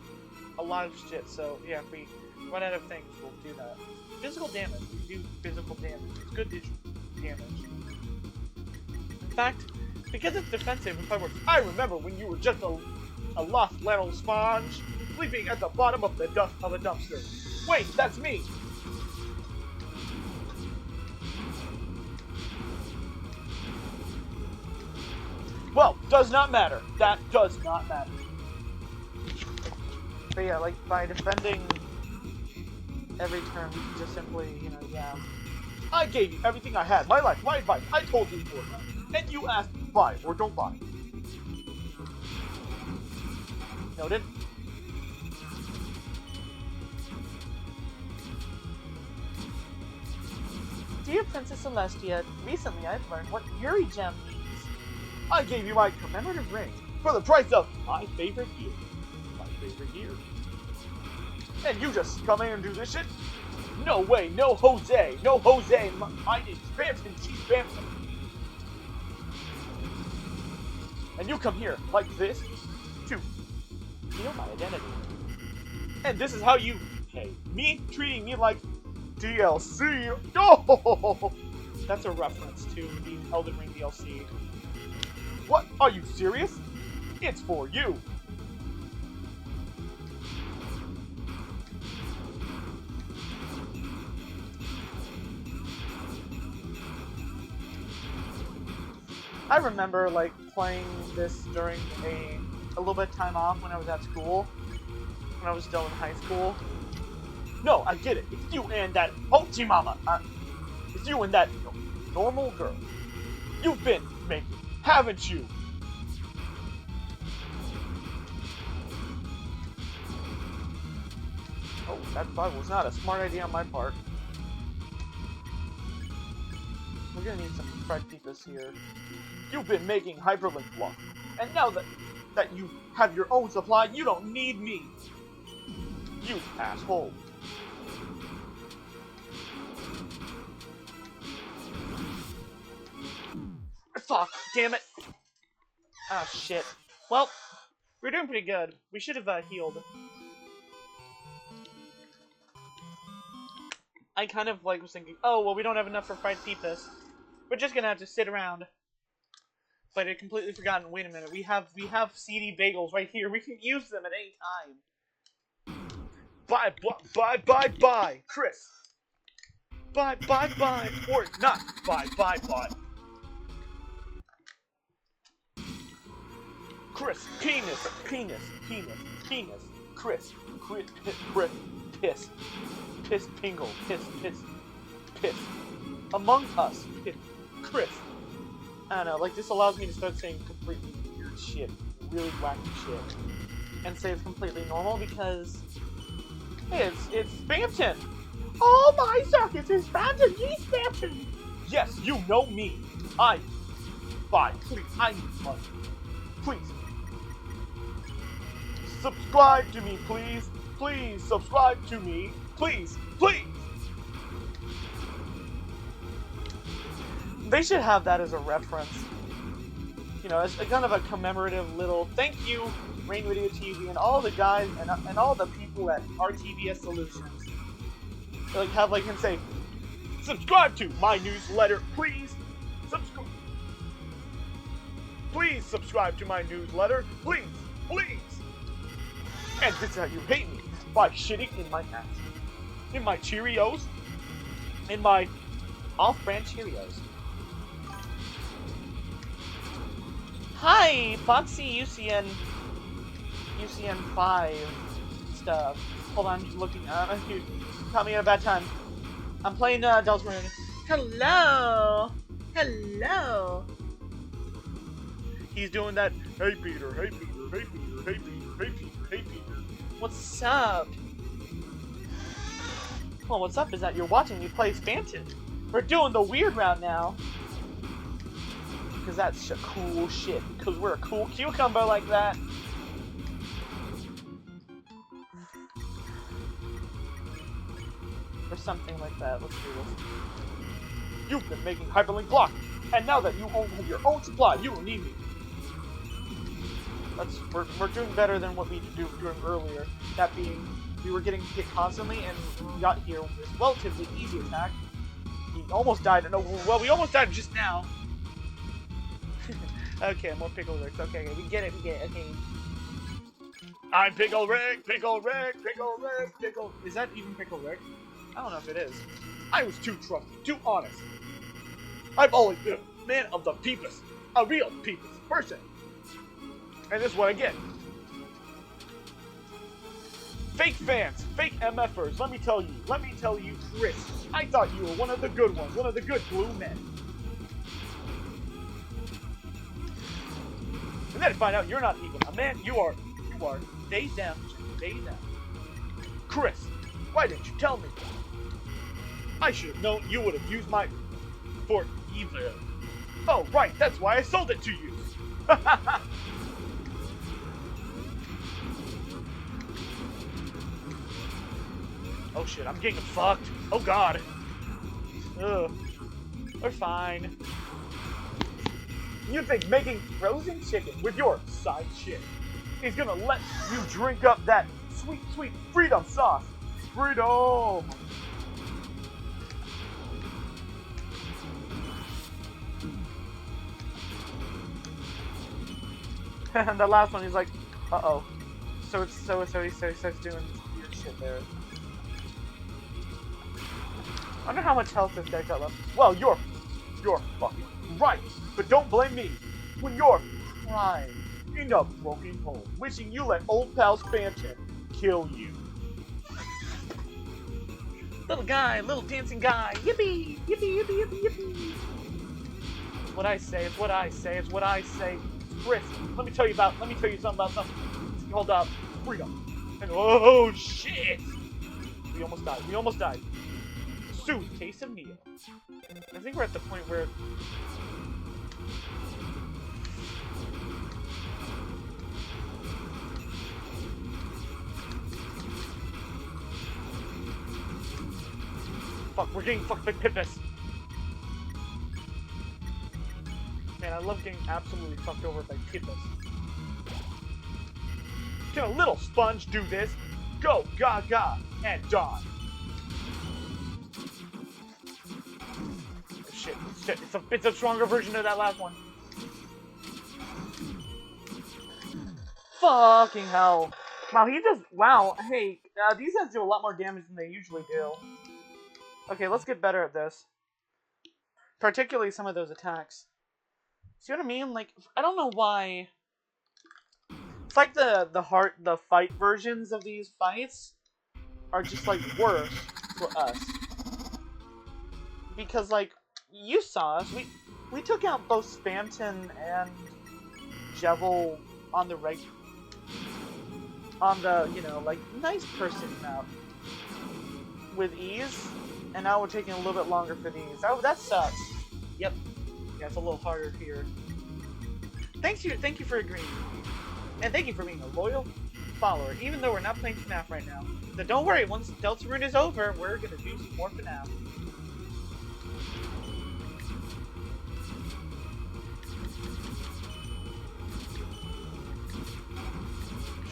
a lot of shit. So yeah, if we run out of things, we'll do that. Physical damage. We do physical damage. It's good damage. In fact, because it's defensive, it probably works. I remember when you were just a lost little sponge sleeping at the bottom of a dumpster. Wait, that's me. Well, does not matter. That does not matter. But yeah, like, by defending every turn, we can just simply, you know, yeah. I gave you everything I had. My life, my advice. I told you for that. And you asked buy or don't buy. Noted. Dear Princess Celestia, recently I've learned what Yuri Gem means. I gave you my commemorative ring for the price of my favorite year. My favorite year. And you just come in and do this shit? No way, no Jose. No Jose. My name's Bamson, she's Bamson. And you come here like this to steal my identity. And this is how you pay me, treating me like DLC. Oh! That's a reference to the Elden Ring DLC. What? Are you serious? It's for you. I remember, like, playing this during a little bit of time off when I was at school. When I was still in high school. No, I get it. It's you and that Ochimama. It's you and that normal girl. You've been making, haven't you? Oh, that probably was not a smart idea on my part. We're gonna need some fried pizzas here. You've been making hyperlink block, and now that you have your own supply, you don't need me. You asshole. Fuck, damn it. Ah, shit. Well, we're doing pretty good. We should have healed. I kind of like was thinking, oh well, we don't have enough for fried pizzas. We're just gonna have to sit around. But I completely forgotten. Wait a minute, we have CD bagels right here. We can use them at any time. Bye, Chris. Bye, or not. Bye. Chris, penis, Chris, piss, pingle, piss. Among Us, Chris. I don't know, like, this allows me to start saying completely weird shit, really wacky shit, and say it's completely normal because, hey, it's Bamton!
All my circuits is Phantom Expansion! Yes, you know me. I buy, please, I need money. Please. Subscribe to me, please. Please, subscribe to me. Please, please! They should have that as a reference. You know, as a kind of a commemorative little thank you, Rain Video TV, and all the guys and all the people at RTVS Solutions. They, like, have like him say, subscribe to my newsletter, please. Subscribe. Please subscribe to my newsletter, please, please. And this is how you hate me, by shitting in my ass, in my Cheerios, in my off-brand Cheerios. Hi, Foxy UCN 5 stuff. Hold on, I'm looking. You caught me at a bad time. I'm playing Deltarune. Hello, hello. He's doing that. Hey Peter, hey Peter, hey Peter, hey Peter, hey Peter, hey Peter. What's up? Well, what's up is that you're watching me play Phantom. We're doing the weird route now. Because that's a cool shit. Because we're a cool cucumber like that. Or something like that. Let's do this. You've been making hyperlink block. And now that you own your own supply, you don't need me. We're doing better than what we did doing earlier. That being, we were getting hit constantly, and we got here with this relatively easy attack. We almost died. No, well, we almost died just now. Okay, more Pickle Ricks. Okay, we get it, okay. I'm Pickle Rick, Pickle Rick, Pickle Rick, Pickle... Is that even Pickle Rick? I don't know if it is. I was too trusty, too honest. I've always been a man of the peepus. A real peepus person. And this is what I get. Fake fans, fake MFers, let me tell you, Chris, I thought you were one of the good ones, one of the good blue men. And then to find out you're not even a man, you are days down, days down. Chris, why didn't you tell me? I should have known you would have used my for evil. Oh, right, that's why I sold it to you. Oh shit, I'm getting fucked. Oh god. Ugh. We're fine. You think making frozen chicken with your side chick is gonna let you drink up that sweet, sweet freedom sauce? Freedom! And the last one, he's like, uh-oh. So he starts doing weird shit there. I wonder how much health this guy got left. Well, you're fucking right. But don't blame me when you're crying in a broken home, wishing you let old pal Phantom kill you. Little guy, little dancing guy. Yippee! Yippee, yippee, yippee, yippee. It's what I say, it's what I say, it's what I say. Chris, let me tell you something about something. It's called freedom. And oh shit! We almost died. Soon, case of Neo. I think we're at the point where fuck, we're getting fucked by Pippus. Man, I love getting absolutely fucked over by Pippus. Can a little sponge do this? Go, gaga, and die. Oh, shit, it's a stronger version of that last one. Fucking hell. Wow, wow, hey, these guys do a lot more damage than they usually do. Okay, let's get better at this. Particularly some of those attacks. See what I mean? Like, I don't know why. It's like the fight versions of these fights are just, like, worse for us. Because, like, you saw us. We took out both Spamton and Jevil on the you know, like, nice person map.
with ease, and now we're taking a little bit longer for these. Oh, that sucks. Yep. Yeah, it's a little harder here. Thank you for agreeing. And thank you for being a loyal follower, even though we're not playing FNAF right now. So don't worry, once Deltarune is over, we're gonna do some more FNAF.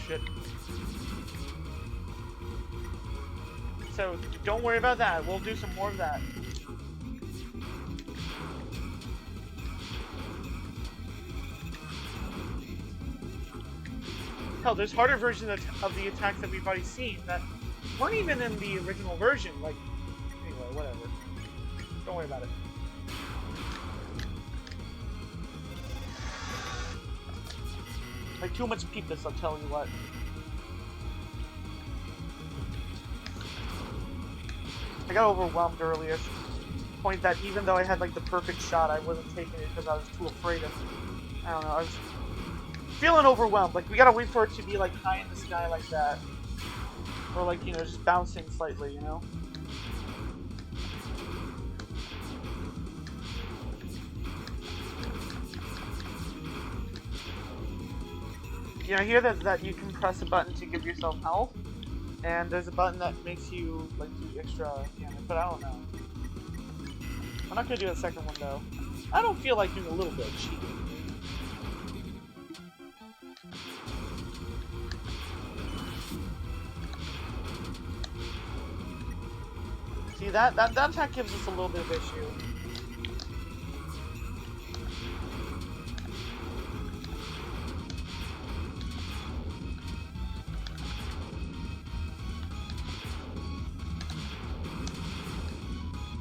Shit. So don't worry about that. We'll do some more of that. Hell, there's harder versions of the attacks that we've already seen that weren't even in the original version. Like, anyway, whatever. Don't worry about it. Like, too much peepus, I'll tell you what. I got overwhelmed earlier. Point that even though I had like the perfect shot, I wasn't taking it because I was too afraid of. I don't know. I was feeling overwhelmed. Like we gotta wait for it to be like high in the sky like that, or like just bouncing slightly. I hear that you can press a button to give yourself health. And there's a button that makes you, like, do extra damage, but I don't know. I'm not gonna do a second one, though. I don't feel like doing a little bit of cheating. See, that attack gives us a little bit of issue.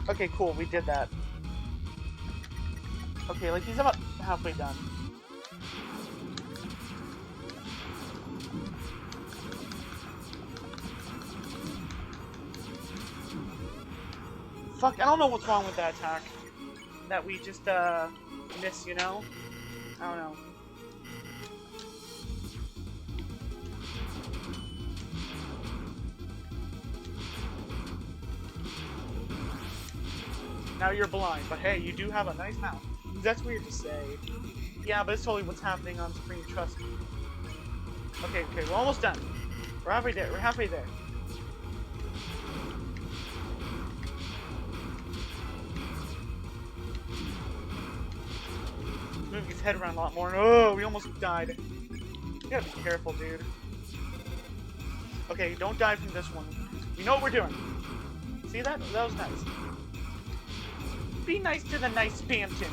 Okay, cool, we did that. Okay, like he's about halfway done. Fuck, I don't know what's wrong with that attack. That we just, miss, I don't know. Now you're blind, but hey, you do have a nice mouth. That's weird to say. Yeah, but it's totally what's happening on screen, trust me. Okay, we're almost done. We're halfway there, Moving his head around a lot more. Oh, we almost died. You gotta be careful, dude. Okay, don't die from this one. We know what we're doing. See that? That was nice. Be nice to the nice Phantom.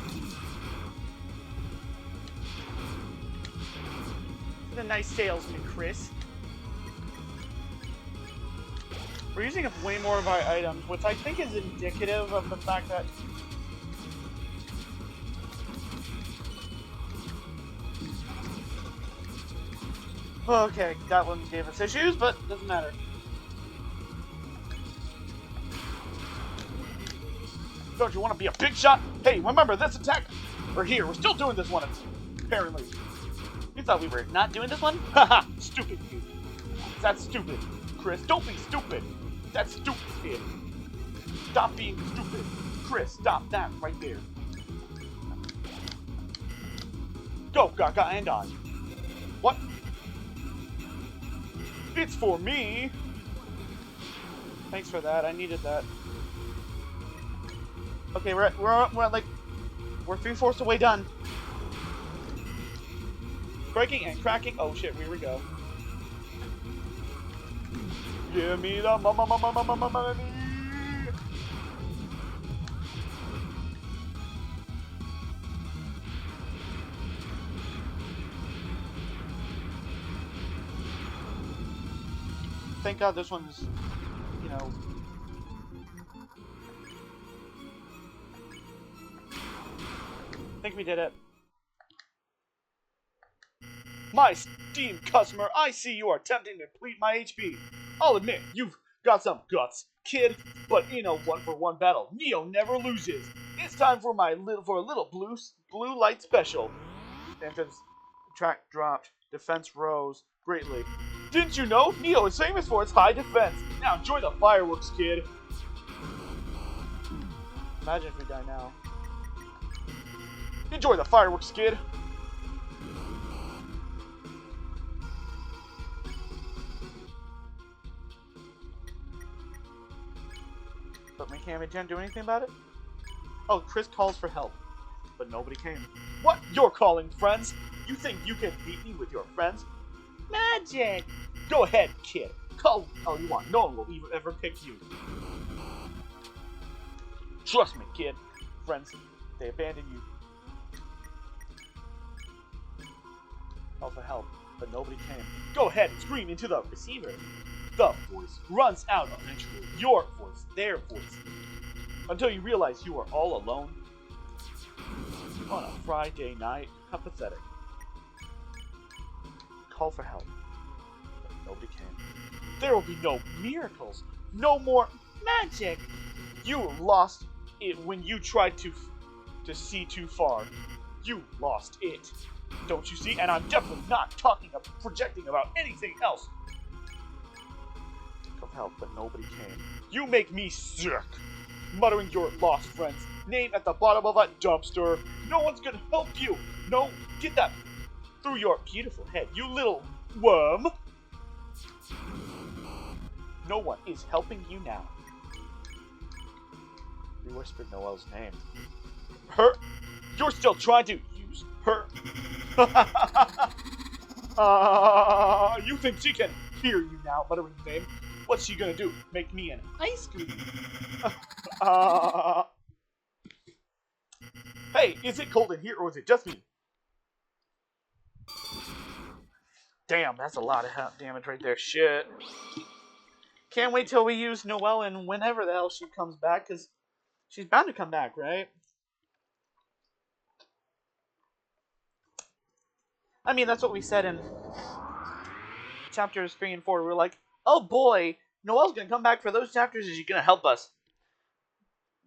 To the nice salesman, Chris. We're using up way more of our items, which I think is indicative of the fact that okay, that one gave us issues, but doesn't matter. Don't you want to be a big shot? Hey, remember this attack? We're here. We're still doing this one, apparently. You thought we were not doing this one? Haha! Stupid you. That's stupid. Chris, don't be stupid. That's stupid. Stop being stupid. Chris, stop that right there. Go, Gaga, and on. What? It's for me. Thanks for that. I needed that. Okay, we're 3/4 the way done. Breaking and cracking. Oh shit, here we go. Give me the money. Thank God this one's, I think we did it. My esteemed customer, I see you are attempting to deplete my HP. I'll admit, you've got some guts, kid, but in a 1-for-1 battle, Neo never loses. It's time for a little blue light special. Phantom's track dropped, defense rose greatly. Didn't you know? Neo is famous for its high defense. Now enjoy the fireworks, kid.
Imagine if we die now. Enjoy the fireworks, kid. But we can't do anything about it? Oh, Chris calls for help. But nobody came. What? You're calling friends? You think you can beat me with your friends? Magic! Go ahead, kid. Call all you want. No one will ever pick you. Trust me, kid. Friends, they abandon you. Call for help, but nobody came. Go ahead and scream into the receiver. The voice runs out eventually. Your voice, their voice. Until you realize you are all alone. On a Friday night. How pathetic. Call for help. But nobody came. There will be no miracles. No more magic. You lost it when you tried to see too far. You lost it. Don't you see? And I'm definitely not projecting about anything else. Call for help, but nobody came. You make me sick. Muttering your lost friend's name at the bottom of a dumpster. No one's gonna help you. No, get that through your beautiful head, you little worm. No one is helping you now. We whispered Noelle's name. Her? You're still trying to use her? You think she can hear you now, muttering the name? What's she gonna do? Make me an ice cream? Hey, is it cold in here or is it just me? Damn, that's a lot of damage right there. Shit. Can't wait till we use Noelle and whenever the hell she comes back, because she's bound to come back, right? I mean, that's what we said in chapters 3 and 4. We were like, oh boy, Noelle's gonna come back for those chapters. Is she gonna help us?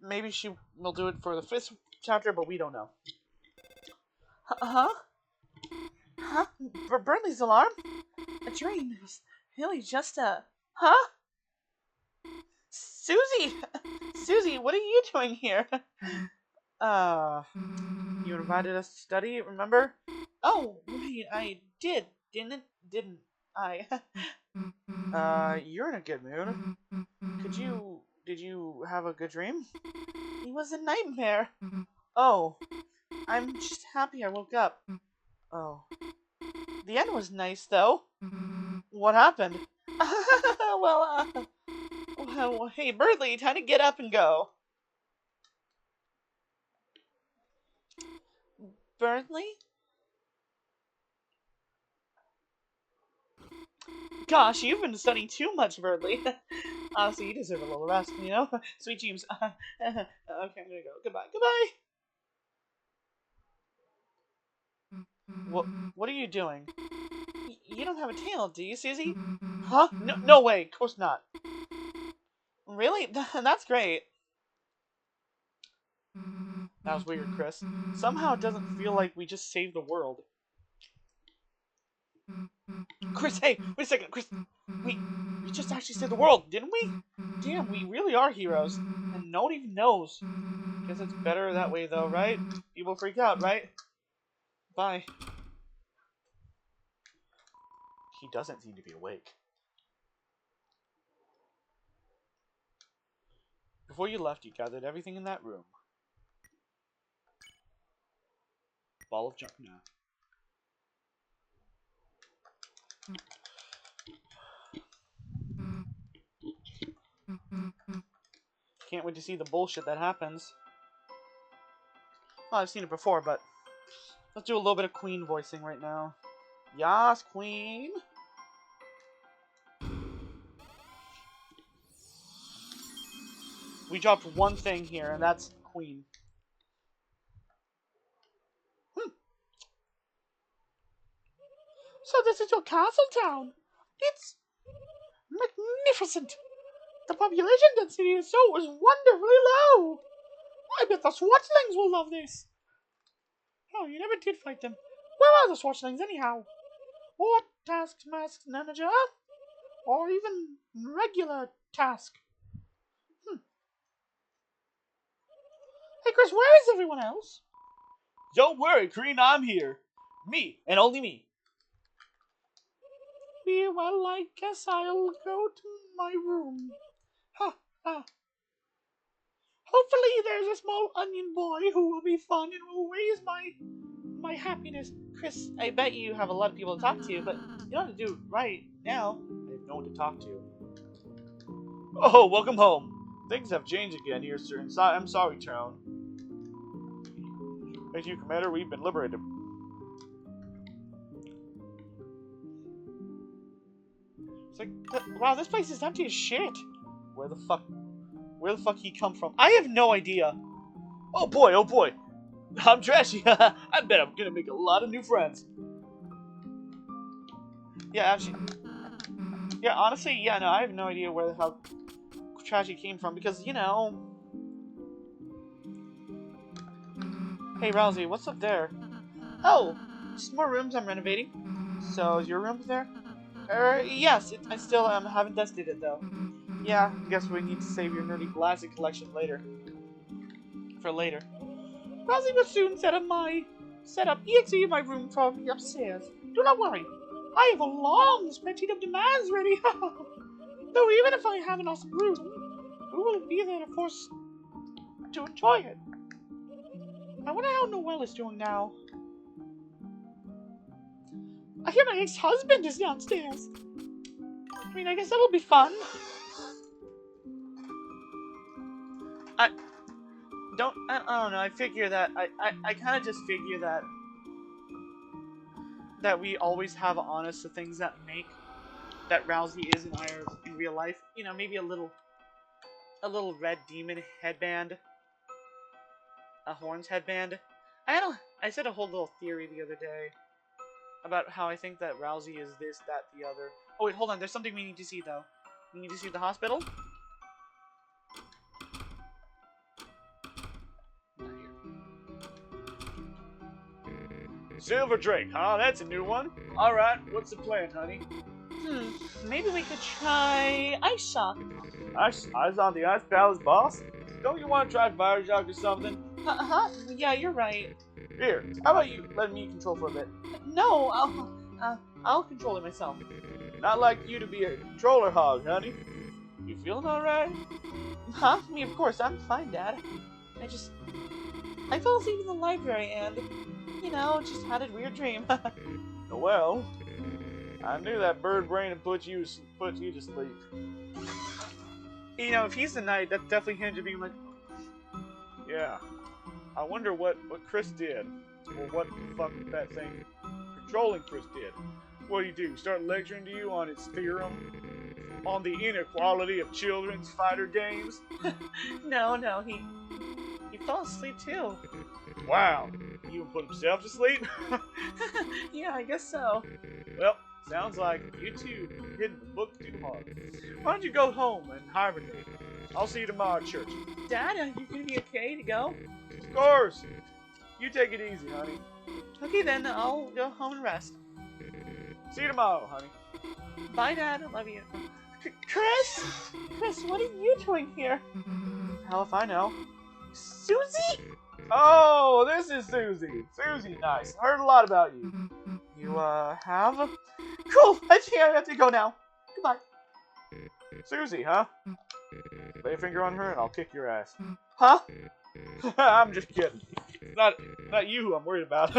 Maybe she will do it for the 5th chapter, but we don't know. Huh? Huh? Burnley's alarm? A dream. It was really just a... Huh? Susie! Susie, what are you doing here? You invited us to study, remember? Oh, wait, I did, didn't I? You're in a good mood. Did you have a good dream? It was a nightmare. Oh, I'm just happy I woke up. Oh. The end was nice, though. What happened? well, hey, Birdley, time to get up and go. Birdley? Gosh, you've been studying too much, Birdley. Honestly, you deserve a little rest, you know? Sweet dreams. Okay, I'm gonna go. Goodbye. What are you doing? You don't have a tail, do you, Susie? Huh? No way. Of course not. Really? That's great. That was weird, Chris. Somehow it doesn't feel like we just saved the world. Chris, hey, wait a second, Chris. We just actually saved the world, didn't we? Damn, we really are heroes. And no one even knows. Guess it's better that way, though, right? People freak out, right? Bye. He doesn't seem to be awake. Before you left, you gathered everything in that room. Ball of junk now. Can't wait to see the bullshit that happens. Well, I've seen it before, but let's do a little bit of Queen voicing right now. Yas, Queen. We dropped one thing here, and that's Queen. So this is your castle town. It's magnificent. The population density is wonderfully low. I bet the Swatchlings will love this. Oh, you never did fight them. Where are the Swatchlings anyhow? Or Taskmask Manager? Or even regular Task?
Hey, Chris, where is everyone else?
Don't worry, Crean, I'm here. Me, and only me.
Well, I guess I'll go to my room. Ha, ha. Hopefully there's a small onion boy who will be fun and will raise my happiness. Chris, I bet you have a lot of people to talk to, but you don't have to do it right now.
I have no one to talk to. Oh, welcome home. Things have changed again here, sir. I'm sorry, Tyrone. Thank you, Commander. We've been liberated.
It's like, wow, this place is empty as shit. Where the fuck he come from? I have no idea.
Oh boy. I'm trashy. I bet I'm gonna make a lot of new friends.
Yeah, actually. Yeah, honestly, yeah, no, I have no idea where the hell Trashy came from because, you know. Hey, Rousey, what's up there? Oh, just more rooms I'm renovating. So, is your room there? Yes, I still haven't tested it though. Yeah, I guess we need to save your nerdy glasses collection later. For later. Rousey will soon set up EXE in my room for me upstairs. Do not worry. I have a long spreadsheet of demands ready. Though even if I have an awesome room, who will be there, of course, to enjoy it? I wonder how Noelle is doing now. I hear my ex-husband is downstairs. I mean, I guess that'll be fun. I don't know, I figure that, I kind of just figure that we always have honest the things that make that Rousey is in real life. You know, maybe a little red demon headband. A horns headband. I said a whole little theory the other day about how I think that Rousey is this, that, the other. Oh wait, hold on, there's something we need to see though. We need to see the hospital.
Silver Drake, huh? That's a new one. Alright, what's the plan, honey?
Maybe we could try Ice Shock.
Ice on the Ice Palace, boss? Don't you want to try Fire Shock or something?
Yeah, you're right.
Here, how about you let me control for a bit?
No, I'll control it myself.
Not like you to be a controller hog, honey. You feeling alright?
Huh? Me, of course, I'm fine, Dad. I fell asleep in the library and, you know, just had a weird dream.
Well, I knew that bird brain would put you to sleep.
You know, if he's the knight, that's definitely him to be like...
Yeah. I wonder what Chris did. Or what the fuck that thing controlling Chris did. What do? Start lecturing to you on its theorem? On the inequality of children's fighter games?
No, he fell asleep too.
Wow. He even put himself to sleep?
Yeah, I guess so.
Well, sounds like you two hidden the book too hard. Why don't you go home and hibernate? I'll see you tomorrow at church.
Dad, are you gonna be okay to go?
Of course. You take it easy, honey.
Okay then, I'll go home and rest.
See you tomorrow, honey.
Bye, Dad. I love you. Chris? Chris, what are you doing here? Hell if I know. Susie?
Oh, this is Susie. Susie, nice. Heard a lot about you.
You, have? Cool! I think I have to go now. Goodbye.
Susie, huh? Lay a finger on her and I'll kick your ass.
Huh?
I'm just kidding. Not you who I'm worried about.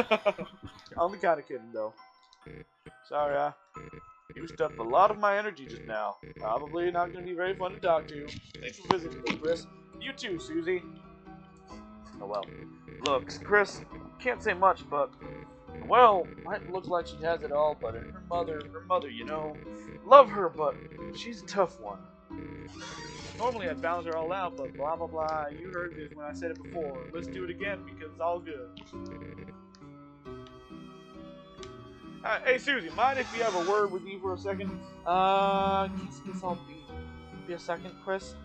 Only kind of kidding, though. Sorry, I used up a lot of my energy just now. Probably not going to be very fun to talk to. Thanks for visiting me, Chris. You too, Susie. Oh well. Look, Chris, can't say much, but well, might look like she has it all, but her mother, you know, love her, but she's a tough one. Normally I'd balance her all out, but blah blah blah. You heard this when I said it before. Let's do it again because it's all good. Hey Susie, mind if we have a word with you for a second?
Guess I'll be a second, Chris.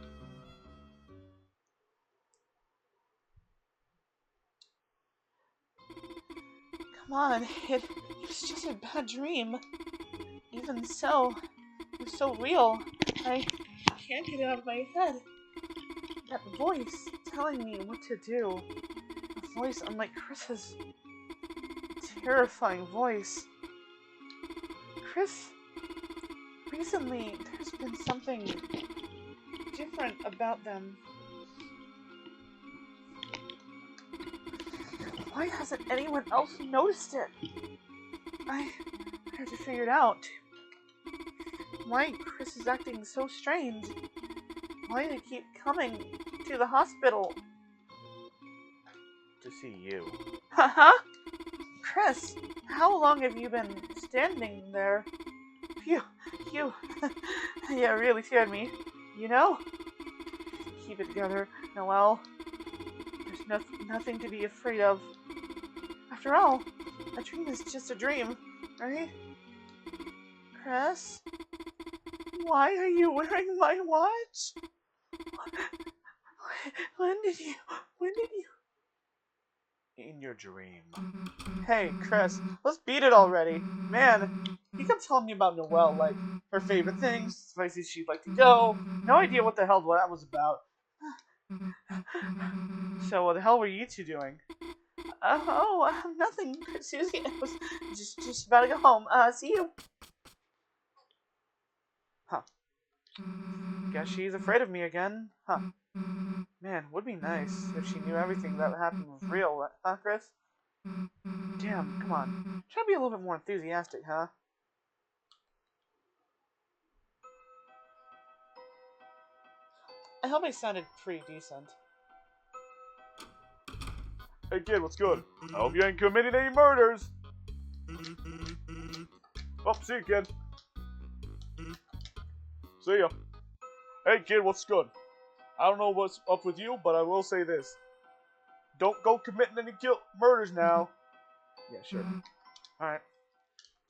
Come on, it was just a bad dream. Even so, it was so real. I can't get it out of my head. That voice, telling me what to do. A voice unlike Chris's. Terrifying voice. Chris, recently there's been something different about them. Why hasn't anyone else noticed it? I have to figure it out. Why Chris is acting so strange? Why do they keep coming to the hospital?
To see you.
Haha! Chris, how long have you been standing there? You yeah, really scared me. You know? Keep it together, Noelle. There's nothing to be afraid of. After all, a dream is just a dream, right? Chris? Why are you wearing my watch? When did you...
In your dream.
Hey, Chris, let's beat it already. Man, he kept telling me about Noelle, like, her favorite things, places she'd like to go. No idea what the hell that was about. So, what the hell were you two doing? Nothing, Susie. I was just about to go home. See you. Huh. Guess she's afraid of me again. Huh. Man, would be nice if she knew everything that happened was real, huh, Chris? Damn, come on. Try to be a little bit more enthusiastic, huh? I hope I sounded pretty decent.
Hey kid, what's good? I hope you ain't committed any murders. Oh, see you, kid. See ya. Hey kid, what's good? I don't know what's up with you, but I will say this. Don't go committing any murders now.
Yeah, sure. Alright.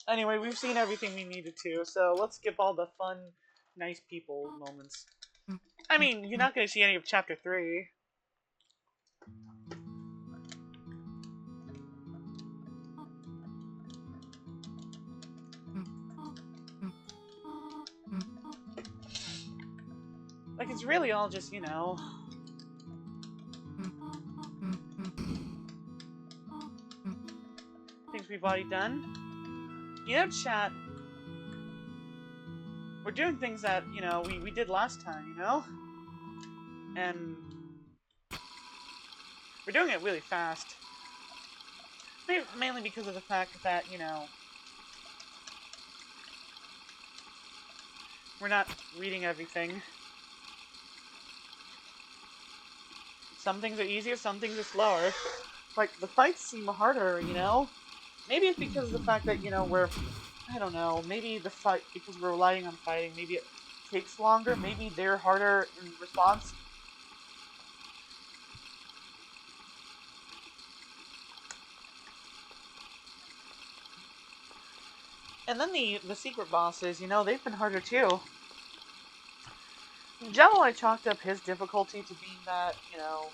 Anyway, we've seen everything we needed to, so let's skip all the fun, nice people moments. I mean, you're not going to see any of Chapter 3. Like, it's really all just, you know... things we've already done. You know, chat... we're doing things that, you know, we did last time, you know? And... we're doing it really fast. Mainly because of the fact that, you know... we're not reading everything. Some things are easier, some things are slower. Like, the fights seem harder, you know? Maybe it's because of the fact that, you know, I don't know, maybe the fight, because we're relying on fighting, maybe it takes longer, maybe they're harder in response. And then the secret bosses, you know, they've been harder too. Jello, I chalked up his difficulty to being that, you know...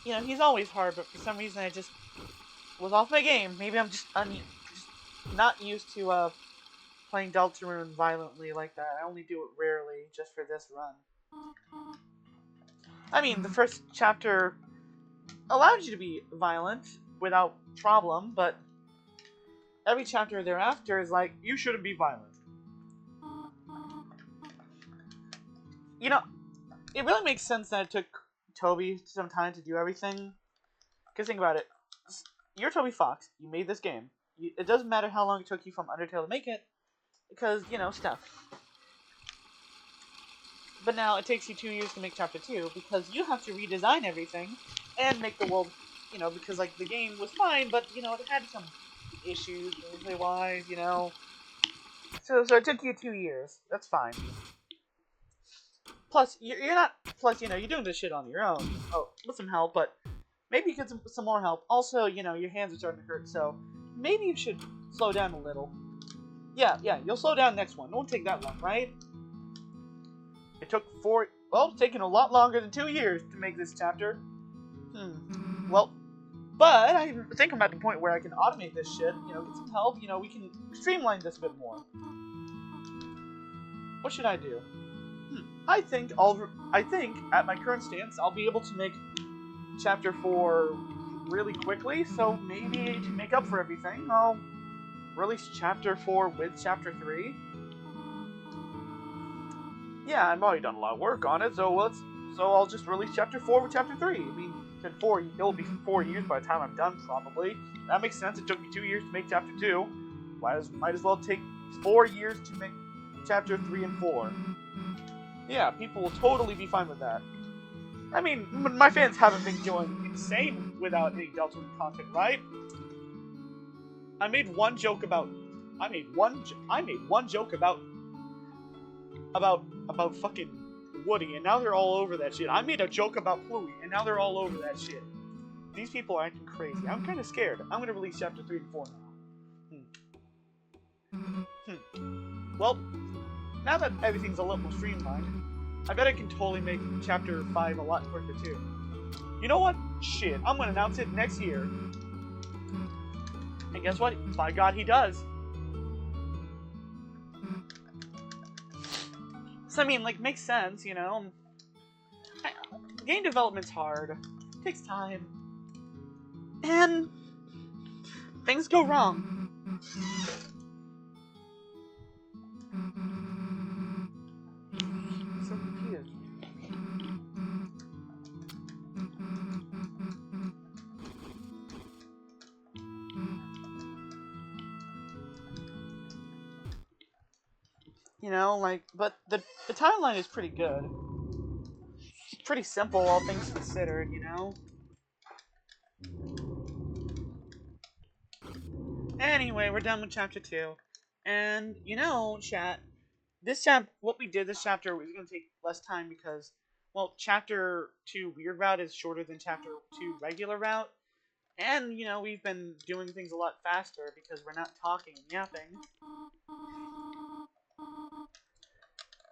you know, he's always hard, but for some reason I just was off my game. Maybe I'm just not used to playing Deltarune violently like that. I only do it rarely, just for this run. I mean, the first chapter allowed you to be violent without problem, but every chapter thereafter is like, you shouldn't be violent. You know, it really makes sense that it took Toby some time to do everything. Because think about it. You're Toby Fox. You made this game. It doesn't matter how long it took you from Undertale to make it. Because, you know, stuff. But now it takes you 2 years to make Chapter 2. Because you have to redesign everything. And make the world, you know, because, like, the game was fine. But, you know, it had some issues, gameplay-wise, you know. So it took you 2 years. That's fine. Plus, you're not... plus, you know, you're doing this shit on your own. Oh, with some help, but... maybe you get some more help. Also, you know, your hands are starting to hurt, so... maybe you should slow down a little. Yeah, you'll slow down next one. It won't take that long, right? It took well, it's taken a lot longer than 2 years to make this chapter. Well... but I think I'm at the point where I can automate this shit, you know, get some help, you know, we can streamline this a bit more.
What should I do? I think at my current stance, I'll be able to make Chapter 4 really quickly, so maybe to make up for everything, I'll release Chapter 4 with Chapter 3. Yeah, I've already done a lot of work on it, so I'll just release Chapter 4 with Chapter 3. I mean, it'll be 4 years by the time I'm done, probably. That makes sense. It took me 2 years to make Chapter 2. Might as well take 4 years to make Chapter 3 and 4. Yeah, people will totally be fine with that. I mean, my fans haven't been going insane without any Deltarune content, right? I made one joke about fucking Woody, and now they're all over that shit. I made a joke about Pluie, and now they're all over that shit. These people are acting crazy. I'm kind of scared. I'm gonna release Chapter 3 and 4 now. Well, now that everything's a little more streamlined, I bet I can totally make Chapter 5 a lot quicker too. You know what? Shit, I'm gonna announce it next year. And guess what? By God, he does. So, I mean, like, makes sense, you know? Game development's hard. It takes time. And things go wrong. So confused. You know, like, but the timeline is pretty good. It's pretty simple, all things considered, you know? Anyway, we're done with Chapter 2. And, you know, chat, what we did this chapter was going to take less time because, well, Chapter 2 Weird Route is shorter than Chapter 2 Regular Route. And, you know, we've been doing things a lot faster because we're not talking and yapping.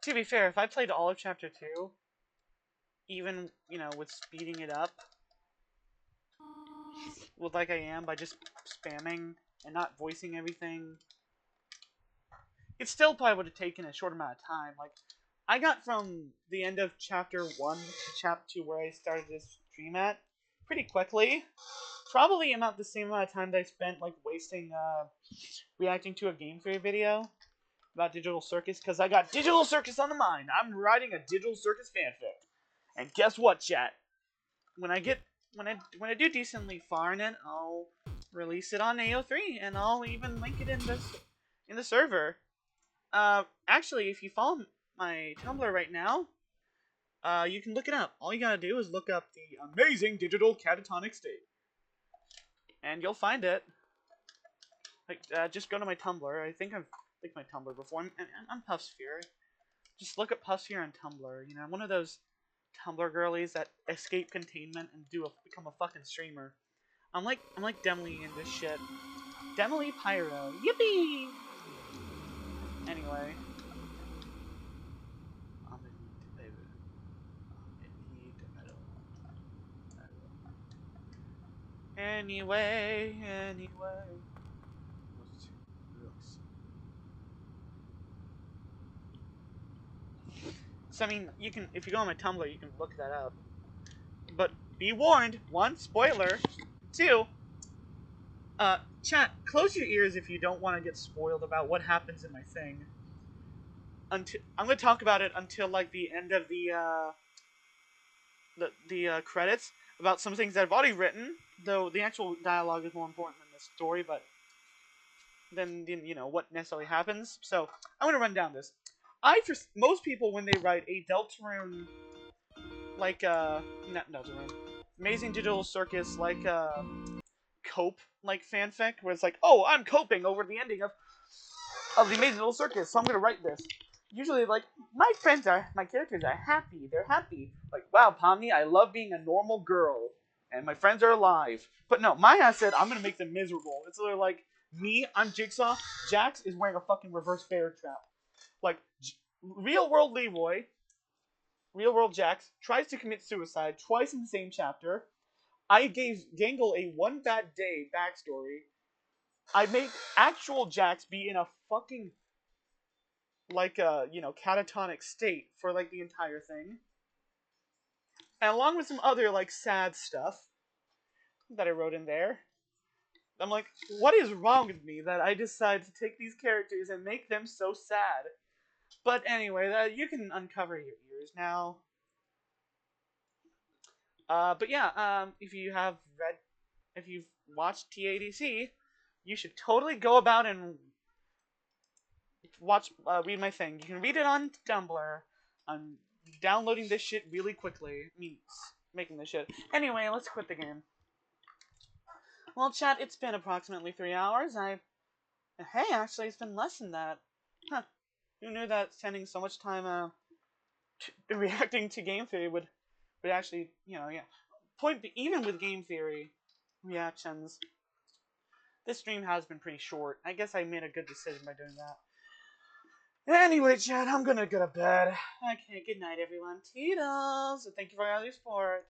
To be fair, if I played all of Chapter 2, even, you know, with speeding it up, with like I am, by just spamming and not voicing everything, it still probably would have taken a short amount of time. Like, I got from the end of Chapter 1 to Chapter 2 where I started this stream at pretty quickly. Probably about the same amount of time that I spent, like, wasting, reacting to a Game Theory video about Digital Circus, because I got Digital Circus on the mind. I'm writing a Digital Circus fanfic. And guess what, chat? When I do decently far in it, I'll release it on AO3, and I'll even link it in the server. Actually, if you follow my Tumblr right now, you can look it up. All you gotta do is look up the amazing digital catatonic state, and you'll find it. Like, just go to my Tumblr. I think I've linked my Tumblr before. I'm Puffsphere. Just look up Puffsphere on Tumblr. You know, I'm one of those Tumblr girlies that escape containment and become a fucking streamer. I'm like Demily in this shit. Demily Pyro. Yippee! Anyway. Anyway. So, I mean, you can, if you go on my Tumblr, you can look that up. But be warned, 1, spoiler, 2, chat, close your ears if you don't want to get spoiled about what happens in my thing. I'm going to talk about it until, like, the end of the credits, about some things that I've already written, though the actual dialogue is more important than the story, but then, you know, what necessarily happens. So, I'm going to run down this. Most people, when they write a Deltarune, like, not Deltarune, Amazing Digital Circus, like, cope, like, fanfic, where it's like, oh, I'm coping over the ending of the Amazing Digital Circus, so I'm gonna write this. Usually, like, my characters are happy, they're happy. Like, wow, Pomni, I love being a normal girl, and my friends are alive. But no, my ass said, I'm gonna make them miserable. It's literally like, me, I'm Jigsaw, Jax is wearing a fucking reverse bear trap. Like, real world Leroy, real world Jax, tries to commit suicide twice in the same chapter. I gave Gangle a one bad day backstory. I make actual Jax be in a fucking
like a, catatonic state for like the entire thing. And along with some other like sad stuff that I wrote in there. I'm like, what is wrong with me that I decide to take these characters and make them so sad? But anyway, you can uncover your ears now. But yeah, if you've watched TADC, you should totally go about and read my thing. You can read it on Tumblr. I'm downloading this shit really quickly. I mean, making this shit. Anyway, let's quit the game. Well, chat, it's been approximately 3 hours. Hey, actually, it's been less than that. Huh. Who knew that spending so much time reacting to game theory would actually, yeah. Even with game theory reactions, this stream has been pretty short. I guess I made a good decision by doing that. Anyway, chat, I'm gonna go to bed. Okay, good night, everyone. Toodles! Thank you for all your support.